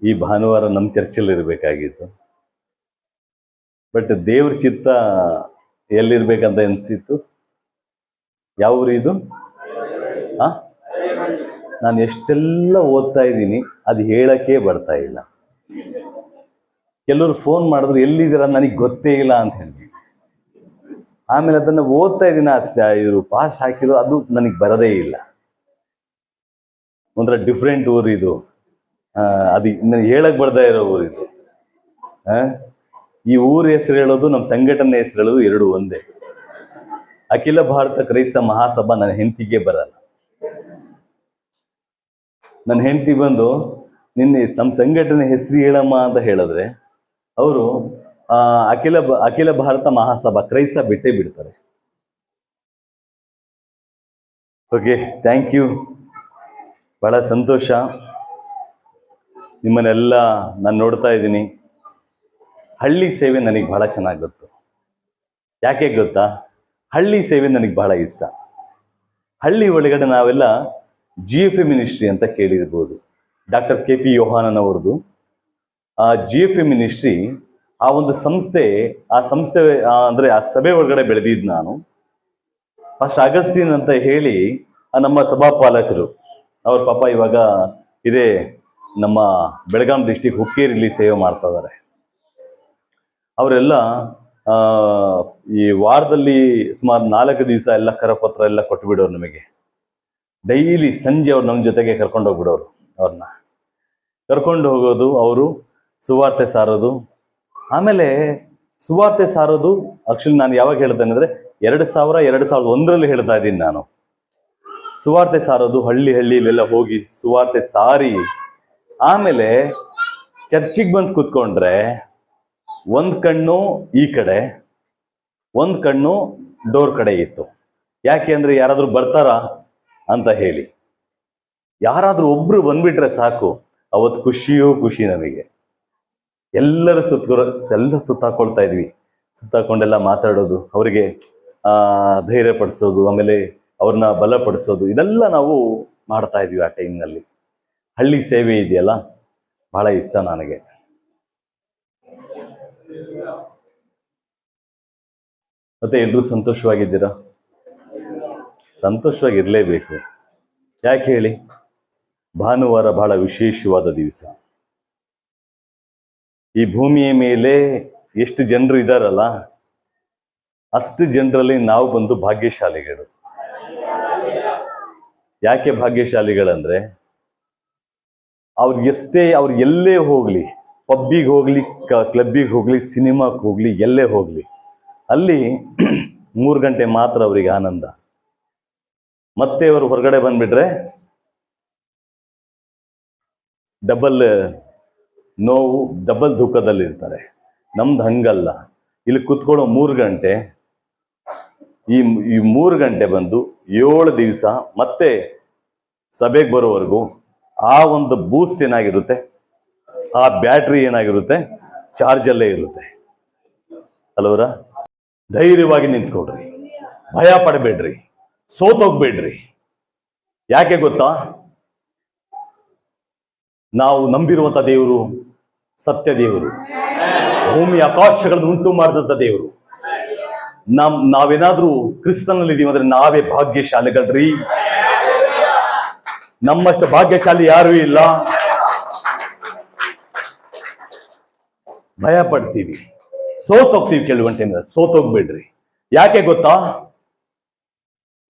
ಈ ಭಾನುವಾರ ನಮ್ಮ ಚರ್ಚಲ್ಲಿ ಇರಬೇಕಾಗಿತ್ತು. ಬಟ್ ದೇವ್ರ ಚಿತ್ತ ಎಲ್ಲಿರ್ಬೇಕಂತ ಅನಿಸಿತ್ತು. ಯಾವ ಊರು ಇದು? ಆ ನಾನು ಎಷ್ಟೆಲ್ಲ ಓದ್ತಾ ಇದ್ದೀನಿ, ಅದು ಹೇಳಕ್ಕೆ ಬರ್ತಾ ಇಲ್ಲ. ಕೆಲವರು ಫೋನ್ ಮಾಡಿದ್ರು ಎಲ್ಲಿದ್ದೀರ ನನಗೆ ಗೊತ್ತೇ ಇಲ್ಲ ಅಂತ ಹೇಳಿ. ಆಮೇಲೆ ಅದನ್ನು ಓದ್ತಾ ಇದ್ದೀನಿ, ಇವರು ಪಾಸ್ಟ್ ಹಾಕಿರೋ ಅದು ನನಗೆ ಬರದೇ ಇಲ್ಲ. ಒಂಥರ ಡಿಫ್ರೆಂಟ್ ಊರು ಇದು. ಅದು ಹೇಳಕ್ ಬರ್ತಾ ಇರೋ ಊರು ಇದು. ಈ ಊರ ಹೆಸರು ಹೇಳೋದು, ನಮ್ಮ ಸಂಘಟನೆ ಹೆಸರು ಹೇಳೋದು ಎರಡು ಒಂದೇ. ಅಖಿಲ ಭಾರತ ಕ್ರೈಸ್ತ ಮಹಾಸಭಾ ನನ್ನ ಹೆಂಡತಿಗೆ ಬರಲ್ಲ. ನನ್ನ ಹೆಂಡತಿ ಬಂದು ನಿನ್ನೆ ನಮ್ಮ ಸಂಘಟನೆ ಹೆಸರು ಹೇಳಮ್ಮ ಅಂತ ಹೇಳಿದ್ರೆ ಅವರು ಅಖಿಲ ಭಾರತ ಮಹಾಸಭಾ ಕ್ರೈಸ್ತ ಬಿಟ್ಟೇ ಬಿಡ್ತಾರೆ. Okay, thank you. ಬಹಳ ಸಂತೋಷ. ನಿಮ್ಮನ್ನೆಲ್ಲ ನಾನು ನೋಡ್ತಾ ಇದ್ದೀನಿ. ಹಳ್ಳಿ ಸೇವೆ ನನಗೆ ಬಹಳ ಚೆನ್ನಾಗಿ ಗೊತ್ತು. ಯಾಕೆ ಗೊತ್ತಾ? ಹಳ್ಳಿ ಸೇವೆ ನನಗೆ ಬಹಳ ಇಷ್ಟ. ಹಳ್ಳಿ ಒಳಗಡೆ ನಾವೆಲ್ಲ GFA ಮಿನಿಸ್ಟ್ರಿ ಅಂತ ಕೇಳಿರ್ಬೋದು. ಡಾಕ್ಟರ್ KP ಯೋಹಾನನ್ ಅವರದು ಆ GFA ಮಿನಿಸ್ಟ್ರಿ, ಆ ಒಂದು ಸಂಸ್ಥೆ ಅಂದ್ರೆ ಆ ಸಭೆ ಒಳಗಡೆ ಬೆಳೆದಿದ್ದು ನಾನು. ಫಸ್ಟ್ ಅಗಸ್ಟಿನ್ ಅಂತ ಹೇಳಿ ನಮ್ಮ ಸಭಾಪಾಲಕರು, ಅವ್ರ ಪಾಪ ಇವಾಗ ಇದೇ ನಮ್ಮ ಬೆಳಗಾಂ ಡಿಸ್ಟಿಕ್ ಹುಕ್ಕೇರಿಲಿ ಸೇವೆ ಮಾಡ್ತಾ ಇದ್ದಾರೆ. ಅವರೆಲ್ಲ ಈ ವಾರದಲ್ಲಿ ಸುಮಾರು 4 ದಿವಸ ಎಲ್ಲ ಕರಪತ್ರ ಎಲ್ಲ ಕೊಟ್ಬಿಡೋರು ನಮಗೆ. ಡೈಲಿ ಸಂಜೆ ಅವ್ರು ನಮ್ಮ ಜೊತೆಗೆ ಕರ್ಕೊಂಡು ಹೋಗ್ಬಿಡೋರು. ಅವ್ರನ್ನ ಕರ್ಕೊಂಡು ಹೋಗೋದು, ಅವರು ಸುವಾರ್ತೆ ಸಾರೋದು. ಆಮೇಲೆ ಸುವಾರ್ತೆ ಸಾರೋದು ಆಕ್ಚುಲಿ ನಾನು ಯಾವಾಗ ಹೇಳ್ತೇನೆ ಅಂದರೆ 2001ರಲ್ಲಿ ಹೇಳ್ತಾ ಇದ್ದೀನಿ ನಾನು. ಸುವಾರ್ತೆ ಸಾರೋದು, ಹಳ್ಳಿಲೆಲ್ಲ ಹೋಗಿ ಸುವಾರ್ತೆ ಸಾರಿ ಆಮೇಲೆ ಚರ್ಚಿಗೆ ಬಂದು ಕೂತ್ಕೊಂಡ್ರೆ ಒಂದು ಕಣ್ಣು ಈ ಕಡೆ, ಒಂದು ಕಣ್ಣು ಡೋರ್ ಕಡೆ ಇತ್ತು. ಯಾಕೆ ಅಂದರೆ ಯಾರಾದರೂ ಬರ್ತಾರಾ ಅಂತ ಹೇಳಿ. ಯಾರಾದರೂ ಒಬ್ರು ಬಂದ್ಬಿಟ್ರೆ ಸಾಕು, ಅವತ್ತು ಖುಷಿ ನಮಗೆ. ಎಲ್ಲರೂ ಸುತ್ತಾಕೊಳ್ತಾ ಇದ್ವಿ. ಸುತ್ತಾಕೊಂಡೆಲ್ಲ ಮಾತಾಡೋದು, ಅವರಿಗೆ ಧೈರ್ಯ ಪಡಿಸೋದು, ಆಮೇಲೆ ಅವ್ರನ್ನ ಬಲಪಡಿಸೋದು, ಇದೆಲ್ಲ ನಾವು ಮಾಡ್ತಾ ಇದ್ವಿ ಆ ಟೈಮ್ನಲ್ಲಿ. ಹಳ್ಳಿ ಸೇವೆ ಇದೆಯಲ್ಲ, ಬಹಳ ಇಷ್ಟ ನನಗೆ. ಮತ್ತೆ ಎಲ್ಲರೂ ಸಂತೋಷವಾಗಿದ್ದೀರಾ? ಸಂತೋಷವಾಗಿರ್ಲೇಬೇಕು. ಯಾಕೆ ಹೇಳಿ? ಭಾನುವಾರ ಬಹಳ ವಿಶೇಷವಾದ ದಿವಸ. ಈ ಭೂಮಿಯ ಮೇಲೆ ಎಷ್ಟು ಜನರು ಇದ್ದಾರಲ್ಲ, ಅಷ್ಟು ಜನರಲ್ಲಿ ನಾವು ಬಂದು ಭಾಗ್ಯಶಾಲಿಗಳು. ಯಾಕೆ ಭಾಗ್ಯಶಾಲಿಗಳಂದ್ರೆ, ಅವ್ರು ಎಲ್ಲೇ ಹೋಗ್ಲಿ, ಪಬ್ಬಿಗೆ ಹೋಗ್ಲಿ, ಕ್ಲಬ್ಬಿಗೆ ಹೋಗ್ಲಿ, ಸಿನಿಮಾಕ್ಕೆ ಹೋಗ್ಲಿ, ಎಲ್ಲೇ ಹೋಗ್ಲಿ, ಅಲ್ಲಿ 3 ಗಂಟೆ ಮಾತ್ರ ಅವರಿಗೆ ಆನಂದ. ಮತ್ತೆ ಅವರು ಹೊರಗಡೆ ಬಂದ್ಬಿಟ್ರೆ ಡಬಲ್ ನೋವು, ಡಬಲ್ ದುಃಖದಲ್ಲಿರ್ತಾರೆ. ನಮ್ದು ಹಂಗಲ್ಲ. ಇಲ್ಲಿ ಕುತ್ಕೊಳ್ಳೋ 3 ಗಂಟೆ, ಈ 3 ಗಂಟೆ ಬಂದು 7 ದಿವಸ ಮತ್ತೆ ಸಭೆಗೆ ಬರೋವರೆಗೂ ಆ ಒಂದು ಬೂಸ್ಟ್ ಏನಾಗಿರುತ್ತೆ, ಆ ಬ್ಯಾಟ್ರಿ ಏನಾಗಿರುತ್ತೆ, ಚಾರ್ಜಲ್ಲೇ ಇರುತ್ತೆ. ಅಲ್ವರ? ಧೈರ್ಯವಾಗಿ ನಿಂತ್ಕೊಡ್ರಿ, ಭಯ ಪಡಬೇಡ್ರಿ, ಸೋತೋಗ್ಬೇಡ್ರಿ. ಯಾಕೆ ಗೊತ್ತಾ? ನಾವು ನಂಬಿರುವಂತ ದೇವರು ಸತ್ಯ ದೇವರು, ಭೂಮಿ ಆಕಾಶಗಳನ್ನು ಉಂಟು ಮಾಡಿದಂಥ ದೇವರು. ನಾವೇನಾದ್ರೂ ಕ್ರಿಸ್ತನಲ್ಲಿ ಇದೀವಿ ಅಂದ್ರೆ ನಾವೇ ಭಾಗ್ಯಶಾಲಿಗಳ್ರಿ. ನಮ್ಮಷ್ಟು ಭಾಗ್ಯಶಾಲಿ ಯಾರೂ ಇಲ್ಲ. ಭಯ ಪಡ್ತೀವಿ, ಸೋತೋಗ್ತೀವಿ. ಕೆಲವು ಟೈಮ್ ಸೋತೋಗ್ಬೇಡ್ರಿ. ಯಾಕೆ ಗೊತ್ತಾ?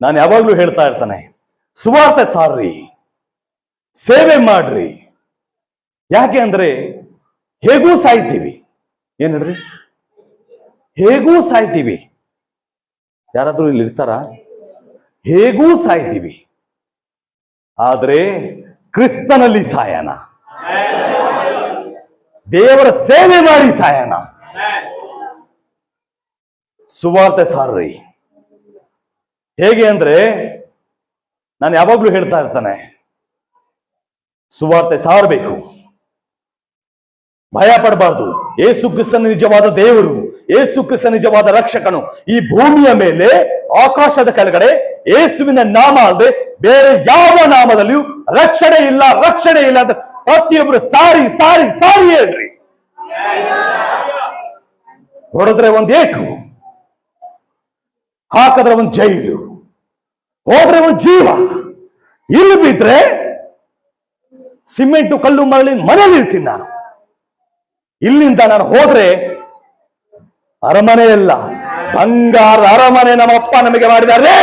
ನಾನು ಯಾವಾಗ್ಲೂ ಹೇಳ್ತಾ ಇರ್ತಾನೆ, ಸುವಾರ್ತೆ ಸಾರ್ರಿ, ಸೇವೆ ಮಾಡ್ರಿ. ಯಾಕೆ ಅಂದ್ರೆ ಹೇಗೂ ಸಾಯ್ತೀವಿ. ಏನ್ ಹೇಳ್ರಿ? ಹೇಗೂ ಸಾಯ್ತೀವಿ. ಯಾರಾದ್ರೂ ಇಲ್ಲಿ ಇರ್ತಾರ? ಹೇಗೂ ಸಾಯ್ತೀವಿ, ಆದ್ರೆ ಕ್ರಿಸ್ತನಲ್ಲಿ ಸಾಯನ, ದೇವರ ಸೇವೆ ಮಾಡಿ ಸಾಯನ. ಸುವಾರ್ತೆ ಸಾರ್ರಿ. ಹೇಗೆ ಅಂದ್ರೆ ನಾನು ಯಾವಾಗ್ಲೂ ಹೇಳ್ತಾ ಇರ್ತಾನೆ, ಸುವಾರ್ತೆ ಸಾರಬೇಕು. ಭಯ ಪಡಬಾರ್ದು. ಏಸು ಕ್ರಿಸ್ತನ ನಿಜವಾದ ದೇವರು, ಏಸು ಕ್ರಿಸ್ತ ನಿಜವಾದ ರಕ್ಷಕನು. ಈ ಭೂಮಿಯ ಮೇಲೆ ಆಕಾಶದ ಕೆಳಗಡೆ ಏಸುವಿನ ನಾಮ ಅಲ್ಲದೆ ಬೇರೆ ಯಾವ ನಾಮದಲ್ಲಿಯೂ ರಕ್ಷಣೆ ಇಲ್ಲ, ರಕ್ಷಣೆ ಇಲ್ಲ ಅಂತ ಪ್ರತಿಯೊಬ್ರು ಸಾರಿ ಸಾರಿ ಸಾರಿ ಹೇಳ್ರಿ. ಹೊಡೆದ್ರೆ ಒಂದ್ ಏಟು, ಹಾಕಿದ್ರೆ ಒಂದ್ ಜೈಲು, ಹೋದ್ರೆ ಒಂದ್ ಜೀವ. ಇಲ್ಲಿ ಬಿದ್ರೆ ಸಿಮೆಂಟು ಕಲ್ಲು ಮರಳಿ ಮನೇಲಿ ಇರ್ತೀನಿ ನಾನು. ಇಲ್ಲಿಂದ ನಾನು ಹೋದ್ರೆ ಅರಮನೆ ಇಲ್ಲ, ಬಂಗಾರದ ಅರಮನೆ ನಮ್ಮಪ್ಪ ನಮಗೆ ಮಾಡಿದ್ದಾರೆ.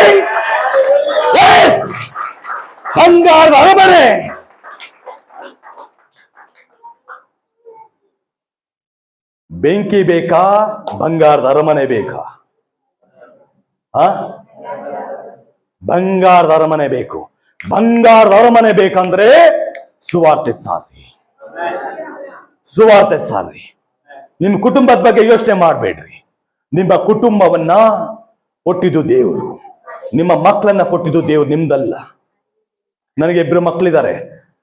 ಬಂಗಾರದ ಅರಮನೆ. ಬೆಂಕಿ ಬೇಕಾ, ಬಂಗಾರದ ಅರಮನೆ ಬೇಕಾ? ಬಂಗಾರದ ಅರಮನೆ ಬೇಕು. ಬಂಗಾರದ ಅರಮನೆ ಬೇಕಂದ್ರೆ ಸುವಾರ್ತೆ ಸಾರಿ, ಸುವಾರ್ತೆ ಸಾರಿ. ನಿಮ್ಮ ಕುಟುಂಬದ ಬಗ್ಗೆ ಯೋಚನೆ ಮಾಡಬೇಡ್ರಿ. ನಿಮ್ಮ ಕುಟುಂಬವನ್ನ ಕೊಟ್ಟಿದ್ದು ದೇವರು, ನಿಮ್ಮ ಮಕ್ಕಳನ್ನ ಕೊಟ್ಟಿದ್ದು ದೇವರು, ನಿಮ್ದಲ್ಲ. ನನಗೆ 2 ಮಕ್ಕಳಿದ್ದಾರೆ.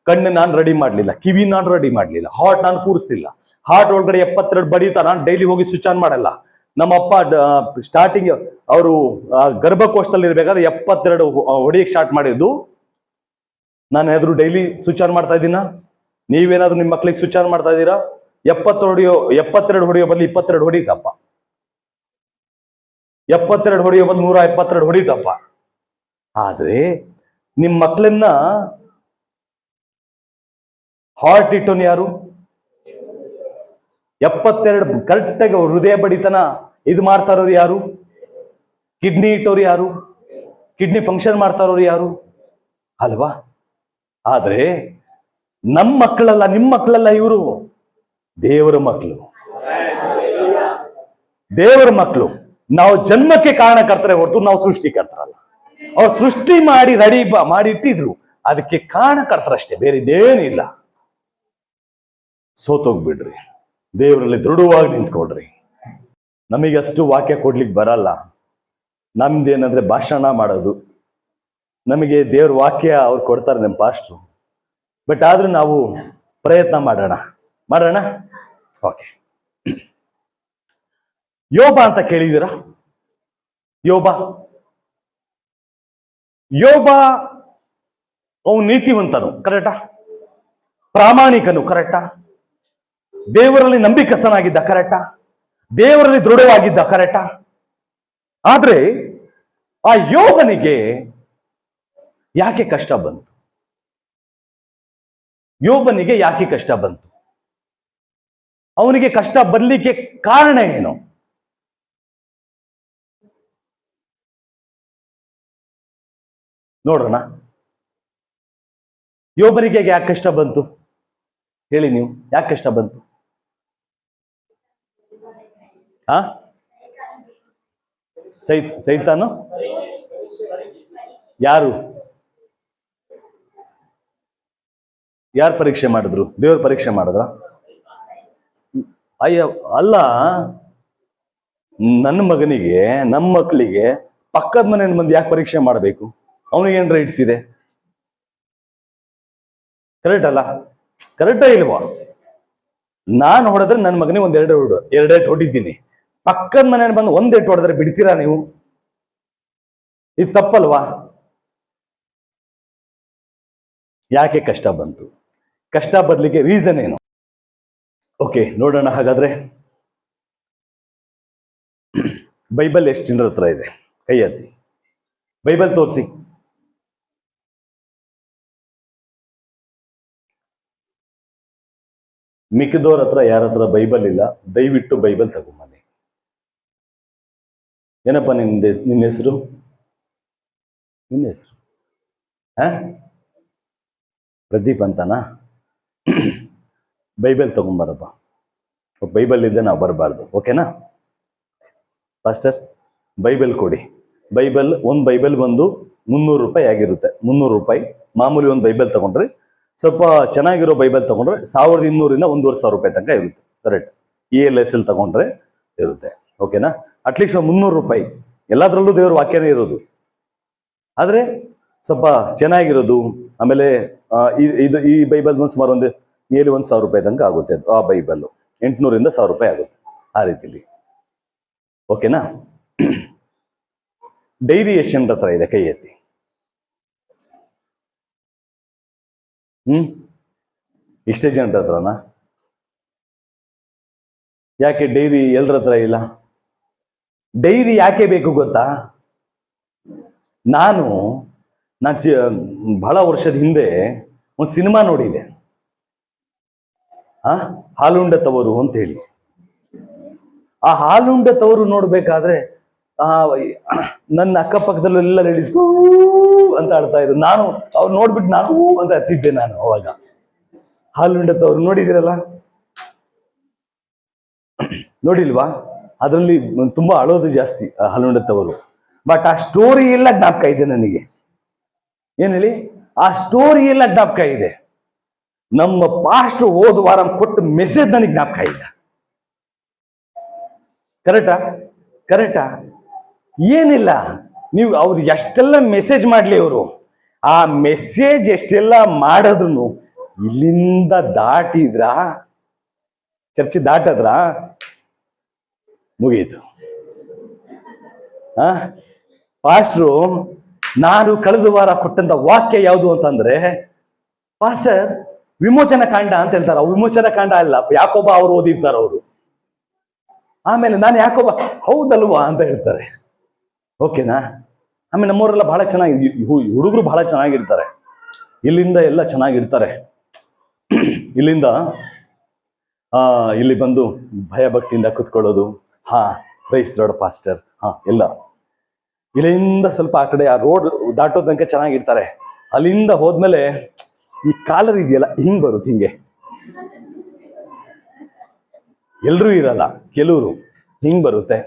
ಕಣ್ಣು ನಾನು ರೆಡಿ ಮಾಡ್ಲಿಲ್ಲ, ಕಿವಿ ನಾನು ರೆಡಿ ಮಾಡ್ಲಿಲ್ಲ, ಹಾರ್ಟ್ ನಾನು ಕೂರಿಸ್ತಿಲ್ಲ. ಹಾರ್ಟ್ ಒಳಗಡೆ 72 ಬಡಿತ ನಾನು ಡೈಲಿ ಹೋಗಿ ಸ್ವಿಚ್ ಆನ್ ಮಾಡಲ್ಲ. ನಮ್ಮಪ್ಪ ಸ್ಟಾರ್ಟಿಂಗ್ ಅವರು ಗರ್ಭಕೋಶದಲ್ಲಿ ಇರ್ಬೇಕಾದ್ರೆ 72 ಹೊಡಿಯಕ್ಕೆ ಸ್ಟಾರ್ಟ್ ಮಾಡಿದ್ದು. ನಾನು ಏನಾದ್ರು ಡೈಲಿ ಸ್ವಿಚ್ ಆನ್ ಮಾಡ್ತಾ ಇದ್ದೀನ? ನೀವೇನಾದ್ರೂ ನಿಮ್ಮ ಮಕ್ಳಿಗೆ ಸ್ವಿಚ್ ಆನ್ ಮಾಡ್ತಾ ಇದ್ದೀರಾ? 72 ಹೊಡೆಯೋ ಬದಲು 22 ಹೊಡೀತಪ್ಪ. 72 ಹೊಡೆಯೋ ಬದಲು 172 ಹೊಡೀತಪ್ಪ. ಆದ್ರೆ ನಿಮ್ಮ ಮಕ್ಕಳನ್ನ ಹಾರ್ಟ್ ಇಟ್ಟೋನು ಯಾರು? 72 ಕರೆಕ್ಟಾಗಿ ಹೃದಯ ಬಡಿತನ ಇದು ಮಾಡ್ತಾ ಇರೋರು ಯಾರು? ಕಿಡ್ನಿ ಇಟ್ಟೋರು ಯಾರು? ಕಿಡ್ನಿ ಫಂಕ್ಷನ್ ಮಾಡ್ತಾ ಇರೋರು ಯಾರು? ಅಲ್ವಾ? ಆದ್ರೆ ನಮ್ಮ ಮಕ್ಕಳಲ್ಲ, ನಿಮ್ಮ ಮಕ್ಕಳಲ್ಲ, ಇವರು ದೇವರ ಮಕ್ಕಳು, ದೇವರ ಮಕ್ಕಳು. ನಾವು ಜನ್ಮಕ್ಕೆ ಕಾರಣಕರ್ತರೆ ಹೊರತು ನಾವು ಸೃಷ್ಟಿಕರ್ತರಲ್ಲ. ಅವ್ರು ಸೃಷ್ಟಿ ಮಾಡಿ ರೆಡಿ ಮಾಡಿ ಇಟ್ಟಿದ್ರು, ಅದಕ್ಕೆ ಕಾರಣಕರ್ತರಷ್ಟೇ, ಬೇರೆ ಇದೇನಿಲ್ಲ. ಸೋತೋಗ್ಬಿಡ್ರಿ, ದೇವರಲ್ಲಿ ದೃಢವಾಗಿ ನಿಂತ್ಕೊಳ್ರಿ. ನಮಗಷ್ಟು ವಾಕ್ಯ ಕೊಡ್ಲಿಕ್ಕೆ ಬರಲ್ಲ. ನಮ್ದೇನಂದ್ರೆ ಭಾಷಣ ಮಾಡೋದು. ನಮಗೆ ದೇವ್ರ ವಾಕ್ಯ ಅವ್ರು ಕೊಡ್ತಾರೆ ನಮ್ಮ ಪಾಸ್ಟ್ರು. ಬಟ್ ಆದ್ರೂ ನಾವು ಪ್ರಯತ್ನ ಮಾಡೋಣ. ಓಕೆ, ಯೋಬ ಅಂತ ಕೇಳಿದ್ದೀರಾ? ಯೋಬ ಅವನು ನೀತಿವಂತನು, ಕರೆಕ್ಟಾ? ಪ್ರಾಮಾಣಿಕನು, ಕರೆಕ್ಟಾ? ದೇವರಲ್ಲಿ ನಂಬಿಕಸ್ಥನಾಗಿದ್ದ, ಕರೆಕ್ಟಾ? ದೇವರಲ್ಲಿ ದೃಢವಾಗಿದ್ದ, ಕರೆಕ್ಟಾ? ಆದ್ರೆ ಆ ಯೋಬನಿಗೆ ಯಾಕೆ ಕಷ್ಟ ಬಂತು? ಯೋಬನಿಗೆ ಯಾಕೆ ಕಷ್ಟ ಬಂತು? ಅವನಿಗೆ ಕಷ್ಟ ಬರ್ಲಿಕ್ಕೆ ಕಾರಣ ಏನು? ನೋಡೋಣ. ಯೋಬನಿಗೆ ಯಾಕೆ ಕಷ್ಟ ಬಂತು ಹೇಳಿ ನೀವು? ಯಾಕೆ ಕಷ್ಟ ಬಂತು? ಸೈತಾನು ಯಾರು ಪರೀಕ್ಷೆ ಮಾಡಿದ್ರು? ದೇವ್ರ ಪರೀಕ್ಷೆ ಮಾಡಿದ್ರ? ಅಯ್ಯ ಅಲ್ಲ, ನನ್ನ ಮಗನಿಗೆ, ನಮ್ಮ ಮಕ್ಕಳಿಗೆ ಪಕ್ಕದ ಮನೆ ಮಂದಿ ಯಾಕೆ ಪರೀಕ್ಷೆ ಮಾಡಬೇಕು? ಅವನಿಗೇನ್ ರೈಟ್ಸ್ ಇದೆ? ಕರೆಕ್ಟ್ ಅಲ್ಲ? ಕರೆಕ್ಟೇ ಇಲ್ವಾ? ನಾನು ಹೊಡೆದ್ರೆ ನನ್ನ ಮಗನಿಗೆ ಎರಡೇಟು ಹೊಡಿದ್ದೀನಿ. ಪಕ್ಕದ ಮನೆ ಬಂದು ಒಂದೇಟು ಹೊಡೆದ್ರೆ ಬಿಡ್ತೀರಾ ನೀವು? ಇದು ತಪ್ಪಲ್ವಾ? ಯಾಕೆ ಕಷ್ಟ ಬಂತು? ಕಷ್ಟ ಬರ್ಲಿಕ್ಕೆ ರೀಸನ್ ಏನು? ಓಕೆ, ನೋಡೋಣ. ಹಾಗಾದ್ರೆ ಬೈಬಲ್ ಎಷ್ಟು ಜನರ ಹತ್ರ ಇದೆ? ಕೈ ಎತ್ತಿ. ಬೈಬಲ್ ತೋರಿಸಿ. ಮಿಕ್ಕಿದವ್ರ ಹತ್ರ ಯಾರ ಹತ್ರ ಬೈಬಲ್ ಇಲ್ಲ, ದಯವಿಟ್ಟು ಬೈಬಲ್ ತಗೊಂಬನ್ನಿ. ಏನಪ್ಪ ನಿನ್ನ ಹೆಸರು? ನಿನ್ನ ಹೆಸರು ಪ್ರದೀಪ್ ಅಂತನಾ? ಬೈಬಲ್ ತಗೊಂಬರಪ್ಪ. ಬೈಬಲ್ ಇಲ್ಲದೆ ನಾವು ಬರಬಾರ್ದು, ಓಕೆನಾ? ಪಾಸ್ಟರ್ ಬೈಬಲ್ ಕೊಡಿ. ಒಂದು ಬೈಬಲ್ ಬಂದು 300 ರೂಪಾಯಿ ಆಗಿರುತ್ತೆ. 300 ರೂಪಾಯಿ. ಮಾಮೂಲಿ ಒಂದು ಬೈಬಲ್ ತಗೊಂಡ್ರೆ, ಸ್ವಲ್ಪ ಚೆನ್ನಾಗಿರೋ ಬೈಬಲ್ ತಗೊಂಡ್ರೆ 1200 1,500 ರೂಪಾಯಿ ತನಕ ಇರುತ್ತೆ. ಕರೆಕ್ಟ್. ELS ತಗೊಂಡ್ರೆ ಇರುತ್ತೆ, ಓಕೆನಾ? ಅಟ್ಲೀಸ್ಟ್ 300 ರೂಪಾಯಿ. ಎಲ್ಲದರಲ್ಲೂ ದೇವ್ರ ವಾಕ್ಯನೇ ಇರೋದು, ಆದ್ರೆ ಸ್ವಲ್ಪ ಚೆನ್ನಾಗಿರೋದು. ಆಮೇಲೆ ಈ ಬೈಬಲ್ ಸುಮಾರು ಒಂದು 1,000 ರೂಪಾಯಿ ತನಕ ಆಗುತ್ತೆ ಆ ಬೈಬಲ್. 800ರಿಂದ 1000 ರೂಪಾಯಿ ಆಗುತ್ತೆ, ಆ ರೀತಿಲಿ. ಓಕೆನಾ? ಡೈರಿ ಎಷ್ಟು ಜನರ ಹತ್ರ ಇದೆ? ಕೈ ಎತ್ತಿ. ಇಷ್ಟೇ ಜನರ ಹತ್ರನಾ? ಯಾಕೆ ಡೈರಿ ಎಲ್ಲರ ಹತ್ರ ಇಲ್ಲ? ಡೈರಿ ಯಾಕೆ ಬೇಕು ಗೊತ್ತಾ? ನಾನು ಬಹಳ ವರ್ಷದ ಹಿಂದೆ ಒಂದು ಸಿನಿಮಾ ನೋಡಿದೆ, ಹಾಲುಂಡ ತವರು ಅಂತ ಹೇಳಿ. ಆ ಹಾಲುಂಡ ತವರು ನೋಡ್ಬೇಕಾದ್ರೆ ನನ್ನ ಅಕ್ಕಪಕ್ಕದಲ್ಲೆಲ್ಲ ಲೇಡೀಸ್ ಅಂತ ಆಡ್ತಾ ಇದ್ರು. ನಾನು ಅವ್ರು ನೋಡ್ಬಿಟ್ಟು ನಾನು ಅಂತ ಹತ್ತಿದ್ದೆ. ನಾನು ಅವಾಗ ಹಾಲುಂಡ ತವರು ನೋಡಿದಿರಲ್ಲ, ನೋಡಿಲ್ವಾ? ಅದರಲ್ಲಿ ತುಂಬಾ ಅಳೋದು ಜಾಸ್ತಿ ಹಾಲುಂಡ ತವರು. ಬಟ್ ಆ ಸ್ಟೋರಿ ಎಲ್ಲ ಜ್ಞಾಪಕ ಇದೆ ನನಗೆ. ಏನ್ ಹೇಳಿ? ಆ ಸ್ಟೋರಿ ಎಲ್ಲ ಜ್ಞಾಪಕ ಇದೆ. ನಮ್ಮ ಪಾಸ್ಟ್ ಹೋದ ವಾರ ಕೊಟ್ಟ ಮೆಸೇಜ್ ನನಗೆ ಜ್ಞಾಪಕ ಇಲ್ಲ. ಕರೆಕ್ಟಾ? ಏನಿಲ್ಲ, ನೀವು ಅವ್ರು ಎಷ್ಟೆಲ್ಲ ಮೆಸೇಜ್ ಮಾಡ್ಲಿ, ಅವರು ಆ ಮೆಸೇಜ್ ಎಷ್ಟೆಲ್ಲ ಮಾಡಿದ್ರು ಇಲ್ಲಿಂದ ದಾಟಿದ್ರ, ಚರ್ಚೆ ದಾಟದ್ರ ಮುಗೀತು. ಪಾಸ್ಟ್ರು ನಾನು ಕಳೆದ ವಾರ ಕೊಟ್ಟಂತ ವಾಕ್ಯ ಯಾವುದು ಅಂತಂದ್ರೆ, ಪಾಸ್ಟರ್ ವಿಮೋಚನ ಕಾಂಡ ಅಂತ ಹೇಳ್ತಾರೆ. ವಿಮೋಚನ ಕಾಂಡ ಅಲ್ಲ, ಯಾಕೋಬ ಅವರು ಓದಿರ್ತಾರೆ ಅವರು. ಆಮೇಲೆ ನಾನು ಯಾಕೋಬ ಹೌದಲ್ವಾ ಅಂತ ಹೇಳ್ತಾರೆ. ಓಕೆನಾ? ಆಮೇಲೆ ನಮ್ಮವರೆಲ್ಲ ಬಹಳ ಚೆನ್ನಾಗಿ, ಹುಡುಗರು ಬಹಳ ಚೆನ್ನಾಗಿರ್ತಾರೆ, ಇಲ್ಲಿಂದ ಎಲ್ಲ ಚೆನ್ನಾಗಿರ್ತಾರೆ. ಇಲ್ಲಿಂದ ಇಲ್ಲಿ ಬಂದು ಭಯ ಭಕ್ತಿಯಿಂದ ಕುತ್ಕೊಳ್ಳೋದು. ಪ್ರೈಸ್ ಲಾರ್ಡ್ ಪಾಸ್ಟರ್, ಎಲ್ಲ ಇಲ್ಲಿಂದ ಸ್ವಲ್ಪ ಆ ಕಡೆ ಆ ರೋಡ್ ದಾಟೋ ತನಕ ಚೆನ್ನಾಗಿರ್ತಾರೆ. ಅಲ್ಲಿಂದ ಹೋದ್ಮೇಲೆ ಈ ಕಾಲರ್ ಇದೆಯಲ್ಲ, ಹಿಂಗ್ ಬರುತ್ತೆ, ಹಿಂಗೆ ಎಲ್ರೂ ಇರಲ್ಲ, ಕೆಲವರು ಹಿಂಗ್ ಬರುತ್ತೆ.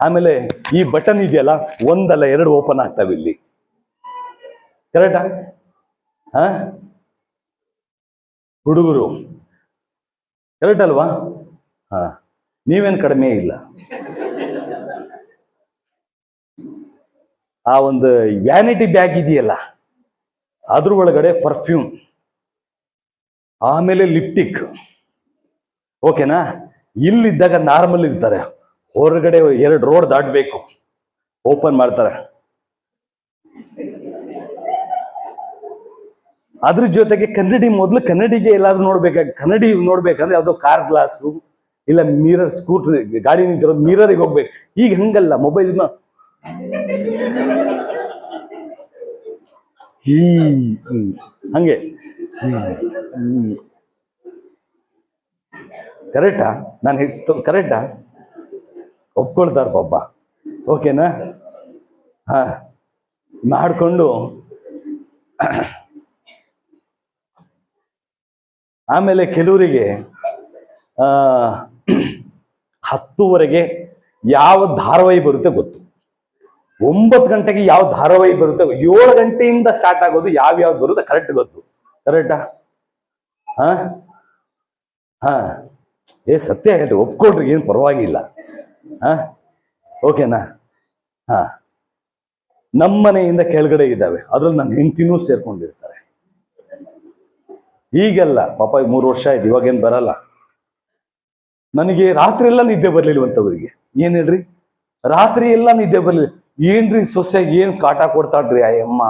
ಆಮೇಲೆ ಈ ಬಟನ್ ಇದೆಯಲ್ಲ, ಒಂದಲ್ಲ 2 ಓಪನ್ ಆಗ್ತವೆ ಇಲ್ಲಿ. ಕರೆಕ್ಟಾ? ಹುಡುಗರು ಕರೆಕ್ಟ್ ಅಲ್ವಾ? ನೀವೇನು ಕಡಿಮೆ ಇಲ್ಲ. ಆ ಒಂದು ವ್ಯಾನಿಟಿ ಬ್ಯಾಗ್ ಇದೆಯಲ್ಲ, ಅದ್ರ ಒಳಗಡೆ ಪರ್ಫ್ಯೂಮ್, ಆಮೇಲೆ ಲಿಪ್ಟಿಕ್. ಓಕೆನಾ? ಇಲ್ಲಿದ್ದಾಗ ನಾರ್ಮಲ್ ಇರ್ತಾರೆ, ಹೊರಗಡೆ 2 ರೋಡ್ ದಾಟಬೇಕು, ಓಪನ್ ಮಾಡ್ತಾರೆ. ಅದ್ರ ಜೊತೆಗೆ ಕನ್ನಡಿ, ಮೊದಲು ಕನ್ನಡಿಗೆ ಎಲ್ಲಾದ್ರೂ ಕನ್ನಡಿ ನೋಡ್ಬೇಕಂದ್ರೆ ಯಾವ್ದೋ ಕಾರ್ ಗ್ಲಾಸು ಇಲ್ಲ ಮಿರರ್, ಸ್ಕೂಟರ್ ಗಾಡಿ ನಿಂತಿರೋ ಮಿರರಿಗೆ ಹೋಗ್ಬೇಕು. ಈಗ ಹಂಗಲ್ಲ, ಮೊಬೈಲ್ ಹಂಗೆ. ಕರೆಕ್ಟಾ? ನಾನು ಕರೆಕ್ಟಾ? ಒಪ್ಕೊಳ್ತಾರ ಪಾಪ. ಓಕೆನಾ? ಮಾಡಿಕೊಂಡು ಆಮೇಲೆ ಕೆಲವರಿಗೆ 10:00ವರೆಗೆ ಯಾವ ಧಾರಾವಾಹಿ ಬರುತ್ತೆ ಗೊತ್ತು, 9 ಗಂಟೆಗೆ ಯಾವ ಧಾರಾವಾಹಿ ಬರುತ್ತೆ, 7 ಗಂಟೆಯಿಂದ ಸ್ಟಾರ್ಟ್ ಆಗೋದು ಯಾವ್ಯಾವ್ದು ಬರುತ್ತೆ ಕರೆಕ್ಟ್ ಗೊತ್ತು. ಕರೆಕ್ಟಾ? ಸತ್ಯ ಹೇಳ್ರಿ, ಒಪ್ಕೊಳ್ರಿ, ಏನು ಪರವಾಗಿಲ್ಲ. ಓಕೆನಾ? ನಮ್ಮನೆಯಿಂದ ಕೆಳಗಡೆ ಇದ್ದಾವೆ, ಅದ್ರಲ್ಲಿ ನನ್ನ ಹೆಂಡತಿನೂ ಸೇರ್ಕೊಂಡಿರ್ತಾರೆ. ಈಗೆಲ್ಲ ಪಾಪ 3 ವರ್ಷ ಆಯ್ತು, ಇವಾಗೇನು ಬರಲ್ಲ. ನನಗೆ ರಾತ್ರಿ ಎಲ್ಲ ನಿದ್ದೆ ಬರ್ಲಿಲ್ವಂತವ್ರಿಗೆ. ಏನ್ ಹೇಳ್ರಿ, ರಾತ್ರಿ ಎಲ್ಲ ನಿದ್ದೆ ಬರ್ಲಿಲ್ಲ. ಏನ್ರಿ ಸೊಸೆಗೆ ಏನ್ ಕಾಟ ಕೊಡ್ತಾಳ್ರಿ ಆ ಅಮ್ಮ,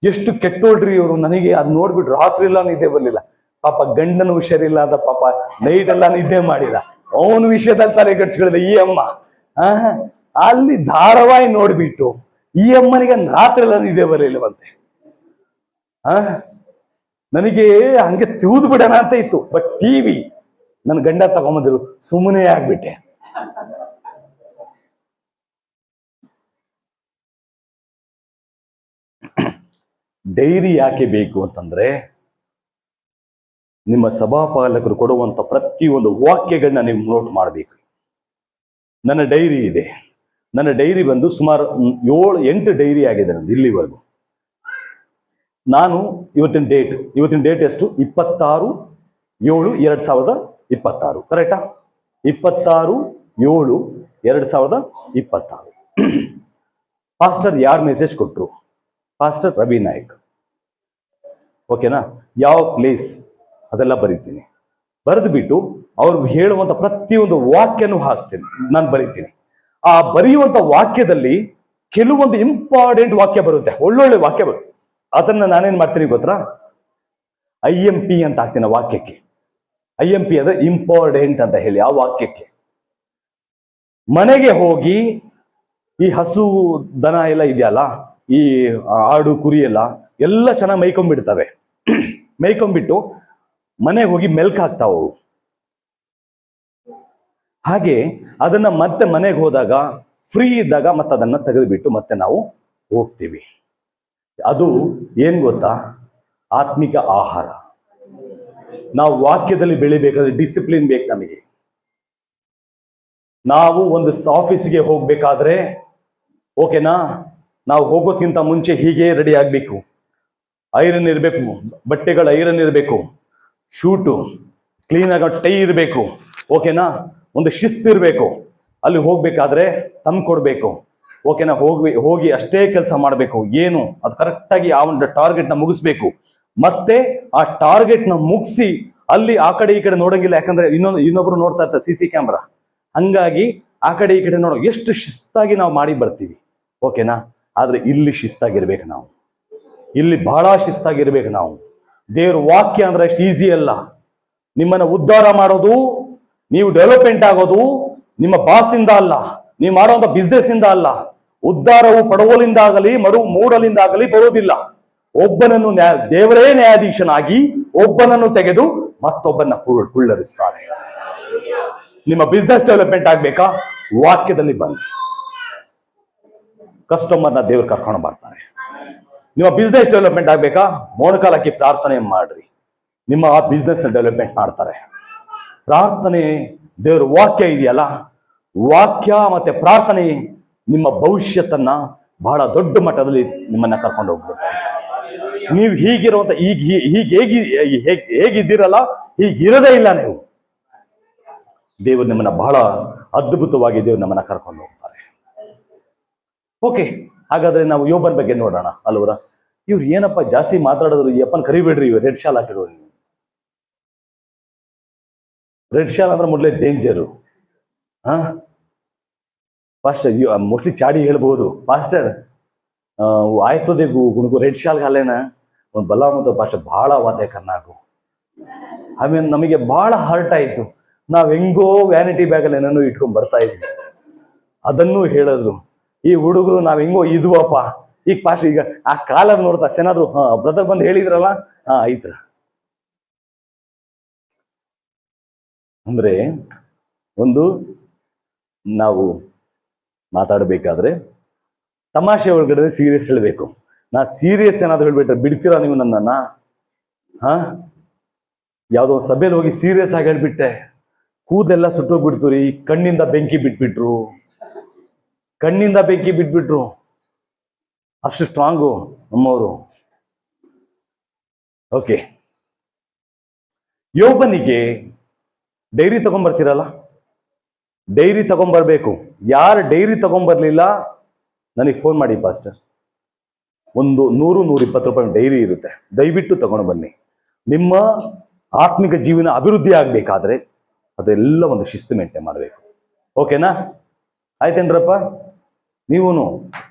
ಎಷ್ಟು ಕೆಟ್ಟೋಳ್ರಿ ಇವರು. ನನಗೆ ಅದ್ ನೋಡ್ಬಿಟ್ಟು ರಾತ್ರಿ ಎಲ್ಲ ನಿದ್ದೆ ಬರ್ಲಿಲ್ಲ. ಪಾಪ ಗಂಡನ ಹುಷಾರಿಲ್ಲ ಅಂತ ಪಾಪ ನೈಟ್ ಎಲ್ಲ ನಿದ್ದೆ ಮಾಡಿಲ್ಲ, ಅವನ ವಿಷಯದಲ್ಲಿ ತಲೆ ಕೆಡಿಸ್ಕೊಳ್ಳಿದೆ ಈ ಅಮ್ಮ. ಅಲ್ಲಿ ಧಾರಾವಾಹಿ ನೋಡ್ಬಿಟ್ಟು ಈ ಅಮ್ಮನಿಗೆ ರಾತ್ರಿ ಎಲ್ಲ ನಿದ್ದೆ ಬರಲಿಲ್ಲವಂತೆ. ನನಗೆ ಹಂಗೆ ತಿವಿದು ಬಿಡೋಣ ಅಂತ ಇತ್ತು, ಬಟ್ ಟಿವಿ ನನ್ನ ಗಂಡ ತಗೊಂಬಂದ್ರು, ಸುಮ್ಮನೆ ಆಗ್ಬಿಟ್ಟೆ. ಡೈರಿ ಯಾಕೆ ಬೇಕು ಅಂತಂದ್ರೆ, ನಿಮ್ಮ ಸಭಾಪಾಲಕರು ಕೊಡುವಂತ ಪ್ರತಿಯೊಂದು ವಾಕ್ಯಗಳನ್ನ ನೀವು ನೋಟ್ ಮಾಡಬೇಕು. ನನ್ನ ಡೈರಿ ಇದೆ, ನನ್ನ ಡೈರಿ ಬಂದು ಸುಮಾರು 7-8 ಡೈರಿ ಆಗಿದೆ ನಂದು ಇಲ್ಲಿವರೆಗೂ. ನಾನು ಇವತ್ತಿನ ಡೇಟ್ ಎಷ್ಟು? 26/7/2026. ಕರೆಕ್ಟಾ? 26/7/2026. ಪಾಸ್ಟರ್ ಯಾರು ಮೆಸೇಜ್ ಕೊಟ್ರು? ಪಾಸ್ಟರ್ ರವಿ ನಾಯಕ್. ಓಕೆನಾ? ಯಾವ ಪ್ಲೇಸ್ ಅದೆಲ್ಲ ಬರೀತೀನಿ. ಬರೆದು ಬಿಟ್ಟು ಅವ್ರು ಹೇಳುವಂತ ಪ್ರತಿಯೊಂದು ವಾಕ್ಯನೂ ಹಾಕ್ತೀನಿ, ನಾನು ಬರೀತೀನಿ. ಆ ಬರೆಯುವಂತ ವಾಕ್ಯದಲ್ಲಿ ಕೆಲವೊಂದು ಇಂಪಾರ್ಟೆಂಟ್ ವಾಕ್ಯ ಬರುತ್ತೆ, ಒಳ್ಳೊಳ್ಳೆ ವಾಕ್ಯ ಬರುತ್ತೆ. ಅದನ್ನ ನಾನೇನ್ ಮಾಡ್ತೀನಿ ಗೊತ್ತಾ, IMP ಅಂತ ಹಾಕ್ತೀನಿ ವಾಕ್ಯಕ್ಕೆ. IMP ಅಂದ್ರೆ ಇಂಪಾರ್ಟೆಂಟ್ ಅಂತ ಹೇಳಿ ಆ ವಾಕ್ಯಕ್ಕೆ. ಮನೆಗೆ ಹೋಗಿ ಈ ಹಸು ದನ ಎಲ್ಲ ಇದೆಯಲ್ಲ, ಈ ಆಡು ಕುರಿ ಎಲ್ಲ ಚೆನ್ನಾಗಿ ಮೈಕೊಂಡ್ಬಿಡ್ತವೆ. ಮೈಕೊಂಡ್ಬಿಟ್ಟು ಮನೆಗೆ ಹೋಗಿ ಮೆಲ್ಕ್ ಹಾಕ್ತಾವು. ಹಾಗೆ ಅದನ್ನ ಮತ್ತೆ ಮನೆಗೆ ಹೋದಾಗ ಫ್ರೀ ಇದ್ದಾಗ ಮತ್ತೆ ಅದನ್ನ ತೆಗೆದುಬಿಟ್ಟು ಮತ್ತೆ ನಾವು ಹೋಗ್ತೀವಿ. ಅದು ಏನ್ ಗೊತ್ತಾ, ಆತ್ಮಿಕ ಆಹಾರ. ನಾವು ವಾಕ್ಯದಲ್ಲಿ ಬೆಳಿಬೇಕಾದ್ರೆ ಡಿಸಿಪ್ಲಿನ್ ಬೇಕು ನಮಗೆ. ನಾವು ಒಂದು ಆಫೀಸ್ಗೆ ಹೋಗ್ಬೇಕಾದ್ರೆ ಓಕೆನಾ, ನಾವು ಹೋಗೋದ್ಕಿಂತ ಮುಂಚೆ ಹೀಗೆ ರೆಡಿ ಆಗ್ಬೇಕು. ಐರನ್ ಇರಬೇಕು, ಬಟ್ಟೆಗಳ ಐರನ್ ಇರಬೇಕು, ಶೂಟು ಕ್ಲೀನಾಗಿ ಟೈ ಇರಬೇಕು, ಓಕೆನಾ, ಒಂದು ಶಿಸ್ತು ಇರಬೇಕು. ಅಲ್ಲಿ ಹೋಗ್ಬೇಕಾದ್ರೆ ತಂದ್ಕೊಡ್ಬೇಕು, ಓಕೆನಾ. ಹೋಗಿ ಅಷ್ಟೇ ಕೆಲಸ ಮಾಡಬೇಕು. ಏನು ಅದು ಕರೆಕ್ಟಾಗಿ ಆ ಒಂದು ಟಾರ್ಗೆಟ್ನ ಮುಗಿಸ್ಬೇಕು. ಮತ್ತೆ ಆ ಟಾರ್ಗೆಟ್ನ ಮುಗಿಸಿ ಅಲ್ಲಿ ಆ ಕಡೆ ಈ ಕಡೆ ನೋಡಂಗಿಲ್ಲ, ಯಾಕಂದ್ರೆ ಇನ್ನೊಬ್ರು ನೋಡ್ತಾ ಇರ್ತಾರೆ CC ಕ್ಯಾಮ್ರಾ. ಹಂಗಾಗಿ ಆ ಕಡೆ ಈ ಕಡೆ ನೋಡೋ ಎಷ್ಟು ಶಿಸ್ತಾಗಿ ನಾವು ಮಾಡಿ ಬರ್ತೀವಿ, ಓಕೆನಾ. ಆದ್ರೆ ಇಲ್ಲಿ ಶಿಸ್ತಾಗಿರ್ಬೇಕು ನಾವು, ಇಲ್ಲಿ ಬಹಳ ಶಿಸ್ತಾಗಿರ್ಬೇಕು ನಾವು. ದೇವ್ರ ವಾಕ್ಯ ಅಂದ್ರೆ ಅಷ್ಟು ಈಸಿ ಅಲ್ಲ. ನಿಮ್ಮನ್ನ ಉದ್ಧಾರ ಮಾಡೋದು, ನೀವು ಡೆವಲಪ್ಮೆಂಟ್ ಆಗೋದು ನಿಮ್ಮ ಬಾಸಿಂದ ಅಲ್ಲ, ನೀವು ಮಾಡುವಂತ ಬಿಸ್ನೆಸ್ ಇಂದ ಅಲ್ಲ. ಉದ್ಧಾರವು ಪಡವಲಿಂದ ಆಗಲಿ ಮೂಡಲಿಂದ ಆಗಲಿ ಬರುವುದಿಲ್ಲ. ಒಬ್ಬನನ್ನು ದೇವರೇ ನ್ಯಾಯಾಧೀಶನಾಗಿ ಒಬ್ಬನನ್ನು ತೆಗೆದು ಮತ್ತೊಬ್ಬನ ಕುಳ್ಳರಿಸ್ತಾರೆ. ನಿಮ್ಮ ಬಿಸ್ನೆಸ್ ಡೆವಲಪ್ಮೆಂಟ್ ಆಗ್ಬೇಕಾ, ವಾಕ್ಯದಲ್ಲಿ ಬನ್ನಿ. ಕಸ್ಟಮರ್ನ ದೇವ್ರು ಕರ್ಕೊಂಡು ಬರ್ತಾರೆ. ನಿಮ್ಮ ಬಿಸ್ನೆಸ್ ಡೆವಲಪ್ಮೆಂಟ್ ಆಗ್ಬೇಕಾ, ಮೊಣಕಾಲಕ್ಕೆ ಪ್ರಾರ್ಥನೆ ಮಾಡ್ರಿ, ನಿಮ್ಮ ಆ ಬಿಸ್ನೆಸ್ ಡೆವಲಪ್ಮೆಂಟ್ ಮಾಡ್ತಾರೆ. ಪ್ರಾರ್ಥನೆ, ದೇವ್ರ ವಾಕ್ಯ ಇದೆಯಲ್ಲ, ವಾಕ್ಯ ಮತ್ತೆ ಪ್ರಾರ್ಥನೆ ನಿಮ್ಮ ಭವಿಷ್ಯತನ್ನ ಬಹಳ ದೊಡ್ಡ ಮಟ್ಟದಲ್ಲಿ ನಿಮ್ಮನ್ನ ಕರ್ಕೊಂಡು ಹೋಗ್ಬಿಡುತ್ತೆ. ನೀವು ಹೀಗಿರುವಂತ ಹೇಗಿದ್ದೀರಲ್ಲ, ಹೀಗಿರದೇ ಇಲ್ಲ ನೀವು. ದೇವರು ನಿಮ್ಮನ್ನ ಬಹಳ ಅದ್ಭುತವಾಗಿ ದೇವರು ನಮ್ಮನ್ನ ಕರ್ಕೊಂಡು ಹೋಗ್ತಾರೆ. ಓಕೆ, ಹಾಗಾದ್ರೆ ನಾವು ಯೋಬನ್ ಬಗ್ಗೆ ನೋಡೋಣ ಅಲ್ವರ. ಇವ್ರು ಏನಪ್ಪ ಜಾಸ್ತಿ ಮಾತಾಡಿದ್ರು, ಈ ಅಪ್ಪನ್ ಕರಿಬೇಡ್ರಿ, ಇವ್ರು ರೆಡ್ ಶಾಲ್ ಹಾಕಿರೋ. ರೆಡ್ ಶಾಲ್ ಅಂದ್ರೆ ಮೊದಲೇ ಡೇಂಜರು. ಪಾಸ್ಟರ್ ಮೋಸ್ಟ್ಲಿ ಚಾಡಿ ಹೇಳ್ಬಹುದು, ಪಾಸ್ಟರ್ ಆಯ್ತದೆ ಗುಣಗು ರೆಡ್ ಶಾಲ್ ಹಾಲೇನ ಒಂದು ಬಲ ಮತ್ತು ಪಾಸ್ಟರ್ ಬಹಳ ವಾತೆ ಕರ್ನಾಗು. ಆಮೇಲೆ ನಮಗೆ ಬಹಳ ಹರ್ಟ್ ಆಯ್ತು. ನಾವ್ ಹೆಂಗೋ ವ್ಯಾನಿಟಿ ಬ್ಯಾಗಲ್ಲಿ ಏನೇನೋ ಇಟ್ಕೊಂಡ್ ಬರ್ತಾ ಇದ್ವಿ, ಅದನ್ನು ಹೇಳಿದ್ರು ಈ ಹುಡುಗರು. ನಾವ್ ಹೆಂಗೋ ಇದ್ವಪ್ಪ. ಈಗ ಪಾಸ್ಟರ್ ಈಗ ಆ ಕಾಲರ್ ನೋಡ್ತಾ ಏನಾದ್ರು ಬ್ರದರ್ ಬಂದು ಹೇಳಿದ್ರಲ್ಲ, ಐತ್ರ ಅಂದ್ರೆ ಒಂದು ನಾವು ಮಾತಾಡಬೇಕಾದ್ರೆ ತಮಾಷೆ ಒಳಗಡೆ ಸೀರಿಯಸ್ ಹೇಳ್ಬೇಕು. ನಾ ಸೀರಿಯಸ್ ಏನಾದ್ರು ಹೇಳ್ಬಿಟ್ರೆ ಬಿಡ್ತೀರಾ ನೀವು ನನ್ನನ್ನ? ಯಾವ್ದೋ ಒಂದು ಸಭೆಯಲ್ಲಿ ಹೋಗಿ ಸೀರಿಯಸ್ ಆಗಿ ಹೇಳ್ಬಿಟ್ಟೆ, ಕೂದಲೆಲ್ಲ ಸುಟ್ಟೋಗ್ಬಿಡ್ತು ರೀ. ಕಣ್ಣಿಂದ ಬೆಂಕಿ ಬಿಟ್ಬಿಟ್ರು, ಕಣ್ಣಿಂದ ಬೆಂಕಿ ಬಿಟ್ಬಿಟ್ರು. ಅಷ್ಟು ಸ್ಟ್ರಾಂಗು ನಮ್ಮವರು. ಓಕೆ, ಯೋಬನಿಗೆ ಡೈರಿ ತಗೊಂಡ್ಬರ್ತೀರಲ್ಲ, ಡೈರಿ ತಗೊಂಡ್ಬರ್ಬೇಕು. ಯಾರು ಡೈರಿ ತಗೊಂಡ್ಬರ್ಲಿಲ್ಲ ನನಗೆ ಫೋನ್ ಮಾಡಿ ಪಾಸ್ಟರ್. ಒಂದು 100-120 ರೂಪಾಯಿ ಡೈರಿ ಇರುತ್ತೆ, ದಯವಿಟ್ಟು ತಗೊಂಡು ಬನ್ನಿ. ನಿಮ್ಮ ಆತ್ಮಿಕ ಜೀವನ ಅಭಿವೃದ್ಧಿ ಆಗ್ಬೇಕಾದ್ರೆ ಅದೆಲ್ಲ ಒಂದು ಶಿಸ್ತು ಮೇಂಟೈನ್ ಮಾಡಬೇಕು. ಓಕೆನಾ? ಆಯ್ತೇನ್ರಪ್ಪ? ನೀವೂನು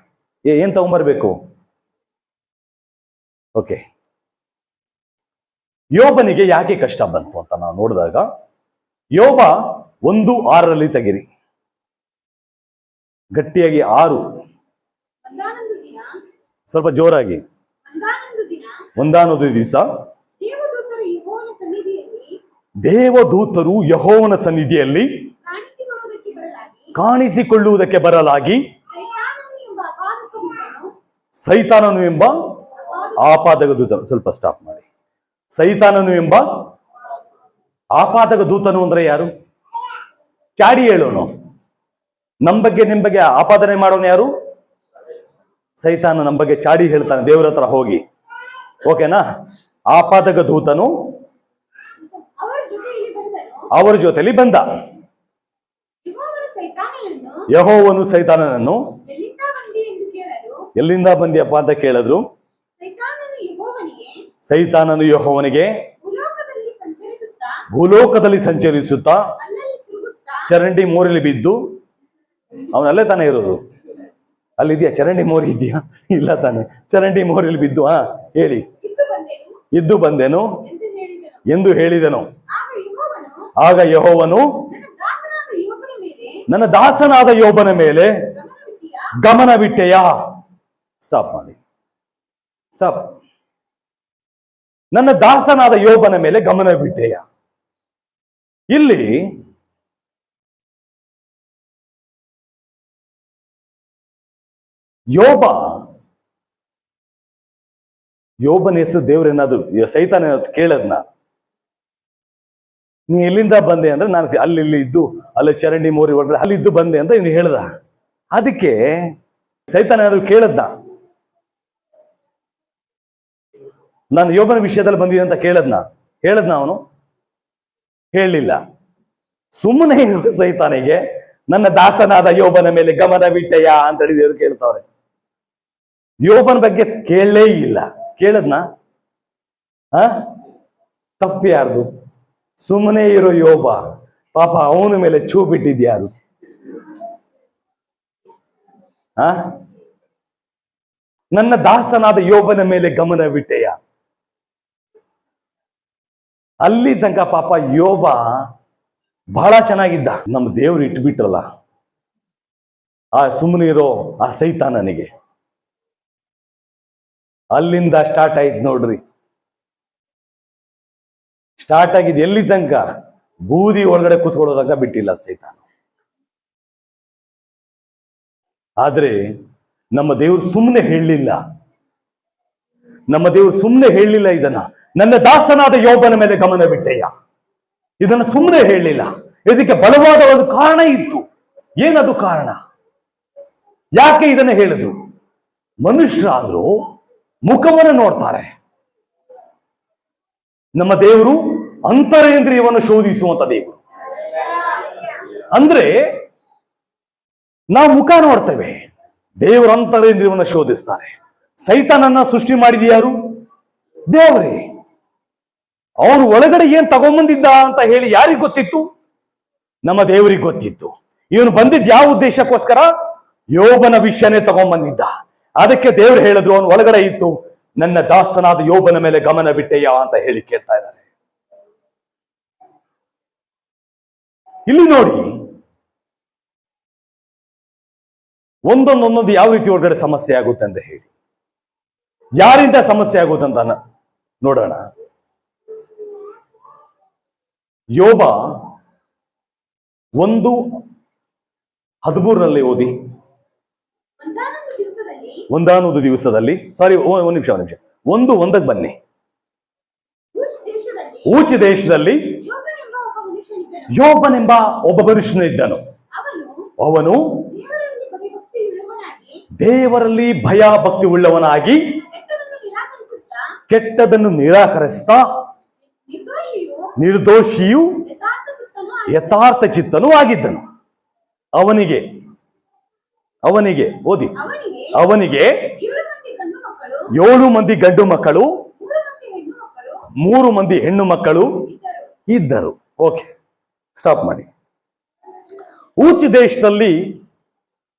ಏನ್ ತಗೊಂಡ್ಬರ್ಬೇಕು? ಓಕೆ, ಯೋಬನಿಗೆ ಯಾಕೆ ಕಷ್ಟ ಬಂತು ಅಂತ ನಾವು ನೋಡಿದಾಗ, ಯೋಬ 1:6 ತೆಗಿರಿ, ಗಟ್ಟಿಯಾಗಿ 6, ಸ್ವಲ್ಪ ಜೋರಾಗಿ. ಒಂದಾನೊಂದು ದಿವಸ ದೇವದೂತರು ಯೆಹೋವನ ಸನ್ನಿಧಿಯಲ್ಲಿ ಕಾಣಿಸಿಕೊಳ್ಳುವುದಕ್ಕೆ ಬರಲಾಗಿ ಸೈತಾನನು ಎಂಬ ಆಪಾದಕ ದೂತನು, ಸ್ವಲ್ಪ ಸ್ಟಾಪ್ ಮಾಡಿ. ಸೈತಾನನು ಎಂಬ ಆಪಾದಕ ದೂತನು ಅಂದ್ರೆ ಯಾರು? ಚಾಡಿ ಹೇಳೋನು, ನಮ್ ಬಗ್ಗೆ ನಿಮ್ ಬಗ್ಗೆ ಆಪಾದನೆ ಮಾಡೋನು ಯಾರು? ಸೈತಾನ ನಮ್ ಬಗ್ಗೆ ಚಾಡಿ ಹೇಳ್ತಾನೆ ದೇವರ ಹತ್ರ ಹೋಗಿ, ಓಕೆನಾ? ಆಪಾದಕ ದೂತನು ಅವರ ಜೊತೆಲಿ ಬಂದ. ಯೆಹೋವನು ಸೈತಾನನನ್ನು ಎಲ್ಲಿಂದ ಬಂದಿಯಪ್ಪ ಅಂತ ಕೇಳಿದ್ರು. ಸೈತಾನನು ಯೆಹೋವನಿಗೆ ಭೂಲೋಕದಲ್ಲಿ ಸಂಚರಿಸುತ್ತಾ ಅಲ್ಲಲ್ಲಿ ತಿರುಗುತ್ತಾ ಚರಂಡಿ ಮೋರಿಲಿ ಬಿದ್ದು, ಅವನಲ್ಲೇ ತಾನೇ ಇರೋದು, ಅಲ್ಲಿದ್ಯಾ ಚರಂಡಿ ಮೋರಿ ಇದೆಯಾ? ಇಲ್ಲ ತಾನೆ, ಚರಂಡಿ ಮೋರಿಲಿ ಬಿದ್ದು ಹೇಳಿ, ಇದ್ದು ಬಂದೆನು ಇದ್ದು ಬಂದೆನು ಎಂದು ಹೇಳಿದನು. ಎಂದು ಹೇಳಿದನು. ಆಗ ಆಗ ಯೆಹೋವನು ಯೆಹೋವನು ನನ್ನ ದಾಸನಾದ ಯೋಬನ ಮೇಲೆ ನನ್ನ ದಾಸನಾದ ಯೋಬನ ಮೇಲೆ ಗಮನವಿಟ್ಟೀಯಾ? ಗಮನವಿಟ್ಟೆಯಾ? ಸ್ಟಾಪ್ ಮಾಡಿ, ಸ್ಟಾಪ್. ನನ್ನ ದಾಸನಾದ ಯೋಬನ ಮೇಲೆ ಗಮನವಿಟ್ಟೆಯಾ? ಇಲ್ಲಿ ಯೋಬನ ಹೆಸರು ದೇವ್ರೇನಾದ್ರು ಸೈತಾನ ಕೇಳದ್ನ, ನೀ ಎಲ್ಲಿಂದ ಬಂದೆ ಅಂದ್ರೆ ನಾನು ಅಲ್ಲಿ ಇದ್ದು, ಅಲ್ಲಿ ಚರಂಡಿ ಮೋರಿ ಒಳಗಡೆ ಅಲ್ಲಿದ್ದು ಬಂದೆ ಅಂತ ಇವ್ನು ಹೇಳ್ದ. ಅದಕ್ಕೆ ಸೈತಾನ ಏನಾದ್ರು ಕೇಳದ್ನ, ನಾನು ಯೋಬನ ವಿಷಯದಲ್ಲಿ ಬಂದಿದೆ ಅಂತ ಹೇಳದ್ನ ಅವನು? ಹೇಳಲಿಲ್ಲ. ಸುಮ್ಮನೆ ಸೈತಾನಿಗೆ ನನ್ನ ದಾಸನಾದ ಯೋಬನ ಮೇಲೆ ಗಮನವಿಟ್ಟೆಯಾ ಅಂತ ಹೇಳಿ ದೇವರು ಕೇಳ್ತಾವ್ರೆ. ಯೋಬನ ಬಗ್ಗೆ ಕೇಳಲೇ ಇಲ್ಲ. ಕೇಳದ್ನ? ತಪ್ಪು ಯಾರ್ದು? ಸುಮ್ಮನೆ ಇರೋ ಯೋಬ ಪಾಪ, ಅವನ ಮೇಲೆ ಚೂ ಬಿಟ್ಟಿದ್ಯಾರು? ನನ್ನ ದಾಸನಾದ ಯೋಬನ ಮೇಲೆ ಗಮನವಿಟ್ಟೆಯ. ಅಲ್ಲಿ ತನಕ ಪಾಪ ಯೋಬ ಬಹಳ ಚೆನ್ನಾಗಿದ್ದ. ನಮ್ಮ ದೇವ್ರು ಇಟ್ಬಿಟ್ರಲ್ಲ ಸುಮ್ಮನೆ ಇರೋ ಆ ಸೈತಾನನಿಗೆ. ಅಲ್ಲಿಂದ ಸ್ಟಾರ್ಟ್ ಆಯ್ತು ನೋಡ್ರಿ. ಸ್ಟಾರ್ಟ್ ಆಗಿದ್ದು ಎಲ್ಲಿ ತನಕ? ಬೂದಿ ಒಳಗಡೆ ಕೂತ್ಕೊಳ್ಳೋ ತನಕ ಬಿಟ್ಟಿಲ್ಲ ಸೈತಾನ. ಆದ್ರೆ ನಮ್ಮ ದೇವ್ರು ಸುಮ್ಮನೆ ಹೇಳಲಿಲ್ಲ. ನಮ್ಮ ದೇವ್ರು ಸುಮ್ಮನೆ ಹೇಳಲಿಲ್ಲ ಇದನ್ನ. ನನ್ನ ದಾಸನಾದ ಯೋಬನ ಮೇಲೆ ಗಮನವಿಟ್ಟೆಯ, ಇದನ್ನು ಸುಮ್ಮನೆ ಹೇಳಲಿಲ್ಲ. ಇದಕ್ಕೆ ಬಲವಾದ ಒಂದು ಕಾರಣ ಇತ್ತು. ಏನದು ಕಾರಣ? ಯಾಕೆ ಇದನ್ನ ಹೇಳಿದ್ರು? ಮನುಷ್ಯರಾದ್ರೂ ಮುಖವನ್ನು ನೋಡ್ತಾರೆ. ನಮ್ಮ ದೇವರು ಅಂತರೇಂದ್ರಿಯವನ್ನು ಶೋಧಿಸುವಂತ ದೇವರು. ಅಂದ್ರೆ ನಾವು ಮುಖ ನೋಡ್ತೇವೆ, ದೇವರ ಅಂತರೇಂದ್ರಿಯವನ್ನು ಶೋಧಿಸ್ತಾರೆ. ಸೈತಾನನ್ನ ಸೃಷ್ಟಿ ಮಾಡಿದ ಯಾರು? ದೇವರೇ. ಅವನು ಒಳಗಡೆ ಏನ್ ತಗೊಂಬಂದಿದ್ದ ಅಂತ ಹೇಳಿ ಯಾರಿಗೆ ಗೊತ್ತಿತ್ತು? ನಮ್ಮ ದೇವರಿಗೆ ಗೊತ್ತಿತ್ತು. ಇವನು ಬಂದಿದ್ದ ಯಾವ ಉದ್ದೇಶಕ್ಕೋಸ್ಕರ? ಯೋಬನ ವಿಷಯನೇ ತಗೊಂಬಂದಿದ್ದ. ಅದಕ್ಕೆ ದೇವರು ಹೇಳಿದ್ರು, ಅವನು ಒಳಗಡೆ ಇತ್ತು, ನನ್ನ ದಾಸನಾದ ಯೋಬನ ಮೇಲೆ ಗಮನ ಬಿಟ್ಟೆಯಾ ಅಂತ ಹೇಳಿ ಕೇಳ್ತಾ ಇದ್ದಾರೆ. ಇಲ್ಲಿ ನೋಡಿ, ಒಂದೊಂದೊಂದೊಂದು ಯಾವ ರೀತಿ ಒಳಗಡೆ ಸಮಸ್ಯೆ ಆಗುತ್ತೆ ಅಂತ ಹೇಳಿ, ಯಾರಿಂದ ಸಮಸ್ಯೆ ಆಗುತ್ತೆ ಅಂತ ನೋಡೋಣ. ಯೋಬ 1:13 ಓದಿ. ಒಂದಾನೊಂದು ದಿವಸದಲ್ಲಿ, ಸಾರಿ ಒಂದು ನಿಮಿಷ 1:1 ಬನ್ನಿ. ಊಚ್ ದೇಶದಲ್ಲಿ ಯೋಬನೆಂಬ ಒಬ್ಬ ಮನುಷ್ಯನಿದ್ದನು. ಅವನು ದೇವರಲ್ಲಿ ಭಯ ಭಕ್ತಿ ಉಳ್ಳವನಾಗಿ ಕೆಟ್ಟದನ್ನು ನಿರಾಕರಿಸ್ತಾ ನಿರ್ದೋಷಿಯು ಯಥಾರ್ಥ ಚಿತ್ತನೂ ಆಗಿದ್ದನು. ಅವನಿಗೆ ಓದಿ. ಅವನಿಗೆ 7 ಮಂದಿ ಗಂಡು ಮಕ್ಕಳು, 3 ಮಂದಿ ಹೆಣ್ಣು ಮಕ್ಕಳು ಇದ್ದರು. ಓಕೆ, ಸ್ಟಾಪ್ ಮಾಡಿ. ಊಚ್ ದೇಶದಲ್ಲಿ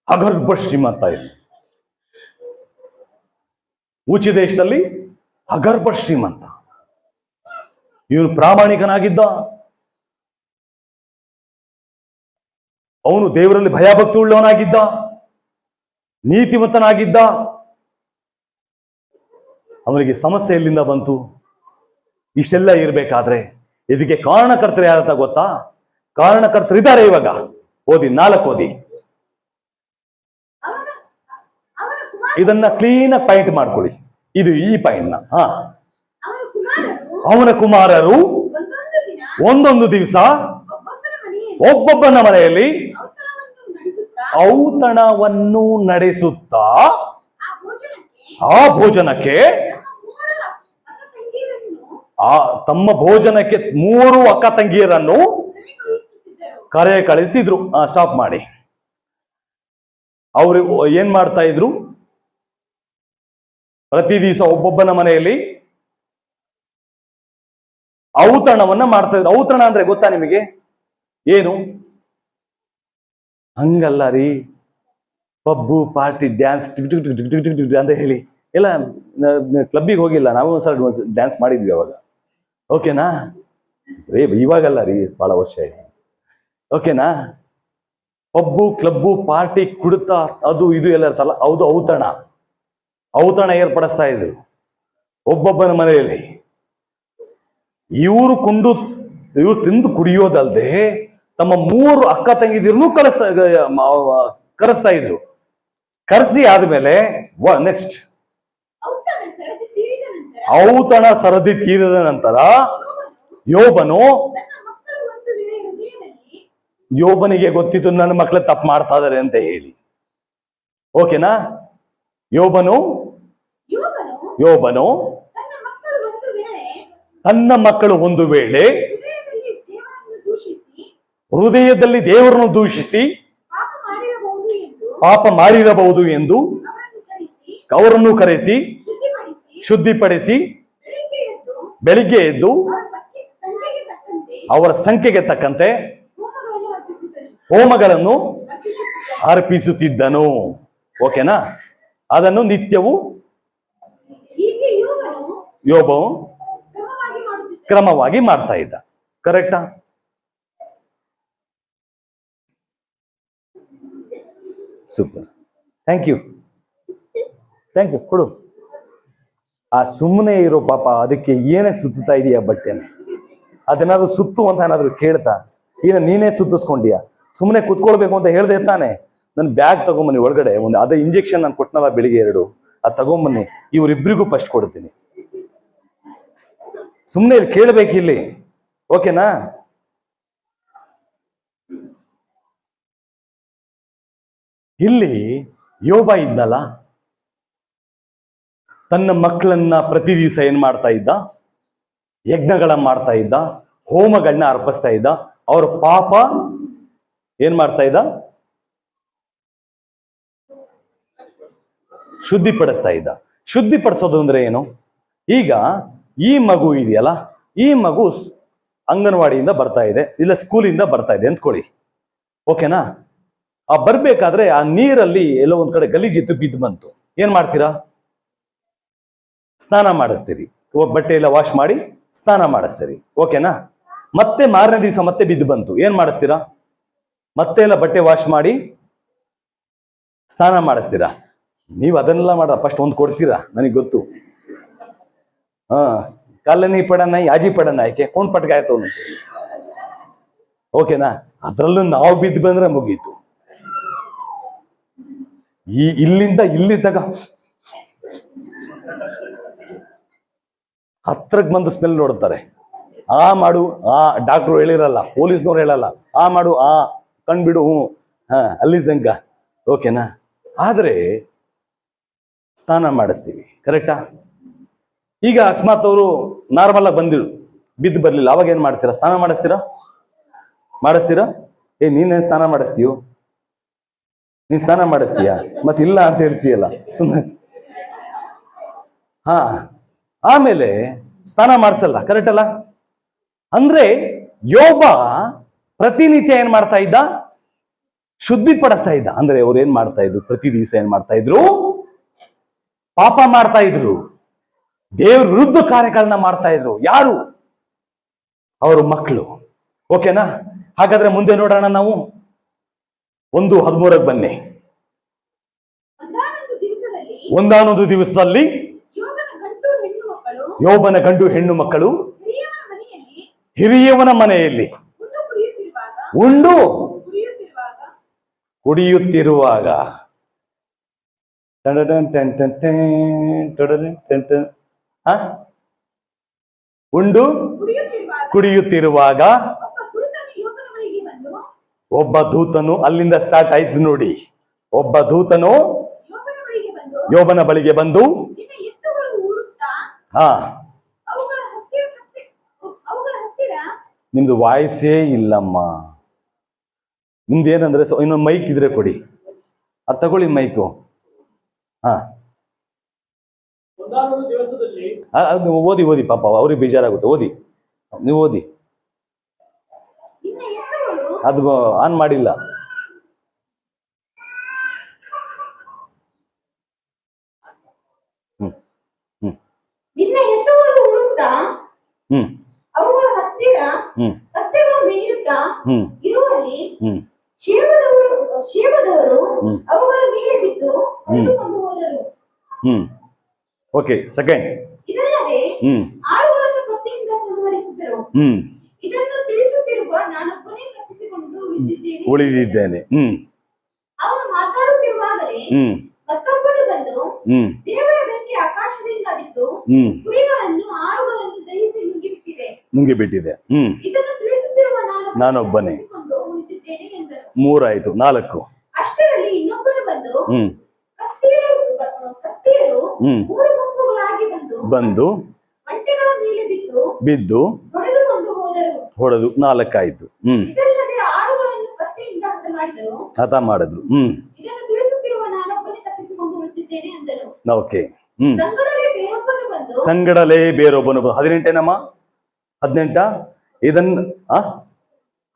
ಅಗರ್ಭ ಶ್ರೀಮಂತ ಇದೆ. ಊಚ್ ದೇಶದಲ್ಲಿ ಅಗರ್ಭ ಶ್ರೀಮಂತ. ಇವನು ಪ್ರಾಮಾಣಿಕನಾಗಿದ್ದ. ಅವನು ದೇವರಲ್ಲಿ ಭಯಭಕ್ತಿ ಉಳ್ಳವನಾಗಿದ್ದ, ನೀತಿವಂತನಾಗಿದ್ದ. ಅವನಿಗೆ ಸಮಸ್ಯೆ ಎಲ್ಲಿಂದ ಬಂತು? ಇಷ್ಟೆಲ್ಲ ಇರಬೇಕಾದ್ರೆ ಇದಕ್ಕೆ ಕಾರಣಕರ್ತರು ಯಾರಂತ ಗೊತ್ತಾ? ಕಾರಣಕರ್ತರು ಇದ್ದಾರೆ ಇವಾಗ. ಓದಿ, 4 ಓದಿ. ಇದನ್ನ ಕ್ಲೀನ್ ಪಾಯಿಂಟ್ ಮಾಡ್ಕೊಳ್ಳಿ. ಇದು ಈ ಪಾಯಿಂಟ್ ನ. ಅವನ ಕುಮಾರರು ಒಂದೊಂದು ದಿವಸ ಒಬ್ಬೊಬ್ಬನ ಮನೆಯಲ್ಲಿ ಔತಣವನ್ನು ನಡೆಸುತ್ತಾ ಆ ಭೋಜನಕ್ಕೆ ತಮ್ಮ ಭೋಜನಕ್ಕೆ 3 ಅಕ್ಕ ತಂಗಿಯರನ್ನು ಕರೆ ಕಳಿಸ್ತಿದ್ರು. ಸ್ಟಾಪ್ ಮಾಡಿ. ಅವರು ಏನ್ ಮಾಡ್ತಾ ಇದ್ರು? ಪ್ರತಿ ದಿವಸ ಒಬ್ಬೊಬ್ಬನ ಮನೆಯಲ್ಲಿ ಔತಣವನ್ನ ಮಾಡ್ತಾ ಇದ್ರು. ಔತಣ ಅಂದ್ರೆ ಗೊತ್ತಾ ನಿಮಗೆ ಏನು? ಹಂಗಲ್ಲ ರೀ, ಪಬ್ಬು ಪಾರ್ಟಿ ಡ್ಯಾನ್ಸ್ ಅಂತ ಹೇಳಿ ಎಲ್ಲ. ಕ್ಲಬ್ಬಿಗೆ ಹೋಗಿಲ್ಲ, ನಾವು ಒಂದ್ಸಲ ಡ್ಯಾನ್ಸ್ ಮಾಡಿದ್ವಿ ಅವಾಗ, ಓಕೆನಾ ರೀ? ಇವಾಗಲ್ಲ ರೀ, ಬಹಳ ವರ್ಷ ಆಯ್ತು, ಓಕೆನಾ? ಪಬ್ಬು ಕ್ಲಬ್ಬು ಪಾರ್ಟಿ ಕುಡಿತ ಅದು ಇದು ಎಲ್ಲ ಇರ್ತಲ್ಲ, ಹೌದು ಔತಣ. ಔತಣ ಏರ್ಪಡಿಸ್ತಾ ಇದ್ರು ಒಬ್ಬೊಬ್ಬನ ಮನೆಯಲ್ಲಿ. ಇವ್ರು ತಿಂದು ಕುಡಿಯೋದಲ್ದೆ ತಮ್ಮ 3 ಅಕ್ಕ ತಂಗಿದಿರ್ನು ಕರೆಸ್ತಾ ಇದ್ರು. ಕರೆಸಿ ಆದ್ಮೇಲೆ ನೆಕ್ಸ್ಟ್ ಔತಣ ಸರದಿ ತೀರಿದ ನಂತರ ಔತಣ ಸರದಿ ತೀರಿದ ನಂತರ ಯೋಬನು ತನ್ನ ಮಕ್ಕಳು ಒಂದು ವೇಳೆ ಹೃದಯದಲ್ಲಿ ಯೋಬನಿಗೆ ಗೊತ್ತಿತ್ತು ನನ್ನ ಮಕ್ಕಳು ತಪ್ಪು ಮಾಡ್ತಾ ಇದಾರೆ ಅಂತ ಹೇಳಿ, ಓಕೆನಾ? ಯೋಬನು ಯೋಬನು ತನ್ನ ಮಕ್ಕಳು ಒಂದು ವೇಳೆ ಹೃದಯದಲ್ಲಿ ದೇವರನ್ನು ದೂಷಿಸಿ ಪಾಪ ಮಾಡಿರಬಹುದು ಎಂದು ಪಾಪ ಮಾಡಿರಬಹುದು ಎಂದು ಅವರನ್ನು ಅವರನ್ನು ಕರೆಸಿ ಕರೆಸಿ ಶುದ್ಧಿಪಡಿಸಿ ಬೆಳಿಗ್ಗೆ ಎದ್ದು ಬೆಳಿಗ್ಗೆ ಎದ್ದು ಅವರ ಸಂಖ್ಯೆಗೆ ತಕ್ಕಂತೆ ಅವರ ಸಂಖ್ಯೆಗೆ ತಕ್ಕಂತೆ ಹೋಮಗಳನ್ನು ಹೋಮಗಳನ್ನು ಅರ್ಪಿಸುತ್ತಿದ್ದನು. ಅರ್ಪಿಸುತ್ತಿದ್ದನು, ಓಕೆನಾ? ಅದನ್ನು ನಿತ್ಯವೂ ಹೀಗೆ ಯೋಬನು ಯೋಬ ಕ್ರಮವಾಗಿ ಮಾಡುತ್ತಿದ್ದನು. ಕ್ರಮವಾಗಿ ಮಾಡ್ತಾ ಇದ್ದ. ಕರೆಕ್ಟಾ? ಸೂಪರ್, ಥ್ಯಾಂಕ್ ಯು ಕೊಡು. ಆ ಸುಮ್ಮನೆ ಇರೋ ಪಾಪ, ಅದಕ್ಕೆ ಏನಕ್ಕೆ ಸುತ್ತಾ ಇದೀಯ ಬಟ್ಟೆನ? ಅದೇನಾದ್ರು ಸುತ್ತು ಅಂತ ಏನಾದ್ರು ಕೇಳ್ತಾ, ನೀನೇ ಸುತ್ತಿಸ್ಕೊಂಡ್ಯಾ? ಸುಮ್ಮನೆ ಕುತ್ಕೊಳ್ಬೇಕು ಅಂತ ಹೇಳ್ದೆ ತಾನೆ. ನನ್ನ ಬ್ಯಾಗ್ ತಗೊಂಬನ್ನಿ ಒಳಗಡೆ, ಒಂದು ಅದೇ ಇಂಜೆಕ್ಷನ್ ನಾನು ಕೊಟ್ಟನಲ್ಲ ಬೆಳಿಗ್ಗೆ 2, ಅದು ತಗೊಂಬನ್ನಿ. ಇವರಿಬ್ಬರಿಗೂ ಫಸ್ಟ್ ಕೊಡ್ತೀನಿ. ಸುಮ್ಮನೆ ಇಲ್ಲಿ ಕೇಳಬೇಕಿಲ್ಲಿ, ಓಕೆನಾ? ಇಲ್ಲಿ ಯೋಬ ಇದ್ದಲ್ಲ, ತನ್ನ ಮಕ್ಕಳನ್ನ ಪ್ರತಿ ದಿವಸ ಏನ್ ಮಾಡ್ತಾ ಇದ್ದ? ಯಜ್ಞಗಳನ್ನ ಮಾಡ್ತಾ ಇದ್ದ, ಹೋಮಗಳನ್ನ ಅರ್ಪಿಸ್ತಾ ಇದ್ದ. ಅವ್ರ ಪಾಪ ಏನ್ ಮಾಡ್ತಾ ಇದ್ದ? ಶುದ್ಧಿಪಡಿಸ್ತಾ ಇದ್ದ. ಶುದ್ಧಿಪಡಿಸೋದು ಅಂದ್ರೆ ಏನು? ಈಗ ಈ ಮಗು ಇದೆಯಲ್ಲ, ಈ ಮಗು ಅಂಗನವಾಡಿಯಿಂದ ಬರ್ತಾ ಇದೆ, ಇಲ್ಲ ಸ್ಕೂಲಿಂದ ಬರ್ತಾ ಇದೆ ಅಂದ್ಕೊಳ್ಳಿ, ಓಕೆನಾ? ಆ ಬರ್ಬೇಕಾದ್ರೆ ಆ ನೀರಲ್ಲಿ ಎಲ್ಲೋ ಒಂದ್ ಕಡೆ ಗಲೀಜಿತ್ತು, ಬಿದ್ದು ಬಂತು. ಏನ್ ಮಾಡ್ತೀರಾ? ಸ್ನಾನ ಮಾಡಿಸ್ತೀರಿ, ಬಟ್ಟೆ ಎಲ್ಲ ವಾಶ್ ಮಾಡಿ ಸ್ನಾನ ಮಾಡಿಸ್ತೀರಿ, ಓಕೆನಾ? ಮತ್ತೆ ಮಾರನೇ ದಿವಸ ಮತ್ತೆ ಬಿದ್ದು ಬಂತು, ಏನ್ ಮಾಡಿಸ್ತೀರಾ? ಮತ್ತೆ ಎಲ್ಲ ಬಟ್ಟೆ ವಾಶ್ ಮಾಡಿ ಸ್ನಾನ ಮಾಡಿಸ್ತೀರಾ? ನೀವು ಅದನ್ನೆಲ್ಲ ಮಾಡ ಫಸ್ಟ್ ಒಂದು ಕೊಡ್ತೀರಾ, ನನಗೆ ಗೊತ್ತು. ಕಾಲನಿ ಪಡನ ಯಾಜಿ ಪಡನ ಆಯ್ಕೆ ಕೊಂಡ್ ಪಟ್ಗಾಯ್ತು, ಓಕೆನಾ? ಅದ್ರಲ್ಲೂ ನಾವು ಬಿದ್ದು ಬಂದ್ರೆ ಮುಗೀತು. ಇಲ್ಲಿಂದ ಇಲ್ಲಿ ತಗ ಹತ್ರಕ್ಕೆ ಬಂದು ಸ್ಮೆಲ್ ನೋಡ್ತಾರೆ. ಆ ಮಾಡು, ಆ ಡಾಕ್ಟ್ರು ಹೇಳಿರಲ್ಲ, ಪೊಲೀಸ್ನವ್ರು ಹೇಳಲ್ಲ, ಆ ಮಾಡು, ಆ ಕಣ್ಬಿಡು, ಅಲ್ಲಿ ತನಕ, ಓಕೆನಾ? ಆದ್ರೆ ಸ್ನಾನ ಮಾಡಿಸ್ತೀವಿ, ಕರೆಕ್ಟಾ? ಈಗ ಅಕಸ್ಮಾತ್ ಅವರು ನಾರ್ಮಲ್ ಆಗಿ ಬಂದಿರು, ಬಿದ್ದು ಬರ್ಲಿಲ್ಲ, ಅವಾಗ ಏನ್ ಮಾಡ್ತೀರಾ? ಸ್ನಾನ ಮಾಡಿಸ್ತೀರಾ? ನೀನೇನ್ ಸ್ನಾನ ಮಾಡಿಸ್ತೀಯೋ? ನೀನ್ ಸ್ನಾನ ಮಾಡಿಸ್ತೀಯ? ಮತ್ತಿಲ್ಲ ಅಂತ ಹೇಳ್ತೀಯಲ್ಲ ಸುಮ್ಮನೆ. ಆಮೇಲೆ ಸ್ನಾನ ಮಾಡಿಸಲ್ಲ, ಕರೆಕ್ಟ್ ಅಲ್ಲ? ಅಂದ್ರೆ ಯೋಬ ಪ್ರತಿನಿತ್ಯ ಏನ್ ಮಾಡ್ತಾ ಇದ್ದ? ಶುದ್ಧಿಪಡಿಸ್ತಾ ಇದ್ದ. ಅಂದ್ರೆ ಅವ್ರು ಏನ್ ಮಾಡ್ತಾ ಇದ್ರು? ಪ್ರತಿ ದಿವಸ ಏನ್ ಮಾಡ್ತಾ ಇದ್ರು? ಪಾಪ ಮಾಡ್ತಾ ಇದ್ರು, ದೇವ್ರ ವಿರುದ್ಧ ಕಾರ್ಯಗಳನ್ನ ಮಾಡ್ತಾ ಇದ್ರು. ಯಾರು? ಅವರು ಮಕ್ಕಳು, ಓಕೆನಾ? ಹಾಗಾದ್ರೆ ಮುಂದೆ ನೋಡೋಣ ನಾವು. 1:13 ಬನ್ನಿ. ಒಂದಾನೊಂದು ದಿವಸದಲ್ಲಿ ಯೋಬನ ಗಂಡು ಹೆಣ್ಣು ಮಕ್ಕಳು ಹಿರಿಯವನ ಮನೆಯಲ್ಲಿ ಉಂಡು ಕುಡಿಯುತ್ತಿರುವಾಗ ಉಂಡು ಕುಡಿಯುತ್ತಿರುವಾಗ ಒಬ್ಬ ದೂತನು, ಅಲ್ಲಿಂದ ಸ್ಟಾರ್ಟ್ ಆಯ್ತು ನೋಡಿ. ಒಬ್ಬ ದೂತನು ಯೋಬನ ಬಳಿಗೆ ಬಂದು, ನಿಮ್ದು ವಾಯ್ಸೇ ಇಲ್ಲಮ್ಮ. ನಿಮ್ದೇನಂದ್ರೆ ಇನ್ನೊಂದು ಮೈಕ್ ಇದ್ರೆ ಕೊಡಿ, ಅದು ತಗೊಳ್ಳಿ ಮೈಕು. ಓದಿ ಪಾಪ, ಅವ್ರಿಗೆ ಬೇಜಾರಾಗುತ್ತೆ, ಓದಿ. ನೀವು ಓದಿ. ನಿನ್ನ ಎತ್ತುಗಳು ಅದು ಆನ್ ಮಾಡಿಲ್ಲ. ಹ್ಮ್ ಹ್ಮ್ ನಿನ್ನ ಎತ್ತುಗಳು ಉಳುತ್ತಾ ಹ್ಮ್ ಅವುಗಳ ಹತ್ತಿರ ಹ್ಮ್ ಕತ್ತೆಗಳು ಮೇಯುತ್ತಾ ಹ್ಮ್ ಇರುವಲ್ಲಿ ಹ್ಮ್ ಶೇಬದವರು ಹ್ಮ್. ಅವುಗಳ ಮೇಲೆ ಬಿದ್ದು ಹೊಡೆದುಕೊಂಡು ಹೋದರು. ಹ್ಮ್ ಓಕೆ, ಸೆಕೆಂಡ್. ಇದಲ್ಲದೆ ಹ್ಮ್ ಆಳುಗಳನ್ನು ಕತ್ತಿಯಿಂದ ಸಂಹರಿಸಿದರು. ಹ್ಮ್ ಇದನ್ನು ತಿಳಿಸುತ್ತಿರುವ ನಾನೊಬ್ಬನೇ ತಪ್ಪಿಸಿಕೊಂಡು ಉಳಿದಿದ್ದೇನೆ. ಉಳಿದಿದ್ದೇನೆ. ಹ್ಮ್ ಅವನು ಮಾತಾಡುತ್ತಿರುವಾಗಲೇ ಹ್ಮ್ ಮತ್ತೊಬ್ಬನು ಬಂದು ಹ್ಮ್ ದೇವರ ಬೆಂಕಿ ಆಕಾಶದಿಂದ ಬಿದ್ದು ಹ್ಮ್ ಕುರಿಗಳನ್ನು ಆಳುಗಳನ್ನು ದಹಿಸಿ ನುಂಗಿಬಿಟ್ಟಿದೆ. ನುಂಗಿಬಿಟ್ಟಿದೆ. ಹ್ಮ್ ಇದನ್ನು ತಿಳಿಸುತ್ತಿರುವ ನಾನೊಬ್ಬನೇ. ತಪ್ಪಿಸಿಕೊಂಡು ಉಳಿದಿದ್ದೇನೆ ಎಂದನು. 3 ಆಯ್ತು. 4. ಅಷ್ಟರಲ್ಲಿ ಇನ್ನೊಬ್ಬನು ಬಂದು ಹ್ಮ್ ಕಸ್ದೀಯರು ಹ್ಮ್ 3 ಗುಂಪುಗಳಾಗಿ ಬಂದು ಒಂಟೆಗಳ ಮೇಲೆ ಬಿದ್ದು ಹೊಡೆದುಕೊಂಡು ಹೋದರು. ಹೊಡೆದು 4 ಆಯ್ತು. ಹ್ಮ್ ಇದಲ್ಲದೆ ಆಳುಗಳನ್ನು ಕತ್ತಿಯಿಂದ ಹಠ ಮಾಡಿದ್ರು. ಹ್ಮ್ ಇದನ್ನು ತಿಳಿಸುತ್ತಿರುವ ನಾನೊಬ್ಬನೇ ತಪ್ಪಿಸಿಕೊಂಡು ಉಳಿದಿದ್ದೇನೆ ಎಂದನು. ಓಕೆ. ಹ್ಮ್ ಸಂಗಡಲೇ ಬೇರೊಬ್ಬನು ಬಂದು ಸಂಗಡಲೇ ಬೇರೊಬ್ಬನು 18 18 ಇದನ್ನ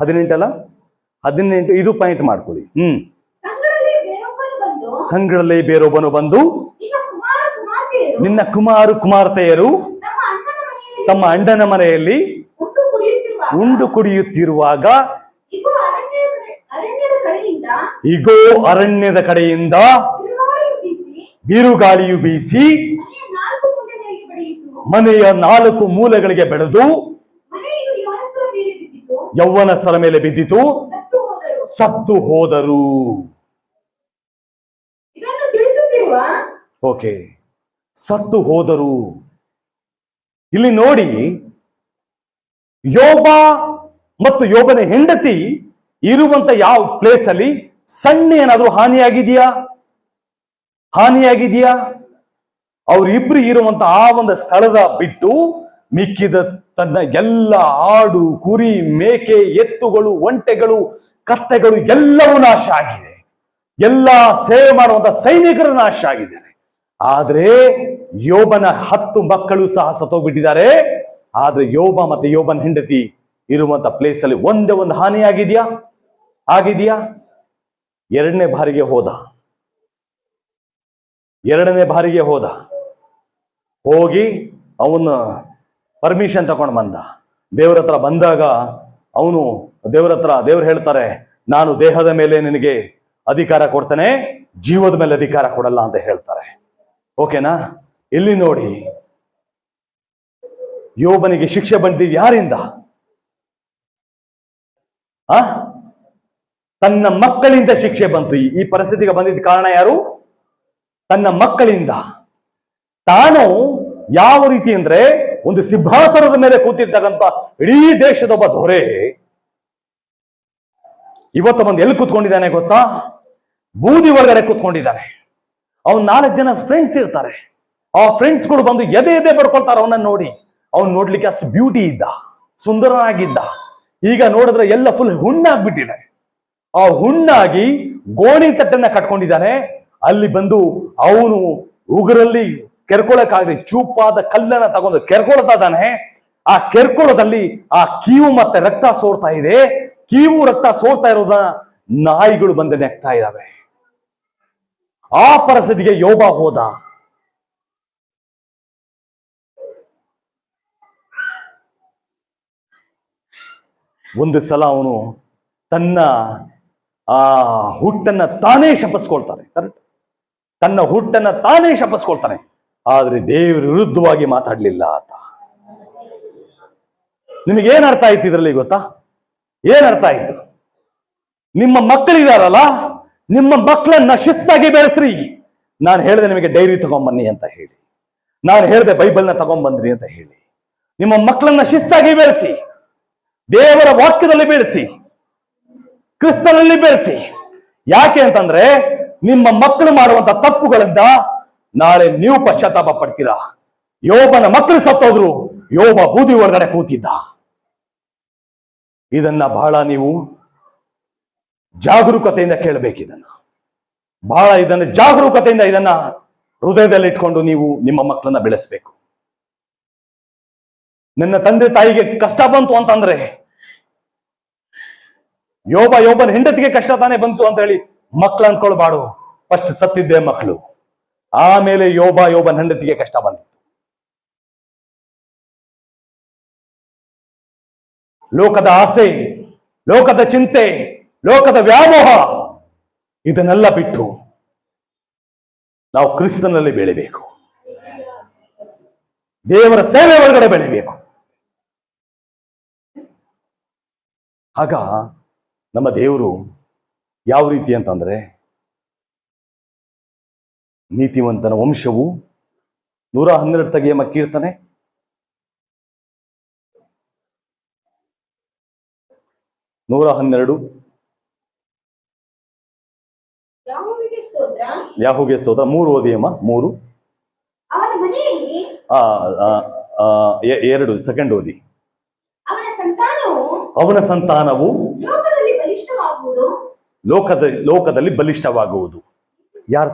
18 ಅಲ್ಲ 18. ಇದು ಪಾಯಿಂಟ್ ಮಾಡ್ಕೊಳ್ಳಿ. ಹ್ಮ್ ಸಂಗಡಲೇ ಬೇರೊಬ್ಬನು ಬಂದು ಸಂಗಡಲೇ ಬೇರೊಬ್ಬನು ಬಂದು ನಿನ್ನ ನಿನ್ನ ಕುಮಾರತೆಯರು ತಮ್ಮ ಅಣ್ಣನ ಮನೆಯಲ್ಲಿ ಉಂಡು ಕುಡಿಯುತ್ತಿರುವಾಗ ಇಗೋ ಅರಣ್ಯದ ಕಡೆಯಿಂದ ಬಿರುಗಾಳಿಯು ಬೀಸಿ ಮನೆಯ 4 ಮೂಲೆಗಳಿಗೆ ಬೆಳೆದು ಯೌವನಸ್ಥರ ಮೇಲೆ ಬಿದ್ದಿತು, ಸತ್ತು ಹೋದರು. ಓಕೆ, ಸತ್ತು ಹೋದರು. ಇಲ್ಲಿ ನೋಡಿ, ಯೋಬ ಮತ್ತು ಯೋಬನ ಹೆಂಡತಿ ಇರುವಂತ ಯಾವ ಪ್ಲೇಸ್ ಅಲ್ಲಿ ಸಣ್ಣ ಏನಾದ್ರೂ ಹಾನಿಯಾಗಿದೆಯಾ? ಅವರಿಬ್ರು ಇರುವಂತ ಆ ಒಂದು ಸ್ಥಳದ ಬಿಟ್ಟು ಮಿಕ್ಕಿದ ತನ್ನ ಎಲ್ಲ ಆಡು, ಕುರಿ, ಮೇಕೆ, ಎತ್ತುಗಳು, ಒಂಟೆಗಳು, ಕತ್ತೆಗಳು ಎಲ್ಲವೂ ನಾಶ ಆಗಿದೆ. ಎಲ್ಲ ಸೇವೆ ಮಾಡುವಂತ ಸೈನಿಕರು ನಾಶ ಆಗಿದ್ದಾರೆ. ಆದ್ರೆ ಯೋಬನ 10 ಮಕ್ಕಳು ಸಹ ಸತ್ತೋಗ್ಬಿಟ್ಟಿದ್ದಾರೆ. ಆದ್ರೆ ಯೋಬ ಮತ್ತೆ ಯೋಬನ ಹೆಂಡತಿ ಇರುವಂತ ಪ್ಲೇಸ್ ಅಲ್ಲಿ ಒಂದೇ ಒಂದು ಹಾನಿಯಾಗಿದೆಯಾ? ಎರಡನೇ ಬಾರಿಗೆ ಹೋದ. ಹೋಗಿ ಅವನು ಪರ್ಮಿಷನ್ ತಗೊಂಡು ಬಂದ. ದೇವ್ರ ಹತ್ರ ಬಂದಾಗ ದೇವ್ರು ಹೇಳ್ತಾರೆ, ನಾನು ದೇಹದ ಮೇಲೆ ನಿನಗೆ ಅಧಿಕಾರ ಕೊಡ್ತೇನೆ, ಜೀವದ ಮೇಲೆ ಅಧಿಕಾರ ಕೊಡಲ್ಲ ಅಂತ ಹೇಳ್ತಾರೆ. ಓಕೆನಾ? ಇಲ್ಲಿ ನೋಡಿ, ಯೋಬನಿಗೆ ಶಿಕ್ಷೆ ಬಂದಿದ್ದು ಯಾರಿಂದ? ತನ್ನ ಮಕ್ಕಳಿಂದ ಶಿಕ್ಷೆ ಬಂತು. ಈ ಪರಿಸ್ಥಿತಿಗೆ ಬಂದಿದ್ದ ಕಾರಣ ಯಾರು? ತನ್ನ ಮಕ್ಕಳಿಂದ. ತಾನು ಯಾವ ರೀತಿ ಅಂದ್ರೆ ಒಂದು ಸಿಂಹಾಸನದ ಮೇಲೆ ಕೂತಿರ್ತಕ್ಕಂಥ ಇಡೀ ದೇಶದ ಒಬ್ಬ ದೊರೆ ಇವತ್ತು ಬಂದು ಎಲ್ಲಿ ಕೂತ್ಕೊಂಡಿದ್ದಾನೆ ಗೊತ್ತಾ? ಬೂದಿ ಒಳಗಡೆ ಕೂತ್ಕೊಂಡಿದ್ದಾನೆ. ಅವನ್ 4 ಜನ ಫ್ರೆಂಡ್ಸ್ ಇರ್ತಾರೆ. ಆ ಫ್ರೆಂಡ್ಸ್ಗಳು ಬಂದು ಎದೆ ಬಡ್ಕೊಳ್ತಾರೆ ಅವನನ್ನ ನೋಡಿ. ಅವನ್ ನೋಡ್ಲಿಕ್ಕೆ ಅಷ್ಟು ಬ್ಯೂಟಿ ಇದ್ದ, ಸುಂದರನಾಗಿದ್ದ. ಈಗ ನೋಡಿದ್ರೆ ಎಲ್ಲ ಫುಲ್ ಹುಣ್ಣಾಗ್ಬಿಟ್ಟಿದೆ. ಆ ಹುಣ್ಣಾಗಿ ಗೋಣಿ ತಟ್ಟನ್ನ ಕಟ್ಕೊಂಡಿದ್ದಾನೆ. ಅಲ್ಲಿ ಬಂದು ಅವನು ಉಗುರಲ್ಲಿ ಕೆರ್ಕೊಳಕ್ಕಾಗದೆ ಚೂಪಾದ ಕಲ್ಲನ್ನ ತಗೊಂಡು ಕೆರ್ಕೊಳ್ತಾ ಇದ್ದಾನೆ. ಆ ಕೆರ್ಕೊಳ್ಳೋದಲ್ಲಿ ಆ ಕೀವು ಮತ್ತೆ ರಕ್ತ ಸೋರ್ತಾ ಇದೆ. ಕೀವು ರಕ್ತ ಸೋರ್ತಾ ಇರೋದನ್ನ ನಾಯಿಗಳು ಬಂದು ನೆಕ್ತಾ ಇದ್ದಾವೆ. ಆ ಪರಿಸ್ಥಿತಿಗೆ ಯೋಬ ಹೋದ. ಒಂದು ಸಲ ಅವನು ತನ್ನ ಆ ಹುಟ್ಟನ್ನ ತಾನೇ ಶಪಿಸ್ಕೊಳ್ತಾನೆ. ಕರೆಕ್ಟ್, ತನ್ನ ಹುಟ್ಟನ್ನ ತಾನೇ ಶಪಿಸ್ಕೊಳ್ತಾನೆ. ಆದ್ರೆ ದೇವರ ವಿರುದ್ಧವಾಗಿ ಮಾತಾಡ್ಲಿಲ್ಲ ಆತ. ನಿಮಗೇನ್ ಅರ್ಥ ಆಯ್ತು ಇದರಲ್ಲಿ ಗೊತ್ತಾ? ಏನ್ ಅರ್ಥ ಆಯ್ತು? ನಿಮ್ಮ ಮಕ್ಕಳಿದಾರಲ್ಲ, ನಿಮ್ಮ ಮಕ್ಕಳನ್ನ ಶಿಸ್ತಾಗಿ ಬೆಳೆಸ್ರಿ. ನಾನು ಹೇಳಿದೆ ನಿಮಗೆ ಡೈರಿ ತಗೊಂಬನ್ನಿ ಅಂತ ಹೇಳಿ, ನಾನು ಹೇಳಿದೆ ಬೈಬಲ್ನ ತಗೊಂಬಂದ್ರಿ ಅಂತ ಹೇಳಿ. ನಿಮ್ಮ ಮಕ್ಕಳನ್ನ ಶಿಸ್ತಾಗಿ ಬೆಳೆಸಿ, ದೇವರ ವಾಕ್ಯದಲ್ಲಿ ಬೆಳೆಸಿ, ಕ್ರಿಸ್ತನಲ್ಲಿ ಬೆಳೆಸಿ. ಯಾಕೆ ಅಂತಂದ್ರೆ ನಿಮ್ಮ ಮಕ್ಕಳು ಮಾಡುವಂತ ತಪ್ಪುಗಳಿಂದ ನಾಳೆ ನೀವು ಪಶ್ಚಾತ್ತಾಪ ಪಡ್ತೀರಾ. ಯೋಬನ ಮಕ್ಕಳು ಸತ್ತೋದ್ರು, ಯೋಬ ಬೂದಿ ಒಳಗಡೆ ಕೂತಿದ್ದ. ಇದನ್ನ ಬಹಳ ನೀವು ಜಾಗರೂಕತೆಯಿಂದ ಕೇಳಬೇಕು. ಇದನ್ನ ಜಾಗರೂಕತೆಯಿಂದ ಇದನ್ನ ಹೃದಯದಲ್ಲಿ ಇಟ್ಕೊಂಡು ನೀವು ನಿಮ್ಮ ಮಕ್ಕಳನ್ನ ಬೆಳೆಸಬೇಕು. ನನ್ನ ತಂದೆ ತಾಯಿಗೆ ಕಷ್ಟ ಬಂತು ಅಂತಂದ್ರೆ, ಯೋಬನ ಹೆಂಡತಿಗೆ ಕಷ್ಟ ತಾನೇ ಬಂತು ಅಂತ ಹೇಳಿ ಮಕ್ಳು ಅಂದ್ಕೊಳ್ಬಾಡು. ಫಸ್ಟ್ ಸತ್ತಿದ್ದೆ ಮಕ್ಕಳು, ಆಮೇಲೆ ಯೋಬನ ಹೆಂಡತಿಗೆ ಕಷ್ಟ ಬಂತು. ಲೋಕದ ಆಸೆ, ಲೋಕದ ಚಿಂತೆ, ಲೋಕದ ವ್ಯಾಮೋಹ ಇದನ್ನೆಲ್ಲ ಬಿಟ್ಟು ನಾವು ಕ್ರಿಸ್ತನಲ್ಲಿ ಬೆಳಿಬೇಕು. ದೇವರ ಸೇವೆ ಒಳಗಡೆ ಬೆಳಿಬೇಕು. ಆಗ ನಮ್ಮ ದೇವರು ಯಾವ ರೀತಿ ಅಂತಂದ್ರೆ, ನೀತಿವಂತನ ವಂಶವು 112 ತೆಗೆಯಮ್ಮ ಕೀರ್ತನೆ 112. ಯೆಹೋವನಿಗೆ ಸ್ತೋತ್ರ. ಯಾಹುಗೆ ಸ್ತೋತ್ರ. 3 ಓದಿಯಮ್ಮ. 3. ಅವನ ಮನೆಯಲ್ಲಿ 2 ಸೆಕೆಂಡ್ ಓದಿ. ಅವನ ಸಂತಾನವು ಲೋಕದಲ್ಲಿ ಬಲಿಷ್ಠವಾಗುವುದು. ಲೋಕದಲ್ಲಿ ಬಲಿಷ್ಠವಾಗುವುದು. ಯಾರು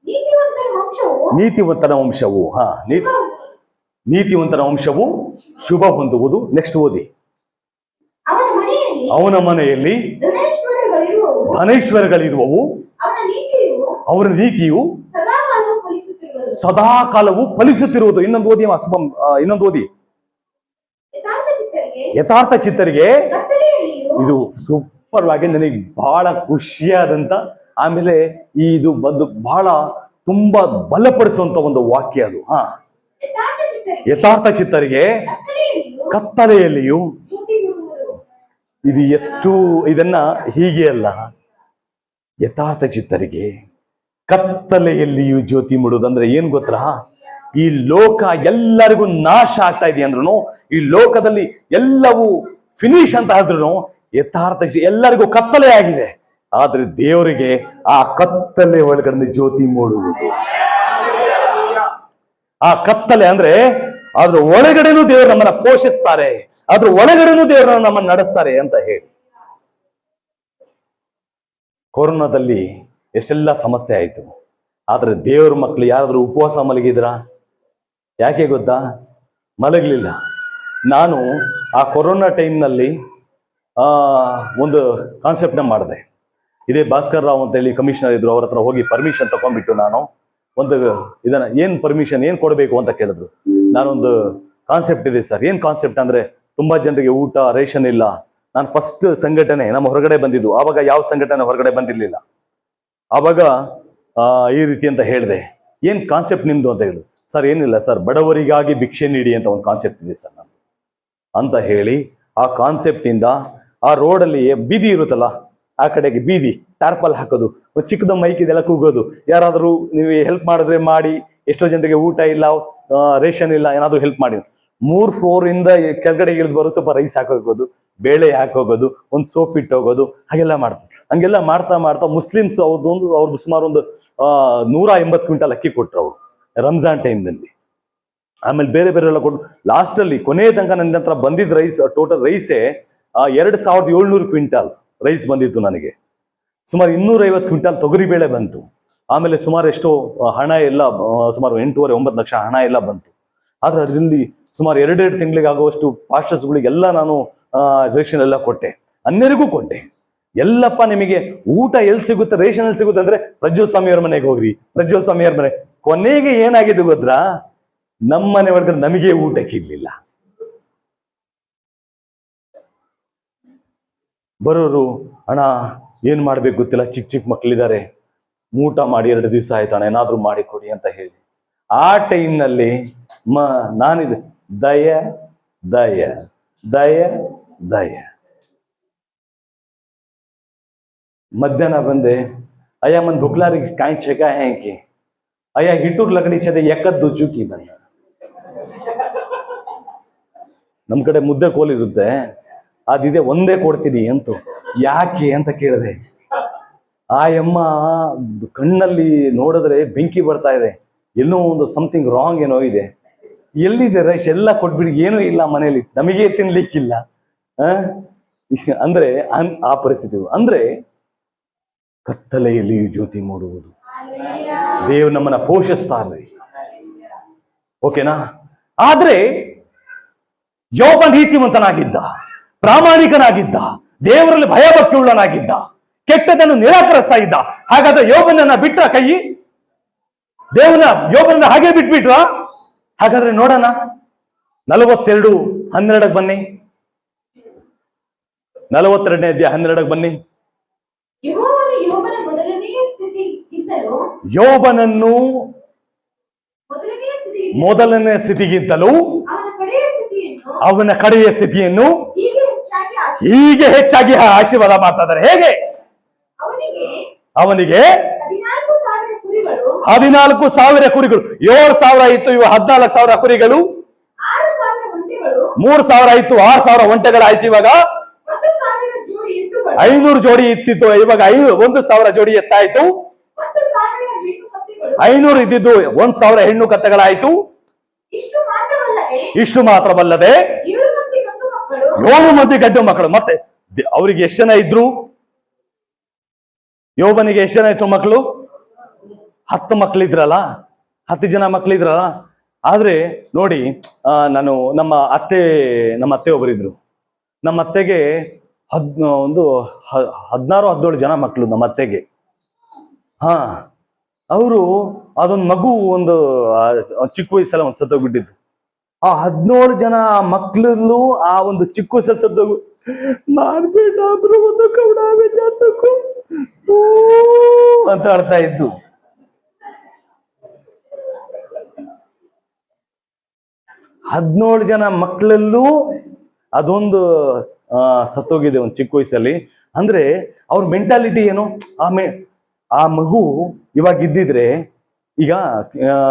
ನೀತಿವಂತನ ವಂಶವು ನೀತಿವಂತನ ವಂಶವು ಶುಭ ಹೊಂದುವುದು. ನೆಕ್ಸ್ಟ್ ಓದಿ. ಅವನ ಮನೆಯಲ್ಲಿ ಧನೈಶ್ವರ್ಯಗಳಿರುವವು. ಅವರ ನೀತಿಯು ಸದಾಕಾಲವು ಫಲಿಸುತ್ತಿರುವುದು. ಇನ್ನೊಂದು ಓದಿ ಶುಭಂ. ಇನ್ನೊಂದು ಓದಿ. ಯಥಾರ್ಥ ಚಿತ್ತರಿಗೆ. ಇದು ಸೂಪರ್ ಆಗಿ ನನಗೆ ಬಹಳ ಖುಷಿಯಾದಂತ, ಆಮೇಲೆ ಇದು ಬಂದು ಬಹಳ ತುಂಬಾ ಬಲಪಡಿಸುವಂತ ಒಂದು ವಾಕ್ಯ ಅದು. ಯಥಾರ್ಥ ಚಿತ್ತರಿಗೆ ಕತ್ತಲೆಯಲ್ಲಿಯೂ. ಇದು ಎಷ್ಟು, ಇದನ್ನ ಹೀಗೆ ಅಲ್ಲ, ಯಥಾರ್ಥ ಚಿತ್ತರಿಗೆ ಕತ್ತಲೆಯಲ್ಲಿಯೂ ಜ್ಯೋತಿ ಮೂಡುವುದಂದ್ರೆ ಏನ್ ಗೊತ್ತಾ? ಈ ಲೋಕ ಎಲ್ಲರಿಗೂ ನಾಶ ಆಗ್ತಾ ಇದೆ ಅಂದ್ರೂ, ಈ ಲೋಕದಲ್ಲಿ ಎಲ್ಲವೂ ಫಿನಿಶ್ ಅಂತ ಆದ್ರೂ ಯಥಾರ್ಥ ಎಲ್ಲರಿಗೂ ಕತ್ತಲೆ ಆಗಿದೆ. ಆದ್ರೆ ದೇವರಿಗೆ ಆ ಕತ್ತಲೆ ಒಳಗಡೆ ಜ್ಯೋತಿ ಮೂಡುವುದು. ಆ ಕತ್ತಲೆ ಅಂದ್ರೆ ಅದ್ರ ಒಳಗಡೆನೂ ದೇವರು ನಮ್ಮನ್ನ ಪೋಷಿಸ್ತಾರೆ, ಅದ್ರ ಒಳಗಡೆನೂ ದೇವರು ನಮ್ಮನ್ನ ನಡೆಸ್ತಾರೆ ಅಂತ ಹೇಳಿ. ಕೊರೋನಾದಲ್ಲಿ ಎಷ್ಟೆಲ್ಲ ಸಮಸ್ಯೆ ಆಯ್ತು, ಆದ್ರೆ ದೇವ್ರ ಮಕ್ಕಳು ಯಾರಾದ್ರೂ ಉಪವಾಸ ಮಲಗಿದ್ರ? ಯಾಕೆ ಗೊತ್ತಾ? ಮಲಗಲಿಲ್ಲ. ನಾನು ಆ ಕೊರೋನಾ ಟೈಮ್ನಲ್ಲಿ ಒಂದು ಕಾನ್ಸೆಪ್ಟ್ನ ಮಾಡಿದೆ. ಇದೇ ಭಾಸ್ಕರ್ ರಾವ್ ಅಂತ ಹೇಳಿ ಕಮಿಷನರ್ ಇದ್ರು, ಅವ್ರ ಹತ್ರ ಹೋಗಿ ಪರ್ಮಿಷನ್ ತಗೊಂಡ್ಬಿಟ್ಟು ನಾನು ಒಂದು ಇದನ್ನ ಏನ್ ಪರ್ಮಿಷನ್ ಏನ್ ಕೊಡಬೇಕು ಅಂತ ಕೇಳಿದ್ರು. ನಾನೊಂದು ಕಾನ್ಸೆಪ್ಟ್ ಇದೆ ಸರ್. ಏನ್ ಕಾನ್ಸೆಪ್ಟ್ ಅಂದ್ರೆ, ತುಂಬಾ ಜನರಿಗೆ ಊಟ ರೇಷನ್ ಇಲ್ಲ. ನಾನು ಫಸ್ಟ್ ಸಂಘಟನೆ ನಮ್ಮ ಹೊರಗಡೆ ಬಂದಿದ್ದು, ಆವಾಗ ಯಾವ ಸಂಘಟನೆ ಹೊರಗಡೆ ಬಂದಿರ್ಲಿಲ್ಲ. ಆವಾಗ ಈ ರೀತಿ ಅಂತ ಹೇಳಿದೆ. ಏನ್ ಕಾನ್ಸೆಪ್ಟ್ ನಿಮ್ದು ಅಂತ ಹೇಳಿದ್ರು. ಸರ್ ಏನಿಲ್ಲ ಸರ್, ಬಡವರಿಗಾಗಿ ಭಿಕ್ಷೆ ನೀಡಿ ಅಂತ ಒಂದು ಕಾನ್ಸೆಪ್ಟ್ ಇದೆ ಸರ್ ನಾನು ಅಂತ ಹೇಳಿ, ಆ ಕಾನ್ಸೆಪ್ಟ್ ಇಂದ ಆ ರೋಡಲ್ಲಿ ಬೀದಿ ಇರುತ್ತಲ್ಲ, ಆ ಕಡೆಗೆ ಬೀದಿ ಟಾರ್ಪಲ್ ಹಾಕೋದು, ಒಂದು ಚಿಕ್ಕದ ಮೈಕ್ ಇದೆಲ್ಲ ಕೂಗೋದು, ಯಾರಾದರೂ ನೀವು ಹೆಲ್ಪ್ ಮಾಡಿದ್ರೆ ಮಾಡಿ, ಎಷ್ಟೋ ಜನರಿಗೆ ಊಟ ಇಲ್ಲ, ರೇಷನ್ ಇಲ್ಲ, ಏನಾದರೂ ಹೆಲ್ಪ್ ಮಾಡಿ. 3 ಫ್ಲೋರ್ ಇಂದ ಕೆಳಗಡೆ ಇಳಿದು ಬರೋ ಸ್ವಲ್ಪ ರೈಸ್ ಹಾಕೋಗೋದು, ಬೇಳೆ ಹಾಕೋಗೋದು, ಒಂದು ಸೋಪ್ ಇಟ್ಟು ಹೋಗೋದು, ಹಾಗೆಲ್ಲ ಮಾಡ್ತಾರೆ. ಹಂಗೆಲ್ಲ ಮಾಡ್ತಾ ಮಾಡ್ತಾ ಮುಸ್ಲಿಮ್ಸ್ ಅವ್ರದ್ದು ಸುಮಾರು ಒಂದು 180 ಕ್ವಿಂಟಲ್ ಅಕ್ಕಿ ಕೊಟ್ಟರು ಅವರು ರಂಜಾನ್ ಟೈಮ್ನಲ್ಲಿ. ಆಮೇಲೆ ಬೇರೆ ಬೇರೆ ಎಲ್ಲ ಕೊಟ್ಟು ಲಾಸ್ಟಲ್ಲಿ ಕೊನೆ ತನಕ ನನ್ನ ಹತ್ರ ಬಂದಿದ್ದ ರೈಸ್, ಟೋಟಲ್ ರೈಸೇ 2700 ಕ್ವಿಂಟಲ್ ರೈಸ್ ಬಂದಿತ್ತು ನನಗೆ. ಸುಮಾರು 250 ಕ್ವಿಂಟಲ್ ತೊಗರಿಬೇಳೆ ಬಂತು. ಆಮೇಲೆ ಸುಮಾರು ಎಷ್ಟೋ ಹಣ ಎಲ್ಲ, ಸುಮಾರು 8.5-9 ಲಕ್ಷ ಹಣ ಎಲ್ಲ ಬಂತು. ಆದ್ರೆ ಅದರಲ್ಲಿ ಸುಮಾರು 2 ತಿಂಗಳಿಗೆ ಆಗುವಷ್ಟು ಪಾಸ್ಟರ್ಸ್ಗಳಿಗೆಲ್ಲ ನಾನು ರೇಷನ್ ಎಲ್ಲ ಕೊಟ್ಟೆ, ಅನ್ನರಿಗೂ ಕೊಟ್ಟೆ. ಎಲ್ಲಪ್ಪ ನಿಮಗೆ ಊಟ ಎಲ್ಲಿ ಸಿಗುತ್ತೆ, ರೇಷನ್ ಎಲ್ಲಿ ಸಿಗುತ್ತೆ ಅಂದ್ರೆ ಪ್ರಜ್ವಲ್ ಸ್ವಾಮಿಯವ್ರ ಮನೆಗೆ ಹೋಗ್ರಿ, ಪ್ರಜ್ವಲ್ ಸ್ವಾಮಿಯವ್ರ ಮನೆ. ಕೊನೆಗೆ ಏನಾಗಿದೆ ಗೊತ್ತಾ? ನಮ್ಮ ಮನೆ ಒಳಗಡೆ ನಮಗೆ ಊಟಕ್ಕೆ ಇರ್ಲಿಲ್ಲ. ಬರೋರು, ಅಣ್ಣ ಏನ್ ಮಾಡ್ಬೇಕು ಗೊತ್ತಿಲ್ಲ, ಚಿಕ್ಕ ಮಕ್ಕಳಿದ್ದಾರೆ, ಊಟ ಮಾಡಿ 2 ದಿವಸ ಆಯ್ತಣ್ಣ, ಏನಾದ್ರೂ ಮಾಡಿ ಕೊಡಿ ಅಂತ ಹೇಳಿ. ಆ ಟೈಮ್ನಲ್ಲಿ ನಾನಿದೆ ದಯ ದಯ ದಯ ದಯ. मध्याह्न बंदे अया मन भुखलारी काय छेका है कि अया हिटूर लगड़ी छे एकद चूकी बंद. ನಮ್ಮ ಕಡೆ ಮುದ್ದೆ ಕೋಲ್ ಇರುತ್ತೆ, ಅದಿದೆ ಒಂದೇ ಕೊಡ್ತೀನಿ ಅಂತು. ಯಾಕೆ ಅಂತ ಕೇಳಿದೆ. ಆ ಯಮ್ಮ ಕಣ್ಣಲ್ಲಿ ನೋಡಿದ್ರೆ ಬೆಂಕಿ ಬರ್ತಾ ಇದೆ, ಎಲ್ಲೋ ಒಂದು ಸಮಥಿಂಗ್ ರಾಂಗ್ ಏನೋ ಇದೆ. ಎಲ್ಲಿದೆ ರೈಸ್? ಎಲ್ಲ ಕೊಟ್ಬಿಡಿ, ಏನೂ ಇಲ್ಲ ಮನೇಲಿ, ನಮಗೆ ತಿನ್ಲಿಕ್ಕಿಲ್ಲ. ಅಂದ್ರೆ ಆ ಪರಿಸ್ಥಿತಿ. ಅಂದ್ರೆ ಕತ್ತಲೆಯಲ್ಲಿ ಜ್ಯೋತಿ ಮೂಡುವುದು. ದೇವ್ ನಮ್ಮನ್ನ ಪೋಷಿಸ್ತಾರೆ, ಓಕೆನಾ? ಆದ್ರೆ ಯೋಬ ನೀತಿವಂತನಾಗಿದ್ದ, ಪ್ರಾಮಾಣಿಕನಾಗಿದ್ದ, ದೇವರಲ್ಲಿ ಭಯಭಕ್ತಿ ಉಳ್ಳನಾಗಿದ್ದ, ಕೆಟ್ಟದನ್ನು ನಿರಾಕರಿಸ್ತಾ ಇದ್ದ. ಹಾಗಾದ್ರೆ ಯೋಬನನ್ನ ಬಿಟ್ರ ಕೈ? ಯೋಬನನ್ನ ಹಾಗೆ ಬಿಟ್ಬಿಟ್ರ? ಹಾಗಾದ್ರೆ ನೋಡೋಣ 42:12 ಬನ್ನಿ. 42ನೇ ಅಧ್ಯಾಯ 12 ಬನ್ನಿ. ಯೆಹೋವನು ಯೋಬನ ಮೊದಲನೆಯ ಸ್ಥಿತಿಗಿಂತಲೂ ಯೋಬನನ್ನು ಮೊದಲನೆಯ ಸ್ಥಿತಿ ಮೊದಲನೇ ಸ್ಥಿತಿಗಿಂತಲೂ ಅವನ ಕಡೆಯ ಸ್ಥಿತಿಯನ್ನು ಅವನ ಕಡೆಯ ಸ್ಥಿತಿಯನ್ನು ಹೀಗೆ ಹೀಗೆ ಹೆಚ್ಚಾಗಿ ಹೆಚ್ಚಾಗಿ ಆಶೀರ್ವಾದ ಮಾಡ್ತಾ ಇದ್ದಾರೆ. ಹೇಗೆ? ಅವನಿಗೆ 14,000 ಕುರಿಗಳು, 14,000 ಕುರಿಗಳು. 7,000 ಇತ್ತು, ಇವ 14,000 ಕುರಿಗಳು. 6,000 ಒಂಟೆಗಳು, 3,000 ಇತ್ತು, 6,000 ಒಂಟೆಗಳಾಯ್ತು. ಇವಾಗ 1,000 ಜೋಡಿ ಎತ್ತುಗಳು, 500 ಜೋಡಿ ಇತ್ತಿತ್ತು, ಇವಾಗ 1,000 ಜೋಡಿ ಎತ್ತಾಯ್ತು. 1,000 ಹೆಣ್ಣು ಕತ್ತೆಗಳು, 500 ಇದ್ದಿದ್ದು 1,000 ಹೆಣ್ಣು ಕತ್ತೆಗಳಾಯ್ತು. ಇಷ್ಟು ಮಾತ್ರವಲ್ಲದೆ 7 ಮಂದಿ ಗಂಡು ಮಕ್ಕಳು, 7 ಮಂದಿ ಗಂಡು ಮಕ್ಕಳು. ಮತ್ತೆ ಅವರಿಗೆ ಎಷ್ಟು ಜನ ಇದ್ರು? ಯೋಬನಿಗೆ ಎಷ್ಟು ಜನ ಇತ್ತು ಮಕ್ಕಳು? 10 ಮಕ್ಕಳಿದ್ರಲ್ಲ, 10 ಜನ ಮಕ್ಕಳಿದ್ರಲ್ಲ. ಆದ್ರೆ ನೋಡಿ, ನಾನು ನಮ್ಮ ಅತ್ತೆ ಒಬ್ಬರಿದ್ರು. ನಮ್ಮ ಅತ್ತೆಗೆ 16-17 ಜನ ಮಕ್ಕಳು ನಮ್ಮ ಅತ್ತೆಗೆ. ಅವರು ಅದೊಂದು ಮಗು ಒಂದು ಚಿಕ್ಕ ವಯಸ್ಸಲ್ಲ ಒಂದು ಸತ್ತೋಗ್ಬಿಟ್ಟಿದ್ದು. ಆ 17 ಜನ ಮಕ್ಕಳಲ್ಲೂ ಆ ಒಂದು ಚಿಕ್ಕ ವಯಸ್ಸಲ್ಲಿ ಸತ್ತೋಗು ಮಾರ್ಬೇಡ ಅಂತ ಆಡ್ತಾ ಇದ್ದು. ಹದಿನೇಳು ಜನ ಮಕ್ಕಳಲ್ಲೂ ಅದೊಂದು ಸತ್ತೋಗಿದೆ ಒಂದು ಚಿಕ್ಕ ವಯಸ್ಸಲ್ಲಿ. ಅಂದ್ರೆ ಅವ್ರ ಮೆಂಟಾಲಿಟಿ ಏನು? ಆ ಮಗು ಇವಾಗ ಇದ್ದಿದ್ರೆ, ಈಗ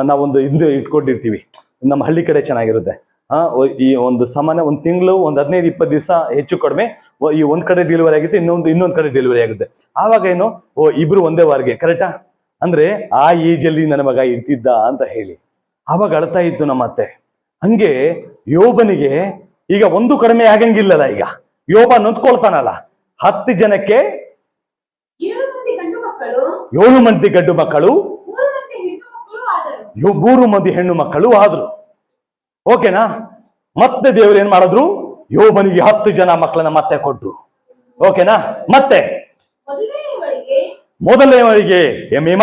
ನಾವೊಂದು ಇಟ್ಕೊಂಡಿರ್ತೀವಿ, ನಮ್ಮ ಹಳ್ಳಿ ಕಡೆ ಚೆನ್ನಾಗಿರುತ್ತೆ. ಈ ಒಂದು ಸಾಮಾನ್ಯ ಒಂದು ತಿಂಗಳು, ಒಂದು 15-20 ದಿವಸ ಹೆಚ್ಚು ಕಡಿಮೆ ಈ ಒಂದ್ ಕಡೆ ಡೆಲಿವರಿ ಆಗುತ್ತೆ, ಇನ್ನೊಂದ್ ಕಡೆ ಡೆಲಿವರಿ ಆಗುತ್ತೆ. ಆವಾಗ ಏನು, ಇಬ್ರು ಒಂದೇ ವಾರ್ಗೆ, ಕರೆಕ್ಟಾ? ಅಂದ್ರೆ ಆ ಏಜಲ್ಲಿ ನನ್ನ ಮಗ ಇರ್ತಿದ್ದ ಅಂತ ಹೇಳಿ ಆವಾಗ ಅಳ್ತಾ ಇತ್ತು ನಮ್ಮ ಅತ್ತೆ. ಹಂಗೆ ಯೋಬನಿಗೆ ಈಗ ಒಂದು ಕಡಿಮೆ ಆಗಂಗಿಲ್ಲಲ್ಲ. ಈಗ ಯೋಬ ನೊಂದ್ಕೊಳ್ತಾನಲ್ಲ. 10 ಜನಕ್ಕೆ 7 ಮಂದಿ ಗಂಡು ಮಕ್ಕಳು, 7 ಮಂದಿ ಗಂಡು ಮಕ್ಕಳು, 3 ಮಂದಿ ಹೆಣ್ಣು ಮಕ್ಕಳು ಆದರು. 3 ಮಂದಿ ಹೆಣ್ಣು ಮಕ್ಕಳು ಆದ್ರು. ಓಕೆನಾ? ಮತ್ತೆ ದೇವರು ಏನ್ ಮಾಡಿದ್ರು? ಯೋಬನಿಗೆ 10 ಜನ ಮಕ್ಕಳನ್ನ ಮತ್ತೆ ಕೊಟ್ರು. ಓಕೆನಾ? ಮತ್ತೆ ಮೊದಲನೆಯವರಿಗೆ ಎಮೀಮ,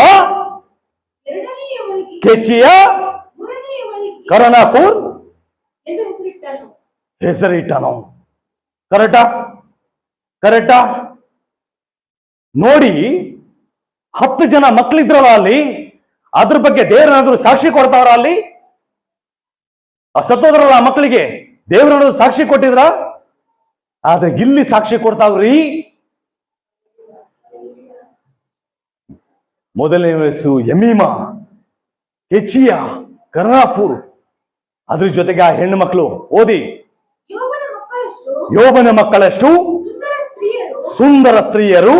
ಕೆಚಿಯ, ಕರನಾಫೂರ್ ಹೆಸರಿಟ್ಟನು. ಕರೆಕ್ಟಾ? ನೋಡಿ, 10 ಜನ ಮಕ್ಕಳಿದ್ರಲ್ಲ ಅಲ್ಲಿ, ಅದ್ರ ಬಗ್ಗೆ ದೇವರನಾದ್ರು ಸಾಕ್ಷಿ ಕೊಡ್ತಾವ್ರ ಅಲ್ಲಿ? ಸತ್ತೋದ್ರಲ್ಲ ಮಕ್ಕಳಿಗೆ ದೇವರನ್ನು ಸಾಕ್ಷಿ ಕೊಟ್ಟಿದ್ರ? ಆದ್ರೆ ಇಲ್ಲಿ ಸಾಕ್ಷಿ ಕೊಡ್ತಾವ್ರಿ. ಮೊದಲನೇ ವಯಸ್ಸು ಎಮೀಮ, ಕೆಚಿಯ, ಕರ್ನಾಫೂರ್, ಅದ್ರ ಜೊತೆಗೆ ಆ ಹೆಣ್ಣು ಮಕ್ಕಳು. ಓದಿ. ಯೋಬನ ಮಕ್ಕಳಷ್ಟು ಸುಂದರ ಸ್ತ್ರೀಯರು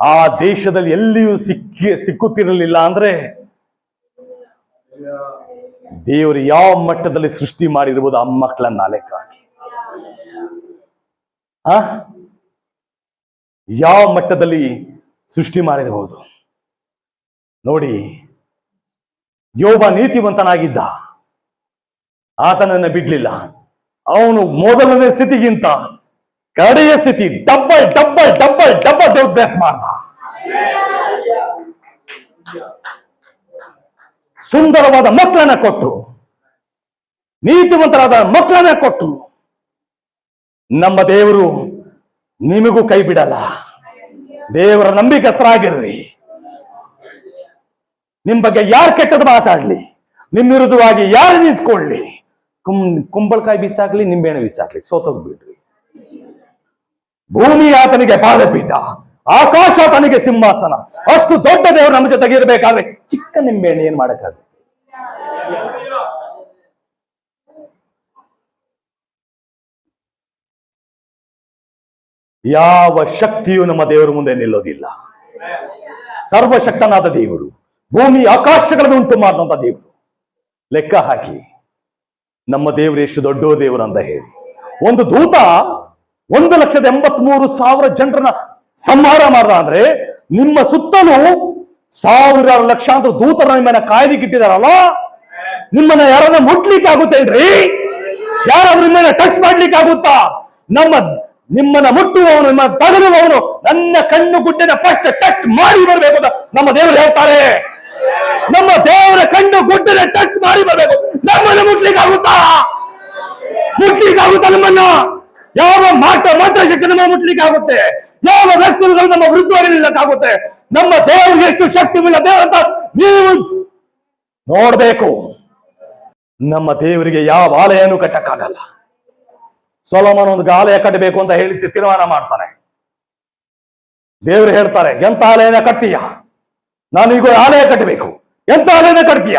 ಆ ದೇಶದಲ್ಲಿ ಎಲ್ಲಿಯೂ ಸಿಕ್ಕುತ್ತಿರಲಿಲ್ಲ. ಅಂದ್ರೆ ದೇವರು ಯಾವ ಮಟ್ಟದಲ್ಲಿ ಸೃಷ್ಟಿ ಮಾಡಿರ್ಬೋದು ಆ ಮಕ್ಕಳನ್ನ ಲೆಕ್ಕ ಹಾಕಿ. ಯಾವ ಮಟ್ಟದಲ್ಲಿ ಸೃಷ್ಟಿ ಮಾಡಿರಬಹುದು ನೋಡಿ. ಯೋಬ ನೀತಿವಂತನಾಗಿದ್ದ, ಆತನನ್ನ ಬಿಡ್ಲಿಲ್ಲ. ಅವನು ಮೊದಲನೇ ಸ್ಥಿತಿಗಿಂತ ಕಡೆಯ ಸ್ಥಿತಿ ಡಬ್ಬಲ್ ದೇವಭ್ಯಾಸ ಮಾಡ್ದ. ಸುಂದರವಾದ ಮಕ್ಕಳನ್ನ ಕೊಟ್ಟು, ನೀತಿವಂತರಾದ ಮಕ್ಕಳನ್ನ ಕೊಟ್ಟು, ನಮ್ಮ ದೇವರು ನಿಮಗೂ ಕೈ ಬಿಡಲ್ಲ. ದೇವರ ನಂಬಿಕಸ್ಥರಾಗಿರ್ರಿ. ನಿಮ್ ಬಗ್ಗೆ ಯಾರು ಕೆಟ್ಟದ್ದು ಮಾತಾಡ್ಲಿ, ನಿಮ್ಮ ವಿರುದ್ಧವಾಗಿ ಯಾರು ನಿಂತ್ಕೊಳ್ಳಿ, ಕುಂಬಳಕಾಯಿ ಬೀಸಾಕ್ಲಿ, ನಿಂಬೆಹಣ್ಣು ಬೀಸಾಕ್ಲಿ, ಸೋತೋಗ್ಬಿಡ್ರಿ. ಭೂಮಿ ಆತನಿಗೆ ಪಾದಪೀಠ, ಆಕಾಶ ಆತನಿಗೆ ಸಿಂಹಾಸನ. ಅಷ್ಟು ದೊಡ್ಡ ದೇವರು ನಮ್ಮ ಜೊತೆಗೆ ಇರಬೇಕಾದ್ರೆ ಚಿಕ್ಕ ನಿಂಬೆಹಣ್ಣು ಏನ್ ಮಾಡಕ್ಕಾಗುತ್ತೆ? ಯಾವ ಶಕ್ತಿಯು ನಮ್ಮ ದೇವರ ಮುಂದೆ ನಿಲ್ಲೋದಿಲ್ಲ. ಸರ್ವಶಕ್ತನಾದ ದೇವರು, ಭೂಮಿ ಆಕಾಶಗಳನ್ನು ಉಂಟು ಮಾಡಿದಂತ ದೇವರು. ಲೆಕ್ಕ ಹಾಕಿ ನಮ್ಮ ದೇವರು ಎಷ್ಟು ದೊಡ್ಡ ದೇವರು ಅಂತ ಹೇಳಿ. ಒಂದು ದೂತ 1,83,000 ಜನರನ್ನ ಸಂಹಾರ ಮಾಡ್ದ ಅಂದ್ರೆ, ನಿಮ್ಮ ಸುತ್ತಲೂ 1,000 ಲಕ್ಷಾಂತರ ದೂತರ ನಿಮ್ಮನ್ನ ಕಾಯ್ಲಿಕ್ಕೆ ಇಟ್ಟಿದಾರಲ್ಲ, ನಿಮ್ಮನ್ನ ಯಾರನ್ನ ಮುಟ್ಲಿಕ್ಕೆ ಆಗುತ್ತೇನ್ರಿ? ಯಾರಾದ್ರೂ ನಿಮ್ಮನ್ನ ಟಚ್ ಮಾಡ್ಲಿಕ್ಕೆ ಆಗುತ್ತಾ? ನಿಮ್ಮನ್ನ ಮುಟ್ಟುವವನು, ನಿಮ್ಮ ತಗಲುವವನು ನನ್ನ ಕಣ್ಣು ಗುಡ್ಡನ ಫಸ್ಟ್ ಟಚ್ ಮಾಡಿ ಬರಬೇಕು ಅಂತ ನಮ್ಮ ದೇವರು ಹೇಳ್ತಾರೆ. ನಮ್ಮ ದೇವರ ಕಣ್ಣು ಗುಡ್ಡನ ಟಚ್ ಮಾಡಿ ಬರಬೇಕು. ನಮ್ಮನ್ನು ಮುಟ್ಲಿಕ್ಕೆ ಆಗುತ್ತಾ? ನಮ್ಮನ್ನ ಯಾವ ಮಾತ್ರ ಶಕ್ತಿ ನಮ್ಮ ಮುಟ್ಲಿಕ್ಕೆ ಆಗುತ್ತೆ? ಯಾವ ವಸ್ತುಗಳು ನಮ್ಮ ವಿರುದ್ಧವಾಗಿ ನಿಲ್ಲಕ್ಕಾಗುತ್ತೆ? ನಮ್ಮ ದೇವರಿಗೆ ಎಷ್ಟು ಶಕ್ತಿ ಇಲ್ಲ ದೇವ ಅಂತ ನೀವು ನೋಡ್ಬೇಕು. ನಮ್ಮ ದೇವರಿಗೆ ಯಾವ ಆಲಯನೂ ಕಟ್ಟಕ್ಕಾಗಲ್ಲ. ಸೊಲೊಮೋನ ಒಂದು ಆಲಯ ಕಟ್ಟಬೇಕು ಅಂತ ಹೇಳಿ ತೀರ್ಮಾನ ಮಾಡ್ತಾನೆ. ದೇವರು ಹೇಳ್ತಾರೆ, ಎಂತ ಆಲಯನ ಕಟ್ತೀಯ? ನಾನು ಈಗ ಆಲಯ ಕಟ್ಟಬೇಕು. ಎಂತ ಆಲಯನ ಕಟ್ತೀಯ?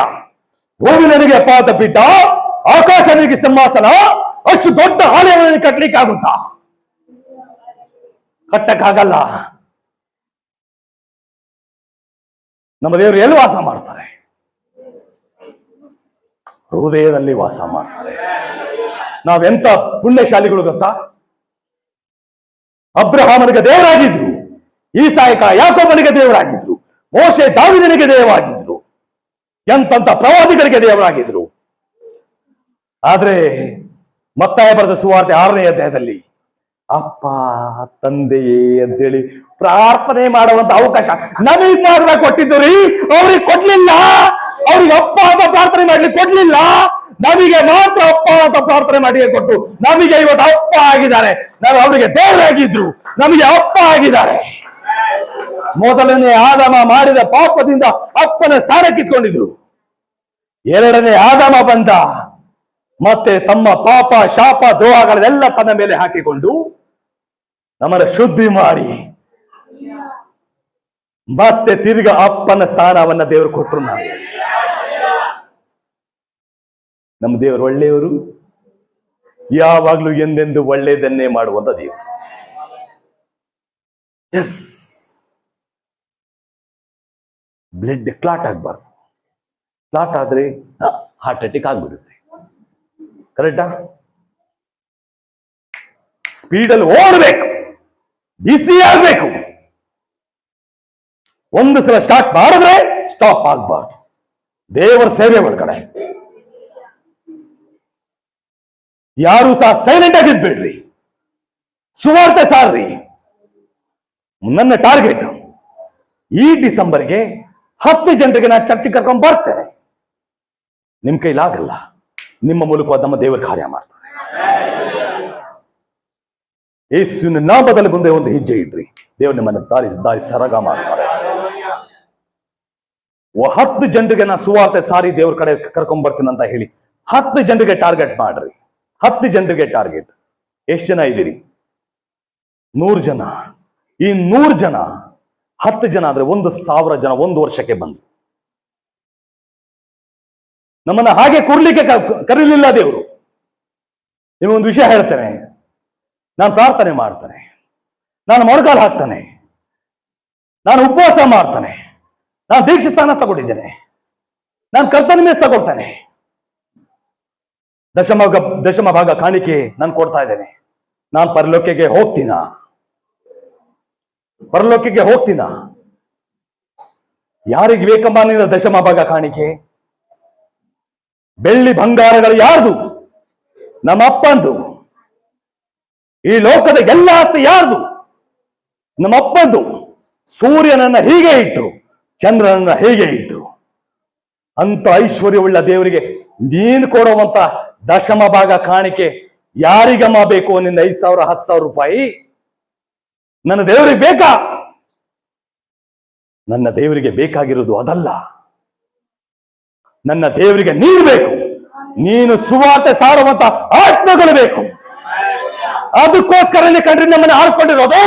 ಭೂಮಿ ನನಗೆ ಅಪಾತ ಪೀಠ, ಆಕಾಶ ನನಗೆ ಸಿಂಹಾಸನ, ಅಷ್ಟು ದೊಡ್ಡ ಆಲಯವನ್ನು ಕಟ್ಟಲಿಕ್ಕೆ ಆಗುತ್ತಾ? ಕಟ್ಟಕ್ಕಾಗಲ್ಲ. ನಮ್ಮ ದೇವರು ಎಲ್ಲಿ ವಾಸ ಮಾಡ್ತಾರೆ? ಹೃದಯದಲ್ಲಿ ವಾಸ ಮಾಡ್ತಾರೆ. ನಾವೆಂತ ಪುಣ್ಯಶಾಲಿಗಳು ಗೊತ್ತಾ? ಅಬ್ರಹಾಮನಿಗೆ ದೇವರಾಗಿದ್ರು, ಈಸಾಯಕ ಯಾಕೋಬನಿಗೆ ದೇವರಾಗಿದ್ರು, ಮೋಶೆ ದಾವೀದನಿಗೆ ದೇವರಾಗಿದ್ರು, ಎಂತಂತ ಪ್ರವಾದಿಗಳಿಗೆ ದೇವರಾಗಿದ್ರು. ಆದ್ರೆ ಮತ್ತಾಯ ಬರೆದ ಸುವಾರ್ತೆ 6ನೇ ಅಧ್ಯಾಯದಲ್ಲಿ ಅಪ್ಪ ತಂದೆಯೇ ಅಂತೇಳಿ ಪ್ರಾರ್ಥನೆ ಮಾಡುವಂತ ಅವಕಾಶ ನಮಗ್ ಮಾತ್ರ ಕೊಟ್ಟಿದ್ದು ರೀ. ಅವ್ರಿಗೆ ಕೊಡ್ಲಿಲ್ಲ. ಅವ್ರಿಗೆ ಅಪ್ಪ ಅಂತ ಪ್ರಾರ್ಥನೆ ಮಾಡ್ಲಿಕ್ಕೆ ಕೊಡ್ಲಿಲ್ಲ. ನಮಗೆ ಮಾತ್ರ ಅಪ್ಪ ಅಂತ ಪ್ರಾರ್ಥನೆ ಮಾಡಿ ಕೊಟ್ಟು ನಮಗೆ ಇವತ್ತು ಅಪ್ಪ ಆಗಿದ್ದಾರೆ. ನಾವು ಅವರಿಗೆ ದೇವರಾಗಿದ್ರು, ನಮಗೆ ಅಪ್ಪ ಆಗಿದ್ದಾರೆ. ಮೊದಲನೇ ಆದಾಮ ಮಾಡಿದ ಪಾಪದಿಂದ ಅಪ್ಪನ ಸ್ಥಾನ ಕಿತ್ಕೊಂಡಿದ್ರು. 2ನೇ ಆದಾಮ ಬಂದ, ಮತ್ತೆ ತಮ್ಮ ಪಾಪ ಶಾಪ ದ್ರೋಹಗಳೆಲ್ಲ ತನ್ನ ಮೇಲೆ ಹಾಕಿಕೊಂಡು ನಮ್ಮನ್ನ ಶುದ್ಧಿ ಮಾಡಿ ಮತ್ತೆ ತಿರ್ಗ ಅಪ್ಪನ ಸ್ಥಾನವನ್ನ ದೇವರು ಕೊಟ್ಟರು. ನಮಗೆ ನಮ್ಮ ದೇವರು ಒಳ್ಳೆಯವರು, ಯಾವಾಗ್ಲೂ ಎಂದೆಂದು ಒಳ್ಳೆಯದನ್ನೇ ಮಾಡುವಂತ ದೇವರು. ಎಸ್, ಬ್ಲಡ್ ಕ್ಲಾಟ್ ಆಗ್ಬಾರ್ದು. ಕ್ಲಾಟ್ ಆದ್ರೆ ಹಾರ್ಟ್ ಅಟ್ಯಾಕ್ ಆಗ್ಬಿಡುತ್ತೆ. ಕರೆಕ್ಟಾ? ಸ್ಪೀಡಲ್ಲಿ ಓಡಬೇಕು, ಬಿಸಿ ಆಗ್ಬೇಕು. ಒಂದು ಸಲ ಸ್ಟಾರ್ಟ್ ಮಾಡಿದ್ರೆ ಸ್ಟಾಪ್ ಆಗ್ಬಾರ್ದು. ದೇವರ ಸೇವೆ ಒಳಗಡೆ ಯಾರು ಸಹ ಸೈಲೆಂಟ್ ಆಗಿದ್ಬೇಡ್ರಿ. ಸುವಾರ್ತೆ ಸಾರ್ರಿ. ನನ್ನ ಟಾರ್ಗೆಟ್ ಈ ಡಿಸೆಂಬರ್ಗೆ 10 ಜನರಿಗೆ ನಾನು ಚರ್ಚೆಗೆ ಕರ್ಕೊಂಡು ಬರ್ತೇನೆ. ನಿಮ್ ಕೈಲಾಗಲ್ಲ, ನಿಮ್ಮ ಮೂಲಕ ನಮ್ಮ ದೇವರ ಕಾರ್ಯ ಮಾಡ್ತಾರೆ. ಯೇಸುವಿನ ನಾಮದಲ್ಲಿ ಮುಂದೆ ಒಂದು ಹೆಜ್ಜೆ ಇಡ್ರಿ. ದೇವರು ನಿಮ್ಮನ್ನು ದಾರಿ ಸರಗ ಮಾಡ್ತಾರೆ. 10 ಜನರಿಗೆ ನಾನು ಸುವಾರ್ತೆ ಸಾರಿ ದೇವ್ರ ಕಡೆ ಕರ್ಕೊಂಡ್ ಬರ್ತೀನಿ ಅಂತ ಹೇಳಿ 10 ಜನರಿಗೆ ಟಾರ್ಗೆಟ್ ಮಾಡ್ರಿ. 10 ಜನರಿಗೆ ಟಾರ್ಗೆಟ್. ಎಷ್ಟು ಜನ ಇದ್ದೀರಿ? 100 ಜನ. ಈ 100 ಜನ 10 ಜನ ಆದ್ರೆ 1,000 ಜನ 1 ವರ್ಷಕ್ಕೆ ಬಂದ್ರು. ನಮ್ಮನ್ನ ಹಾಗೆ ಕೂರ್ಲಿಕ್ಕೆ ಕರೀಲಿಲ್ಲ ದೇವರು. ನಿಮಗೊಂದು ವಿಷಯ ಹೇಳ್ತೇನೆ. ನಾನು ಪ್ರಾರ್ಥನೆ ಮಾಡ್ತಾನೆ, ನಾನು ಮೊಣಕಾಲು ಹಾಕ್ತಾನೆ, ನಾನು ಉಪವಾಸ ಮಾಡ್ತಾನೆ, ನಾನು ದೀಕ್ಷೆ ಸ್ಥಾನ ತಗೊಂಡಿದ್ದೇನೆ, ನಾನು ಕರ್ತನ ಮೇಸ್ ತಗೊಳ್ತಾನೆ, ದಶಮ ಭಾಗ ಕಾಣಿಕೆ ನಾನು ಕೊಡ್ತಾ ಇದ್ದೇನೆ. ನಾನು ಪರಲೋಕಕ್ಕೆ ಹೋಗ್ತೀನ. ಯಾರಿಗೆ ಬೇಕಮ್ಮ ನಿನ್ನ ದಶಮ ಭಾಗ ಕಾಣಿಕೆ? ಬೆಳ್ಳಿ ಬಂಗಾರಗಳು ಯಾರ್ದು? ನಮ್ಮ ಅಪ್ಪಂದು. ಈ ಲೋಕದ ಎಲ್ಲ ಆಸ್ತಿ ಯಾರ್ದು? ನಮ್ಮ ಅಪ್ಪಂದು. ಸೂರ್ಯನನ್ನ ಹೀಗೆ ಇಟ್ಟು, ಚಂದ್ರನನ್ನ ಹೀಗೆ ಇಟ್ಟು, ಅಂತ ಐಶ್ವರ್ಯವುಳ್ಳ ದೇವರಿಗೆ ನೀನು ಕೊಡುವಂತ ದಶಮ ಭಾಗ ಕಾಣಿಕೆ ಯಾರಿಗಮ್ಮ ಬೇಕು? ನಿನ್ನ 5,000 10,000 ರೂಪಾಯಿ ನನ್ನ ದೇವರಿಗೆ ಬೇಕಾ? ನನ್ನ ದೇವರಿಗೆ ಬೇಕಾಗಿರೋದು ಅದಲ್ಲ. ನನ್ನ ದೇವರಿಗೆ ನೀನು ಬೇಕು. ನೀನು ಸುವಾರ್ತೆ ಸಾರುವಂತ ಆತ್ಮಗಳು ಬೇಕು. ಅದಕ್ಕೋಸ್ಕರನೇ ಕಂಡ್ರೆ ನಮ್ಮನ್ನು ಆರಿಸ್ಕೊಂಡಿರೋದು.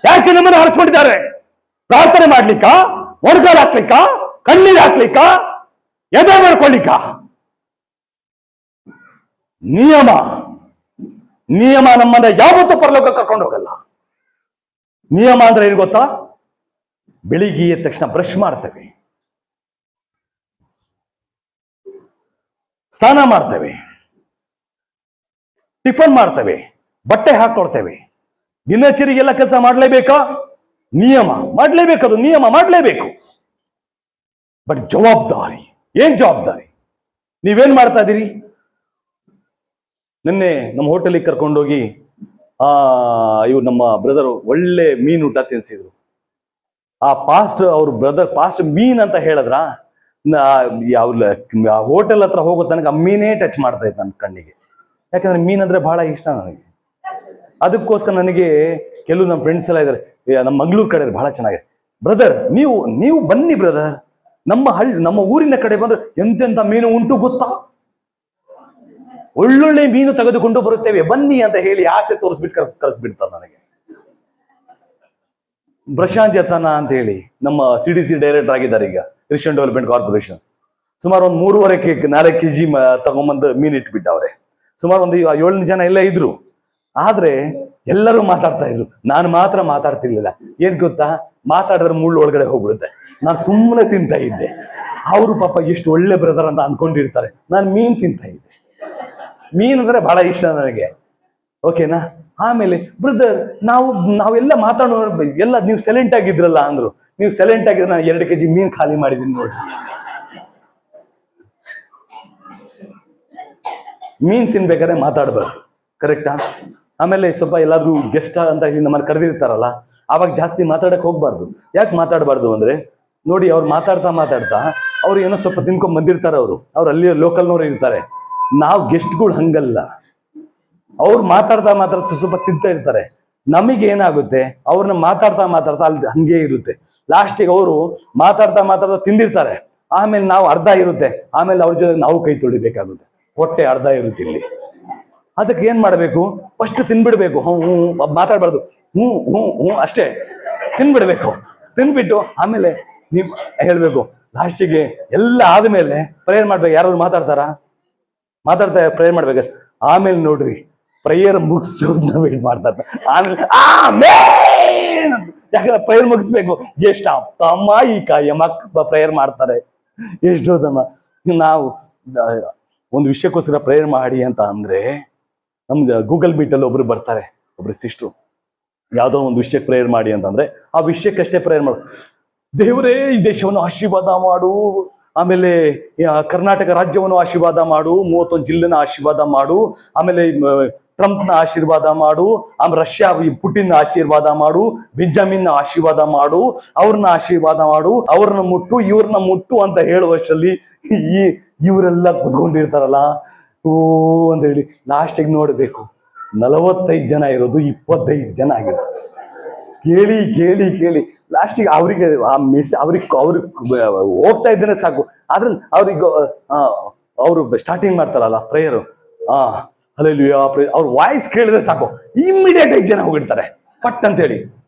ಯಾಕೆ ನಮ್ಮನ್ನು ಆರಿಸ್ಕೊಂಡಿದ್ದಾರೆ? ಪ್ರಾರ್ಥನೆ ಮಾಡ್ಲಿಕ್ಕ, ಮೊಣಕಾಲು ಹಾಕ್ಲಿಕ್ಕ, ಕಣ್ಣೀರು ಹಾಕ್ಲಿಕ್ಕ, ಎದೆ ಮಾಡ್ಕೊಳ್ಳಿಕ್ಕ? ನಿಯಮ ನಮ್ಮನ್ನ ಯಾವತ್ತೂ ಪರಲೋಕ ಕರ್ಕೊಂಡು ಹೋಗಲ್ಲ. ನಿಯಮ ಅಂದ್ರೆ ಏನು ಗೊತ್ತಾ? ಬೆಳಿಗ್ಗೆ ಎದ್ದ ತಕ್ಷಣ ಬ್ರಷ್ ಮಾಡ್ತೇವೆ, ಸ್ನಾನ ಮಾಡ್ತೇವೆ, ಟಿಫನ್ ಮಾಡ್ತೇವೆ, ಬಟ್ಟೆ ಹಾಕೊಳ್ತೇವೆ. ದಿನಚರಿಗೆಲ್ಲ ಕೆಲಸ ಮಾಡಲೇಬೇಕಾ? ನಿಯಮ ಮಾಡಲೇಬೇಕದು, ನಿಯಮ ಮಾಡಲೇಬೇಕು. ಬಟ್ ಜವಾಬ್ದಾರಿ, ಏನ್ ಜವಾಬ್ದಾರಿ? ನೀವೇನ್ ಮಾಡ್ತಾ ಇದ್ದೀರಿ? ನಿನ್ನೆ ನಮ್ಮ ಹೋಟೆಲಿಗೆ ಕರ್ಕೊಂಡೋಗಿ ಇವ್ರು ನಮ್ಮ ಬ್ರದರ್ ಒಳ್ಳೆ ಮೀನು ಊಟ ತಿನ್ಸಿದ್ರು. ಆ ಪಾಸ್ಟ್ ಅವ್ರ ಬ್ರದರ್ ಪಾಸ್ಟ್ ಮೀನ್ ಅಂತ ಹೇಳಿದ್ರ ಯಾವ ಹೋಟೆಲ್ ಹತ್ರ ಹೋಗೋ ತನಕ ಆ ಮೀನೇ ಟಚ್ ಮಾಡ್ತಾ ಇತ್ತು ನನ್ನ ಕಣ್ಣಿಗೆ. ಯಾಕಂದ್ರೆ ಮೀನ್ ಅಂದ್ರೆ ಬಹಳ ಇಷ್ಟ ನನಗೆ. ಅದಕ್ಕೋಸ್ಕರ ನನಗೆ ಕೆಲವು ನಮ್ಮ ಫ್ರೆಂಡ್ಸ್ ಎಲ್ಲ ಇದ್ದಾರೆ, ನಮ್ಮ ಮಂಗಳೂರು ಕಡೆ ಬಹಳ ಚೆನ್ನಾಗಿದೆ. ಬ್ರದರ್ ನೀವು ಬನ್ನಿ ಬ್ರದರ್, ನಮ್ಮ ಊರಿನ ಕಡೆ ಬಂದ್ರೆ ಎಂತೆಂತ ಮೀನು ಉಂಟು ಗೊತ್ತಾ, ಒಳ್ಳೊಳ್ಳೆ ಮೀನು ತೆಗೆದುಕೊಂಡು ಬರುತ್ತೇವೆ ಬನ್ನಿ ಅಂತ ಹೇಳಿ ಆಸೆ ತೋರಿಸ್ಬಿಟ್ಟು ಕಳಿಸ್ಬಿಡ್ತಾರೆ ನನಗೆ. ಪ್ರಶಾಂತ್ ಜತನ ಅಂತ ಹೇಳಿ ನಮ್ಮ CDC ಡೈರೆಕ್ಟರ್ ಆಗಿದ್ದಾರೆ ಈಗ, ಕ್ರಿಶ್ಚಿಯನ್ ಡೆವಲಪ್ಮೆಂಟ್ ಕಾರ್ಪೊರೇಷನ್. ಸುಮಾರು ಒಂದು 3.5-4 kg ತಗೊಂಬಂದು ಮೀನು ಇಟ್ಬಿಟ್ಟವ್ರೆ. ಸುಮಾರು ಒಂದು 7 ಜನ ಎಲ್ಲ ಇದ್ರು. ಆದ್ರೆ ಎಲ್ಲರೂ ಮಾತಾಡ್ತಾ ಇದ್ರು, ನಾನು ಮಾತ್ರ ಮಾತಾಡ್ತಿರ್ಲಿಲ್ಲ. ಏನ್ ಗೊತ್ತಾ, ಮಾತಾಡಿದ್ರೆ ಮುಳ್ಳು ಒಳಗಡೆ ಹೋಗ್ಬಿಡುತ್ತೆ. ನಾನು ಸುಮ್ಮನೆ ತಿಂತಾ ಇದ್ದೆ. ಅವರು ಪಾಪ ಎಷ್ಟು ಒಳ್ಳೆ ಬ್ರದರ್ ಅಂತ ಅಂದ್ಕೊಂಡಿರ್ತಾರೆ. ನಾನು ಮೀನ್ ತಿಂತಾ ಇದ್ದೆ. ಮೀನ್ ಅಂದ್ರೆ ಬಹಳ ಇಷ್ಟ ನನಗೆ. ಓಕೆನಾ. ಆಮೇಲೆ ಬ್ರದರ್ ನಾವೆಲ್ಲ ಮಾತಾಡೋ ಎಲ್ಲ ನೀವು ಸೈಲೆಂಟ್ ಆಗಿದ್ರಲ್ಲ ಅಂದ್ರು. ನೀವು ಸೈಲೆಂಟ್ ಆಗಿದ್ರೆ ನಾನು 2 kg ಮೀನ್ ಖಾಲಿ ಮಾಡಿದ್ದೀನಿ ನೋಡಿ. ಮೀನ್ ತಿನ್ಬೇಕಾದ್ರೆ ಮಾತಾಡಬಾರ್ದು, ಕರೆಕ್ಟಾ. ಆಮೇಲೆ ಸ್ವಲ್ಪ ಎಲ್ಲಾದ್ರೂ ಗೆಸ್ಟ್ ಅಂತ ಹೇಳಿ ನಮ್ಮನ್ನು ಕರೆದಿರ್ತಾರಲ್ಲ, ಆವಾಗ ಜಾಸ್ತಿ ಮಾತಾಡಕ್ ಹೋಗ್ಬಾರ್ದು. ಯಾಕೆ ಮಾತಾಡಬಾರ್ದು ಅಂದ್ರೆ, ನೋಡಿ ಅವ್ರು ಮಾತಾಡ್ತಾ ಅವ್ರು ಏನೋ ಸ್ವಲ್ಪ ತಿನ್ಕೊಂಡ್ ಬಂದಿರ್ತಾರೆ. ಅವ್ರು ಅಲ್ಲಿ ಲೋಕಲ್ನವ್ರು ಇರ್ತಾರೆ. ನಾವು ಗೆಸ್ಟ್ಗಳು ಹಂಗಲ್ಲ, ಅವ್ರು ಮಾತಾಡ್ತಾ ಸ್ವಲ್ಪ ತಿಂತಾ ಇರ್ತಾರೆ. ನಮಗೆ ಏನಾಗುತ್ತೆ, ಅವ್ರನ್ನ ಮಾತಾಡ್ತಾ ಅಲ್ಲಿ ಹಂಗೆ ಇರುತ್ತೆ. ಲಾಸ್ಟಿಗೆ ಅವರು ಮಾತಾಡ್ತಾ ತಿಂದಿರ್ತಾರೆ. ಆಮೇಲೆ ನಾವು ಅರ್ಧ ಇರುತ್ತೆ. ಆಮೇಲೆ ಅವ್ರ ಜೊತೆ ನಾವು ಕೈ ತೊಳಿಬೇಕಾಗುತ್ತೆ. ಹೊಟ್ಟೆ ಅರ್ಧ ಇರುತ್ತೆ ಇಲ್ಲಿ. ಅದಕ್ಕೆ ಏನ್ ಮಾಡ್ಬೇಕು, ಫಸ್ಟ್ ತಿನ್ಬಿಡ್ಬೇಕು. ಹ್ಞೂ ಮಾತಾಡ್ಬಾರ್ದು, ಹ್ಞೂ ಅಷ್ಟೇ ತಿನ್ಬಿಡ್ಬೇಕು. ತಿನ್ಬಿಟ್ಟು ಆಮೇಲೆ ನೀವು ಹೇಳ್ಬೇಕು. ಲಾಸ್ಟಿಗೆ ಎಲ್ಲ ಆದ್ಮೇಲೆ ಪ್ರೇಯರ್ ಮಾಡ್ಬೇಕು. ಯಾರಾದ್ರು ಮಾತಾಡ್ತಾ ಪ್ರೇಯರ್ ಮಾಡ್ಬೇಕು. ಆಮೇಲೆ ನೋಡ್ರಿ, ಪ್ರೇಯರ್ ಮುಗಿಸೋದನ್ನ ವೇಟ್ ಮಾಡ್ತಾರೆ. ಆಮೇಲೆ ಯಾಕಂದ್ರೆ ಪ್ರೇಯರ್ ಮುಗಿಸ್ಬೇಕು. ಎಷ್ಟು ಅಮ್ಮ ಈ ಕಾಯಮ್ಮ ಪ್ರೇಯರ್ ಮಾಡ್ತಾರೆ, ಎಷ್ಟೋದಮ್ಮ. ನಾವು ಒಂದು ವಿಷಯಕ್ಕೋಸ್ಕರ ಪ್ರೇಯರ್ ಮಾಡಿ ಅಂತ ಅಂದ್ರೆ, ನಮ್ದು ಗೂಗಲ್ ಮೀಟಲ್ಲಿ ಒಬ್ರು ಬರ್ತಾರೆ, ಒಬ್ರು ಸಿಸ್ಟ್ರು. ಯಾವುದೋ ಒಂದು ವಿಷಯಕ್ಕೆ ಪ್ರೇಯರ್ ಮಾಡಿ ಅಂತಂದ್ರೆ ಆ ವಿಷಯಕ್ಕಷ್ಟೇ ಪ್ರೇಯರ್ ಮಾಡು. ದೇವರೇ ಈ ದೇಶವನ್ನು ಆಶೀರ್ವಾದ ಮಾಡು, ಆಮೇಲೆ ಕರ್ನಾಟಕ ರಾಜ್ಯವನ್ನು ಆಶೀರ್ವಾದ ಮಾಡು, 31 ಜಿಲ್ಲೆನ ಆಶೀರ್ವಾದ ಮಾಡು, ಆಮೇಲೆ ಟ್ರಂಪ್ನ ಆಶೀರ್ವಾದ ಮಾಡು, ಆಮೇಲೆ ರಷ್ಯಾ ಪುಟಿನ್ ಆಶೀರ್ವಾದ ಮಾಡು, ಬೆಂಜಮಿನ್ ಆಶೀರ್ವಾದ ಮಾಡು, ಅವ್ರನ್ನ ಆಶೀರ್ವಾದ ಮಾಡು, ಅವ್ರನ್ನ ಮುಟ್ಟು ಇವ್ರನ್ನ ಮುಟ್ಟು ಅಂತ ಹೇಳುವಷ್ಟರಲ್ಲಿ ಇವರೆಲ್ಲ ಕುತ್ಕೊಂಡಿರ್ತಾರಲ್ಲ, ಓ ಅಂತ ಹೇಳಿ ಲಾಸ್ಟಿಗೆ ನೋಡ್ಬೇಕು 45 ಜನ ಇರೋದು 25 ಜನ ಆಗಿರ್ತಾರೆ. ಕೇಳಿ ಲಾಸ್ಟಿಗೆ ಅವ್ರಿಗೆ ಹೋಗ್ತಾ ಇದ್ದೇನೆ ಸಾಕು. ಆದ್ರೆ ಅವರು ಸ್ಟಾರ್ಟಿಂಗ್ ಮಾಡ್ತಾರಲ್ಲ ಪ್ರೇಯರು, ಹಲ್ಲೆಲೂಯಾ ಅವ್ರ ವಾಯ್ಸ್ ಕೇಳಿದ್ರೆ ಸಾಕು, ಇಮ್ಮಿಡಿಯೇಟ್ ಆಗಿ ಜನ ಹೋಗಿರ್ತಾರೆ ಪಟ್ ಅಂತ ಹೇಳಿ.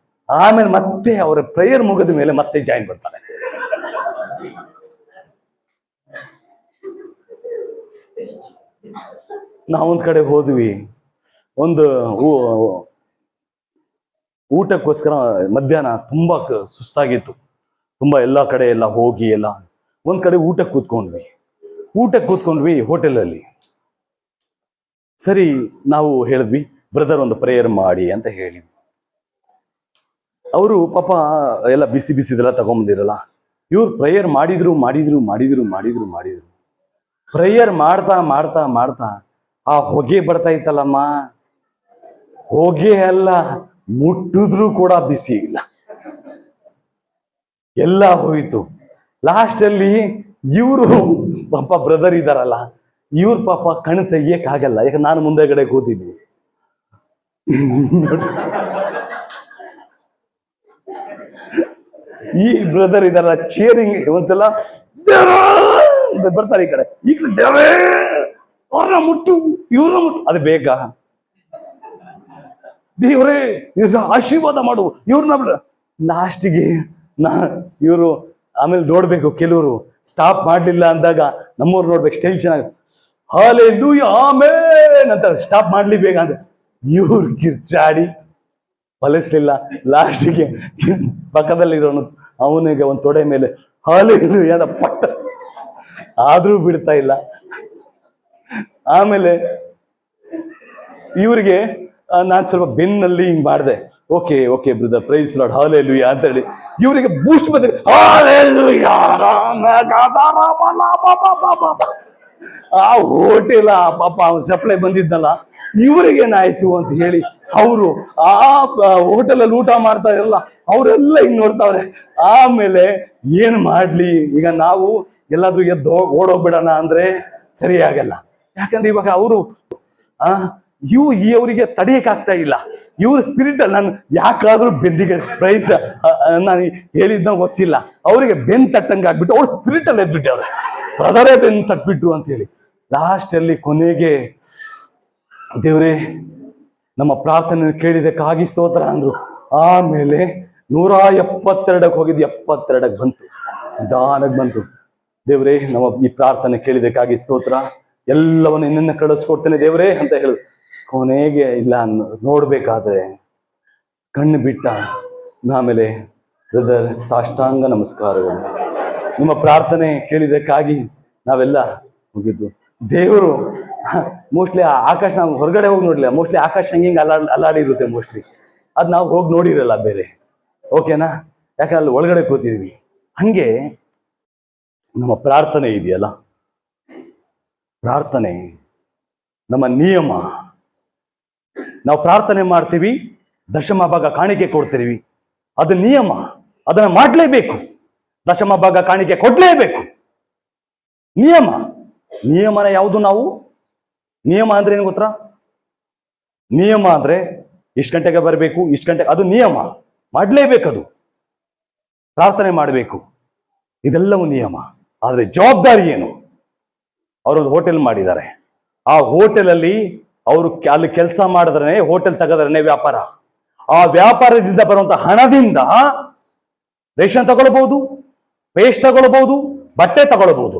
ಆಮೇಲೆ ಮತ್ತೆ ಅವರ ಪ್ರೇಯರ್ ಮುಗಿದ ಮೇಲೆ ಮತ್ತೆ ಜಾಯಿನ್ ಬರ್ತಾರೆ. ನಾವೊಂದ್ ಕಡೆ ಹೋದ್ವಿ, ಒಂದು ಊಟಕ್ಕೋಸ್ಕರ ಮಧ್ಯಾಹ್ನ ತುಂಬಾ ಸುಸ್ತಾಗಿತ್ತು. ತುಂಬಾ ಎಲ್ಲ ಕಡೆ ಎಲ್ಲ ಹೋಗಿ ಎಲ್ಲ ಒಂದ್ ಕಡೆ ಊಟಕ್ಕೆ ಕೂತ್ಕೊಂಡ್ವಿ ಹೋಟೆಲಲ್ಲಿ. ಸರಿ, ನಾವು ಹೇಳಿದ್ವಿ ಬ್ರದರ್ ಒಂದು ಪ್ರೇಯರ್ ಮಾಡಿ ಅಂತ ಹೇಳಿ. ಅವರು ಪಾಪ ಎಲ್ಲ ಬಿಸಿದೆಲ್ಲ ತಗೊಂಬಂದಿರಲ್ಲ. ಇವ್ರು ಪ್ರೇಯರ್ ಮಾಡಿದ್ರು. ಪ್ರೇಯರ್ ಮಾಡ್ತಾ ಆ ಹೊಗೆ ಬರ್ತಾ ಇತ್ತಲ್ಲಮ್ಮ, ಹೊಗೆ ಅಲ್ಲ, ಮುಟ್ಟಿದ್ರು ಕೂಡ ಬಿಸಿ ಇಲ್ಲ, ಎಲ್ಲ ಹೋಯ್ತು. ಲಾಸ್ಟ್ ಅಲ್ಲಿ ಇವರು ಪಾಪ ಬ್ರದರ್ ಇದಾರಲ್ಲ, ಇವ್ರ ಪಾಪ ಕಣ್ ತೆಗಿಯಕ್ ಆಗಲ್ಲ. ಯಾಕಂದ್ರೆ ನಾನು ಮುಂದೆಗಡೆ ಕೂತಿದ್ವಿ. ಈ ಬ್ರದರ್ ಇದಾರಲ್ಲ, ಚೇರಿಂಗ್ ಒಂದ್ಸಲ ಬರ್ತಾರೆ ಈ ಕಡೆ ದೇವರೇ ಅವ್ರನ್ನ ಮುಟ್ಟು ಇವ್ರನ್ನ ಮುಟ್ಟು, ಅದು ಬೇಕಾ? ದೇವರೇ ಆಶೀರ್ವಾದ ಮಾಡು ಇವ್ರನ್ನ. ಲಾಸ್ಟಿಗೆ ಇವರು ಆಮೇಲೆ ನೋಡ್ಬೇಕು, ಕೆಲವರು ಸ್ಟಾಪ್ ಮಾಡ್ಲಿಲ್ಲ ಅಂದಾಗ ನಮ್ಮವ್ರು ನೋಡ್ಬೇಕು ಸ್ಟೈಲ್ ಚೆನ್ನಾಗಿ ಹಲ್ಲೆಲೂಯಾ ಆಮೆನ್ ಅಂತ ಸ್ಟಾಪ್ ಮಾಡ್ಲಿ ಬೇಗ ಅಂತ. ಇವ್ರು ಕಿರ್ಚಾಡಿ ಫಲಿಸ್ಲಿಲ್ಲ. ಲಾಸ್ಟಿಗೆ ಪಕ್ಕದಲ್ಲಿರೋನು ಅವನಿಗೆ ಒಂದು ತೊಡೆ ಮೇಲೆ ಹಲ್ಲೆಲೂಯಾ ಅಂತ ಪಟ್ಟ, ಆದ್ರೂ ಬಿಡ್ತಾ ಇಲ್ಲ. ಆಮೇಲೆ ಇವರಿಗೆ ನಾನು ಸ್ವಲ್ಪ ಬೆನ್ನಲ್ಲಿ ಹಿಂಗ್ ಮಾಡಿದೆ. Okay brother price lord hallelujah ಅಂತ ಹೇಳಿ ಇವರಿಗೆ ಬೂಸ್ಟ್ ಬಂದಿದೆ. ಹಲ್ಲೆಲೂಯಾ ಆ ಹೋಟೆಲ್ ಪಾಪ ಸಪ್ಲೈ ಬಂದಿದ್ನಲ್ಲ, ಇವ್ರಿಗೇನಾಯ್ತು ಅಂತ ಹೇಳಿ ಅವರು ಆ ಹೋಟೆಲಲ್ಲಿ ಊಟ ಮಾಡ್ತಾ ಇರಲ್ಲ, ಅವರೆಲ್ಲ ಹಿಂಗ್ ನೋಡ್ತಾವ್ರೆ. ಆಮೇಲೆ ಏನ್ ಮಾಡ್ಲಿ, ಈಗ ನಾವು ಎಲ್ಲಾದ್ರೂ ಎದ್ದು ಓಡೋಗ್ಬಿಡೋಣ ಅಂದ್ರೆ ಸರಿ ಆಗಲ್ಲ. ಯಾಕಂದ್ರೆ ಇವಾಗ ಅವರು ಅವರಿಗೆ ತಡೆಯಕ್ ಆಗ್ತಾ ಇಲ್ಲ. ಇವ್ರ ಸ್ಪಿರಿಟ್ ಅಲ್ಲಿ ನಾನು ಯಾಕಾದ್ರೂ ಬೆನ್ನಿಗೆ ಪ್ರೈಸ್ ನಾನು ಹೇಳಿದ್ನ ಗೊತ್ತಿಲ್ಲ, ಅವರಿಗೆ ಬೆನ್ ತಟ್ಟಂಗೆ ಆಗ್ಬಿಟ್ಟು ಅವ್ರ ಸ್ಪಿರಿಟ್ ಅಲ್ಲಿ ಎದ್ಬಿಟ್ಟೆ ಅವ್ರೆ, ಬ್ರದರೇ ಬೆನ್ ತಟ್ಬಿಟ್ರು ಅಂತ ಹೇಳಿ. ಲಾಸ್ಟ್ ಅಲ್ಲಿ ಕೊನೆಗೆ ದೇವ್ರೇ ನಮ್ಮ ಪ್ರಾರ್ಥನೆ ಕೇಳಿದಕ್ಕಾಗಿ ಸ್ತೋತ್ರ ಅಂದ್ರು. ಆಮೇಲೆ 172 ಹೋಗಿದ್ದು 72 ಬಂತು, ನಿಧಾನಕ್ಕೆ ಬಂತು. ದೇವ್ರೇ ನಮ್ಮ ಈ ಪ್ರಾರ್ಥನೆ ಕೇಳಿದಕ್ಕಾಗಿ ಸ್ತೋತ್ರ, ಎಲ್ಲವನ್ನು ನಿನ್ನ ಕಳಿಸ್ಕೊಡ್ತೇನೆ ದೇವ್ರೇ ಅಂತ ಹೇಳು. ಕೊನೆಗೆ ಇಲ್ಲ ನೋಡ್ಬೇಕಾದ್ರೆ ಕಣ್ಣು ಬಿಟ್ಟ. ಆಮೇಲೆ ಬ್ರದರ್ ಸಾಷ್ಟಾಂಗ ನಮಸ್ಕಾರಗಳು, ನಿಮ್ಮ ಪ್ರಾರ್ಥನೆ ಕೇಳಿದಕ್ಕಾಗಿ ನಾವೆಲ್ಲ ಹೋಗಿದ್ದು. ದೇವರು ಮೋಸ್ಟ್ಲಿ ಆಕಾಶ ನಾವು ಹೊರಗಡೆ ಹೋಗಿ ನೋಡ್ಲಿಲ್ಲ, ಮೋಸ್ಟ್ಲಿ ಆಕಾಶ ಹಂಗೆ ಅಲ್ಲಾಡಿರುತ್ತೆ ಮೋಸ್ಟ್ಲಿ, ಅದು ನಾವು ಹೋಗಿ ನೋಡಿರಲ್ಲ ಬೇರೆ. ಓಕೆನಾ? ಯಾಕಂದ್ರೆ ಅಲ್ಲಿ ಒಳಗಡೆ ಕೂತಿದ್ವಿ. ಹಂಗೆ ನಮ್ಮ ಪ್ರಾರ್ಥನೆ ಇದೆಯಲ್ಲ, ಪ್ರಾರ್ಥನೆ ನಮ್ಮ ನಿಯಮ. ನಾವು ಪ್ರಾರ್ಥನೆ ಮಾಡ್ತೀವಿ, ದಶಮ ಭಾಗ ಕಾಣಿಕೆ ಕೊಡ್ತೀವಿ, ಅದು ನಿಯಮ, ಅದನ್ನ ಮಾಡಲೇಬೇಕು. ದಶಮ ಭಾಗ ಕಾಣಿಕೆ ಕೊಡ್ಲೇಬೇಕು, ನಿಯಮ. ನಿಯಮನ ಯಾವುದು? ನಾವು ನಿಯಮ ಅಂದ್ರೆ ಏನು ಗೊತ್ತಾ? ನಿಯಮ ಅಂದ್ರೆ ಇಷ್ಟು ಗಂಟೆಗೆ ಬರಬೇಕು, ಇಷ್ಟು ಗಂಟೆ, ಅದು ನಿಯಮ, ಮಾಡಲೇಬೇಕದು. ಪ್ರಾರ್ಥನೆ ಮಾಡಬೇಕು, ಇದೆಲ್ಲವೂ ನಿಯಮ. ಆದ್ರೆ ಜವಾಬ್ದಾರಿ ಏನು? ಅವರೊಂದು ಹೋಟೆಲ್ ಮಾಡಿದ್ದಾರೆ, ಆ ಹೋಟೆಲಲ್ಲಿ ಅವರು ಅಲ್ಲಿ ಕೆಲಸ ಮಾಡಿದ್ರೆ, ಹೋಟೆಲ್ ತೆಗೆದ್ರೆ ವ್ಯಾಪಾರ, ಆ ವ್ಯಾಪಾರದಿಂದ ಬರುವಂತ ಹಣದಿಂದ ರೇಷನ್ ತಗೊಳ್ಬಹುದು, ಪೇಸ್ಟ್ ತಗೊಳ್ಬಹುದು, ಬಟ್ಟೆ ತಗೊಳ್ಬಹುದು.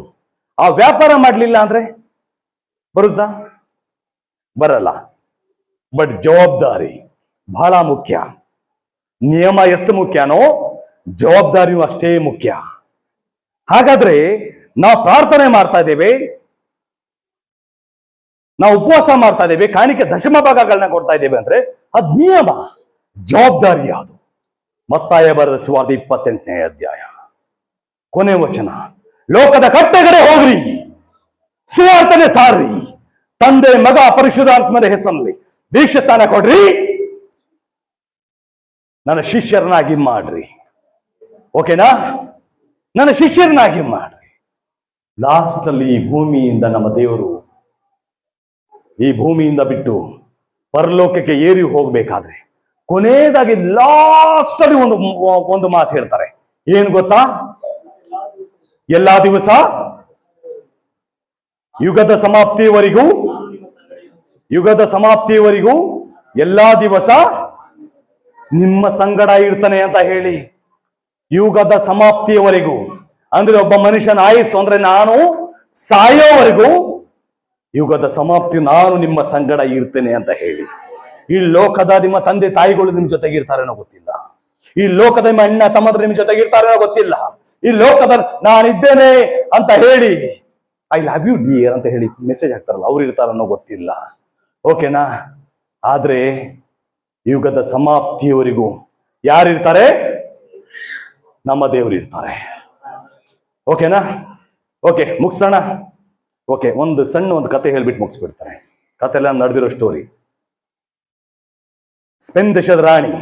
ಆ ವ್ಯಾಪಾರ ಮಾಡಲಿಲ್ಲ ಅಂದ್ರೆ ಬರುತ್ತಾ? ಬರಲ್ಲ. ಬಟ್ ಜವಾಬ್ದಾರಿ ಬಹಳ ಮುಖ್ಯ. ನಿಯಮ ಎಷ್ಟು ಮುಖ್ಯನೋ ಜವಾಬ್ದಾರಿಯೂ ಅಷ್ಟೇ ಮುಖ್ಯ. ಹಾಗಾದ್ರೆ ನಾವು ಪ್ರಾರ್ಥನೆ ಮಾಡ್ತಾ ಇದ್ದೇವೆ, ನಾವು ಉಪವಾಸ ಮಾಡ್ತಾ ಇದ್ದೇವೆ, ಕಾಣಿಕೆ ದಶಮ ಭಾಗಗಳನ್ನ ಕೊಡ್ತಾ ಇದ್ದೇವೆ ಅಂದ್ರೆ ಅದ್ ನಿಯಮ. ಜವಾಬ್ದಾರಿ ಯಾವುದು? ಮತ್ತಾಯ ಬರೆದ ಸುವಾರ್ತೆ 28ನೇ ಅಧ್ಯಾಯ ಕೊನೆ ವಚನ, ಲೋಕದ ಕಟ್ಟೆಗಡೆ ಹೋಗ್ರಿ, ಸುವಾರ್ತನೆ ಸಾರ್ರಿ, ತಂದೆ ಮಗ ಪರಿಶುದ್ಧಾತ್ಮನ ಹೆಸರಿನಲ್ಲಿ ದೀಕ್ಷೆ ಸ್ಥಾನ ಕೊಡ್ರಿ, ನನ್ನ ಶಿಷ್ಯರನ್ನಾಗಿ ಮಾಡ್ರಿ. ಓಕೆನಾ? ನನ್ನ ಶಿಷ್ಯರನ್ನಾಗಿ ಮಾಡ್ರಿ. ಲಾಸ್ಟ್ ಅಲ್ಲಿ ಈ ಭೂಮಿಯಿಂದ ನಮ್ಮ ದೇವರು ಈ ಭೂಮಿಯಿಂದ ಬಿಟ್ಟು ಪರಲೋಕಕ್ಕೆ ಏರಿ ಹೋಗ್ಬೇಕಾದ್ರೆ ಕೊನೆಯದಾಗಿ ಲಾಸ್ಟ್ ಅಲ್ಲಿ ಒಂದು ಮಾತು ಹೇಳ್ತಾರೆ. ಏನ್ ಗೊತ್ತಾ? ಎಲ್ಲಾ ದಿವಸ ಯುಗದ ಸಮಾಪ್ತಿಯವರೆಗೂ ಎಲ್ಲಾ ದಿವಸ ನಿಮ್ಮ ಸಂಗಡ ಇರ್ತಾನೆ ಅಂತ ಹೇಳಿ. ಯುಗದ ಸಮಾಪ್ತಿಯವರೆಗೂ ಅಂದ್ರೆ ಒಬ್ಬ ಮನುಷ್ಯನ ಆಯುಸ್ಸು ಅಂದ್ರೆ ನಾನು ಸಾಯೋವರೆಗೂ, ಯುಗದ ಸಮಾಪ್ತಿ ನಾನು ನಿಮ್ಮ ಸಂಗಡ ಇರ್ತೇನೆ ಅಂತ ಹೇಳಿ. ಈ ಲೋಕದ ನಿಮ್ಮ ತಂದೆ ತಾಯಿಗಳು ನಿಮ್ ಜೊತೆಗಿರ್ತಾರೇನೋ ಗೊತ್ತಿಲ್ಲ, ಈ ಲೋಕದ ನಿಮ್ಮ ಅಣ್ಣ ತಮ್ಮದ್ರು ನಿಮ್ ಜೊತೆಗಿರ್ತಾರೇನೋ ಗೊತ್ತಿಲ್ಲ, ಈ ಲೋಕದ ನಾನಿದ್ದೇನೆ ಅಂತ ಹೇಳಿ ಐ ಲವ್ ಯು ಡಿಯರ್ ಅಂತ ಹೇಳಿ ಮೆಸೇಜ್ ಹಾಕ್ತಾರಲ್ಲ, ಅವ್ರು ಇರ್ತಾರನ್ನೋ ಗೊತ್ತಿಲ್ಲ. ಓಕೆನಾ? ಆದ್ರೆ ಯುಗದ ಸಮಾಪ್ತಿಯವರೆಗೂ ಯಾರಿರ್ತಾರೆ? ನಮ್ಮ ದೇವರು ಇರ್ತಾರೆ. ಓಕೆನಾ? ಓಕೆ, ಮುಗಿಸೋಣ. ಓಕೆ, ಒಂದು ಕತೆ ಹೇಳ್ಬಿಟ್ಟು ಮುಗಿಸ್ಬಿಡ್ತಾರೆ. ಕತೆ ಎಲ್ಲ ನಡೆದಿರೋ ಸ್ಟೋರಿ. ಸ್ಪೇನ್ ದೇಶದ ರಾಣಿ,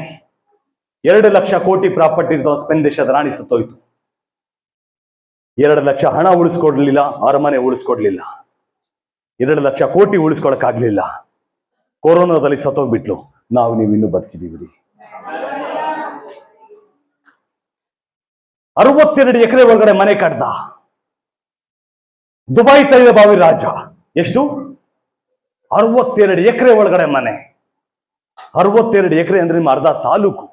2 ಲಕ್ಷ ಕೋಟಿ ಪ್ರಾಪರ್ಟಿ ಇರ್ತಾವ. ಸ್ಪೇನ್ ದೇಶದ ರಾಣಿ ಸತ್ತೋಯ್ತು. 2 ಲಕ್ಷ ಹಣ ಉಳಿಸ್ಕೊಡ್ಲಿಲ್ಲ, ಅರಮನೆ ಉಳಿಸ್ಕೊಡ್ಲಿಲ್ಲ, 2 ಲಕ್ಷ ಕೋಟಿ ಉಳಿಸ್ಕೊಳಕ್ಕಾಗ್ಲಿಲ್ಲ. ಕೊರೋನಾದಲ್ಲಿ ಸತ್ತೋಗ್ಬಿಟ್ಲು. ನೀವು ಇನ್ನೂ ಬದುಕಿದೀವಿ. 62 ಎಕರೆ ಒಳಗಡೆ ಮನೆ ಕಟ್ದ. ದುಬೈ ತೈಲ ಬಾವಿ ರಾಜ. ಎಷ್ಟು? 62 ಎಕರೆ ಒಳಗಡೆ ಮನೆ. 62 ಎಕರೆ ಅಂದ್ರೆ ನಿಮ್ಮ ಅರ್ಧ ತಾಲೂಕು.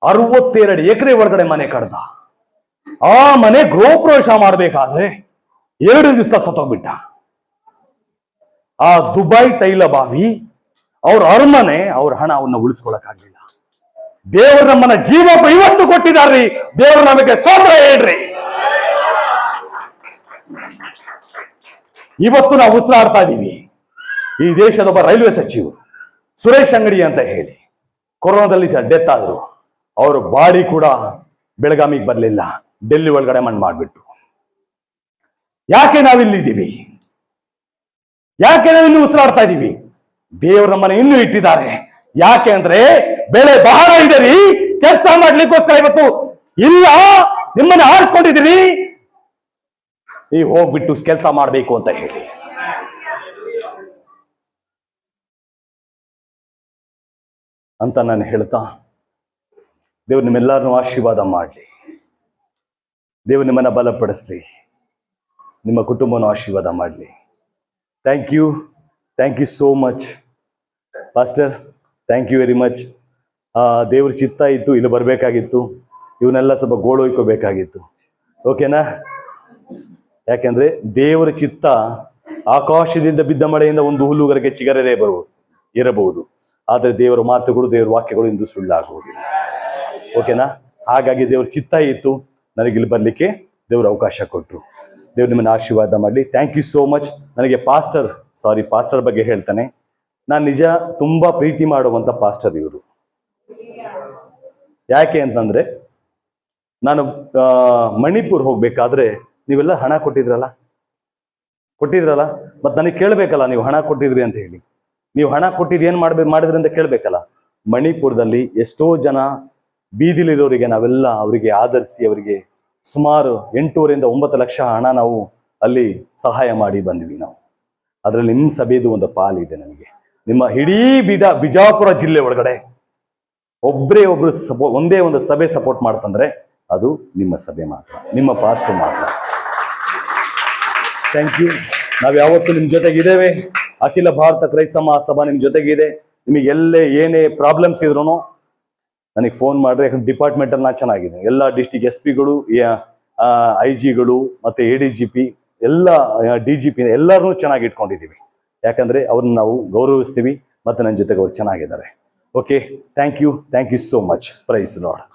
62 ಎಕರೆ ಒಳಗಡೆ ಮನೆ ಕಟ್ದ. ಆ ಮನೆ ಗೃಹ ಪ್ರವೇಶ ಮಾಡ್ಬೇಕಾದ್ರೆ 2 ದಿವಸ ಸತ್ತೋಗ್ಬಿಟ್ಟ. ಆ ದುಬೈ ತೈಲ ಬಾವಿ, ಅವ್ರ ಅರಮನೆ, ಅವ್ರ ಹಣ ಅವನ್ನ ಉಳಿಸ್ಕೊಳಕ್ಕಾಗ್ಲಿಲ್ಲ. ದೇವರು ನಮ್ಮನ್ನ ಜೀವ ಇವತ್ತು ಕೊಟ್ಟಿದಾರ್ರಿ. ದೇವರು ನಮಗೆ ಸ್ತೋತ್ರ ಹೇಳ್ರಿ. ಇವತ್ತು ನಾವು ಉಸಿರಾಡ್ತಾ ಇದ್ದೀವಿ. ಈ ದೇಶದ ಒಬ್ಬ ರೈಲ್ವೆ ಸಚಿವರು ಸುರೇಶ್ ಅಂಗಡಿ ಅಂತ ಹೇಳಿ ಕೊರೋನಾದಲ್ಲಿ ಡೆತ್ ಆದ್ರು. ಅವರು ಬಾಡಿ ಕೂಡ ಬೆಳಗಾವಿಗೆ ಬರಲಿಲ್ಲ, ಡೆಲ್ಲಿ ಒಳಗಡೆ ಮಣ್ಣು ಮಾಡ್ಬಿಟ್ಟು. ಯಾಕೆ ನಾವಿಲ್ಲಿದ್ದೀವಿ? ಯಾಕೆ ನಾವು ಇನ್ನೂ ಉಸಿರಾಡ್ತಾ ಇದ್ದೀವಿ? ದೇವ್ರ ನಮ್ಮನ್ನ ಇನ್ನೂ ಇಟ್ಟಿದ್ದಾರೆ. ಯಾಕೆ ಅಂದ್ರೆ ಬೆಳೆ ಬಹಳ ಇದೆ ರೀ, ಕೆಲಸ ಮಾಡ್ಲಿಕ್ಕೋಸ್ಕರ ಇವತ್ತು ಇಲ್ಲ ನಿಮ್ಮನ್ನ ಆರಿಸ್ಕೊಂಡಿದ್ದೀರಿ, ನೀವು ಹೋಗ್ಬಿಟ್ಟು ಕೆಲಸ ಮಾಡ್ಬೇಕು ಅಂತ ಹೇಳಿ. ಅಂತ ನಾನು ಹೇಳ್ತಾ ದೇವ್ರು ನಿಮ್ಮೆಲ್ಲರನ್ನೂ ಆಶೀರ್ವಾದ ಮಾಡಲಿ. ದೇವ್ರು ನಿಮ್ಮನ್ನ ಬಲಪಡಿಸ್ಲಿ, ನಿಮ್ಮ ಕುಟುಂಬವನ್ನು ಆಶೀರ್ವಾದ ಮಾಡಲಿ. Thank you so much pastor, thank you very much. ದೇವ್ರ ಚಿತ್ತ ಇತ್ತು, ಇಲ್ಲಿ ಬರಬೇಕಾಗಿತ್ತು, ಇವನ್ನೆಲ್ಲ ಸ್ವಲ್ಪ ಗೋಳೊಯ್ಕೋಬೇಕಾಗಿತ್ತು. ಓಕೆನಾ? ಯಾಕೆಂದ್ರೆ ದೇವರ ಚಿತ್ತ ಆಕಾಶದಿಂದ ಬಿದ್ದ ಮಳೆಯಿಂದ ಒಂದು ಹುಲ್ಲುಗರಿಗೆ ಚಿಗರದೇ ಇರಬಹುದು, ಆದರೆ ದೇವರ ಮಾತುಗಳು, ದೇವರ ವಾಕ್ಯಗಳು ಇಂದು ಸುಳ್ಳಾಗುವುದಿಲ್ಲ. ಓಕೆನಾ? ಹಾಗಾಗಿ ದೇವ್ರ ಚಿತ್ತ ಇತ್ತು, ನನಗಿಲ್ಲಿ ಬರಲಿಕ್ಕೆ ದೇವರು ಅವಕಾಶ ಕೊಟ್ಟರು. ದೇವ್ರು ನಿಮ್ಮನ್ನು ಆಶೀರ್ವಾದ ಮಾಡಲಿ. Thank you so much. ನನಗೆ ಪಾಸ್ಟರ್ ಬಗ್ಗೆ ಹೇಳ್ತಾನೆ. ನಾನು ನಿಜ ತುಂಬಾ ಪ್ರೀತಿ ಮಾಡುವಂತ ಪಾಸ್ಟರ್ ಇವರು. ಯಾಕೆ ಅಂತಂದ್ರೆ ನಾನು ಮಣಿಪುರ್ ಹೋಗ್ಬೇಕಾದ್ರೆ ನೀವೆಲ್ಲ ಹಣ ಕೊಟ್ಟಿದ್ರಲ್ಲ, ಮತ್ತೆ ನನಗೆ ಕೇಳಬೇಕಲ್ಲ ನೀವು ಹಣ ಕೊಟ್ಟಿದ್ರಿ ಅಂತ ಹೇಳಿ. ನೀವು ಹಣ ಕೊಟ್ಟಿದ್ದು ಏನು ಮಾಡಿದ್ರಿ ಅಂತ ಕೇಳಬೇಕಲ್ಲ. ಮಣಿಪುರದಲ್ಲಿ ಎಷ್ಟೋ ಜನ ಬೀದಿಲಿರೋರಿಗೆ ನಾವೆಲ್ಲ ಅವರಿಗೆ ಆಧರಿಸಿ ಅವರಿಗೆ ಸುಮಾರು 8.5 ರಿಂದ 9 ಲಕ್ಷ ಹಣ ನಾವು ಅಲ್ಲಿ ಸಹಾಯ ಮಾಡಿ ಬಂದ್ವಿ ನಾವು. ಅದರಲ್ಲಿ ನಿಮ್ಮ ಸಭೆದು ಒಂದು ಪಾಲಿದೆ ನನಗೆ. ನಿಮ್ಮ ಇಡೀ ಬಿಜಾಪುರ ಜಿಲ್ಲೆ ಒಳಗಡೆ ಒಂದೇ ಒಂದು ಸಭೆ ಸಪೋರ್ಟ್ ಮಾಡ್ತಂದ್ರೆ ಅದು ನಿಮ್ಮ ಸಭೆ ಮಾತ್ರ, ನಿಮ್ಮ ಪಾಸ್ಟರ್ ಮಾತ್ರ. Thank you. ನಾವು ಯಾವತ್ತೂ ನಿಮ್ಮ ಜೊತೆಗಿದ್ದೇವೆ. ಅಖಿಲ ಭಾರತ ಕ್ರೈಸ್ತ ಮಹಾಸಭಾ ನಿಮ್ಮ ಜೊತೆಗಿದೆ. ನಿಮಗೆ ಎಲ್ಲೇ ಏನೇ ಪ್ರಾಬ್ಲಮ್ಸ್ ಇದ್ರು ನನಗೆ ಫೋನ್ ಮಾಡ್ರಿ. ಯಾಕಂದ್ರೆ ಡಿಪಾರ್ಟ್ಮೆಂಟಲ್ಲಿ ನಾನು ಚೆನ್ನಾಗಿದ್ದೀನಿ. ಎಲ್ಲ ಡಿಸ್ಟಿಕ್ SP ಗಳು, IG ಗಳು, ಮತ್ತೆ ADGP, ಎಲ್ಲ DGP ಎಲ್ಲರನ್ನೂ ಚೆನ್ನಾಗಿ ಇಟ್ಕೊಂಡಿದ್ದೀವಿ. ಯಾಕಂದ್ರೆ ಅವ್ರನ್ನ ನಾವು ಗೌರವಿಸ್ತೀವಿ, ಮತ್ತೆ ನನ್ನ ಜೊತೆಗೆ ಅವ್ರು ಚೆನ್ನಾಗಿದ್ದಾರೆ. Okay, thank you so much. Praise lord.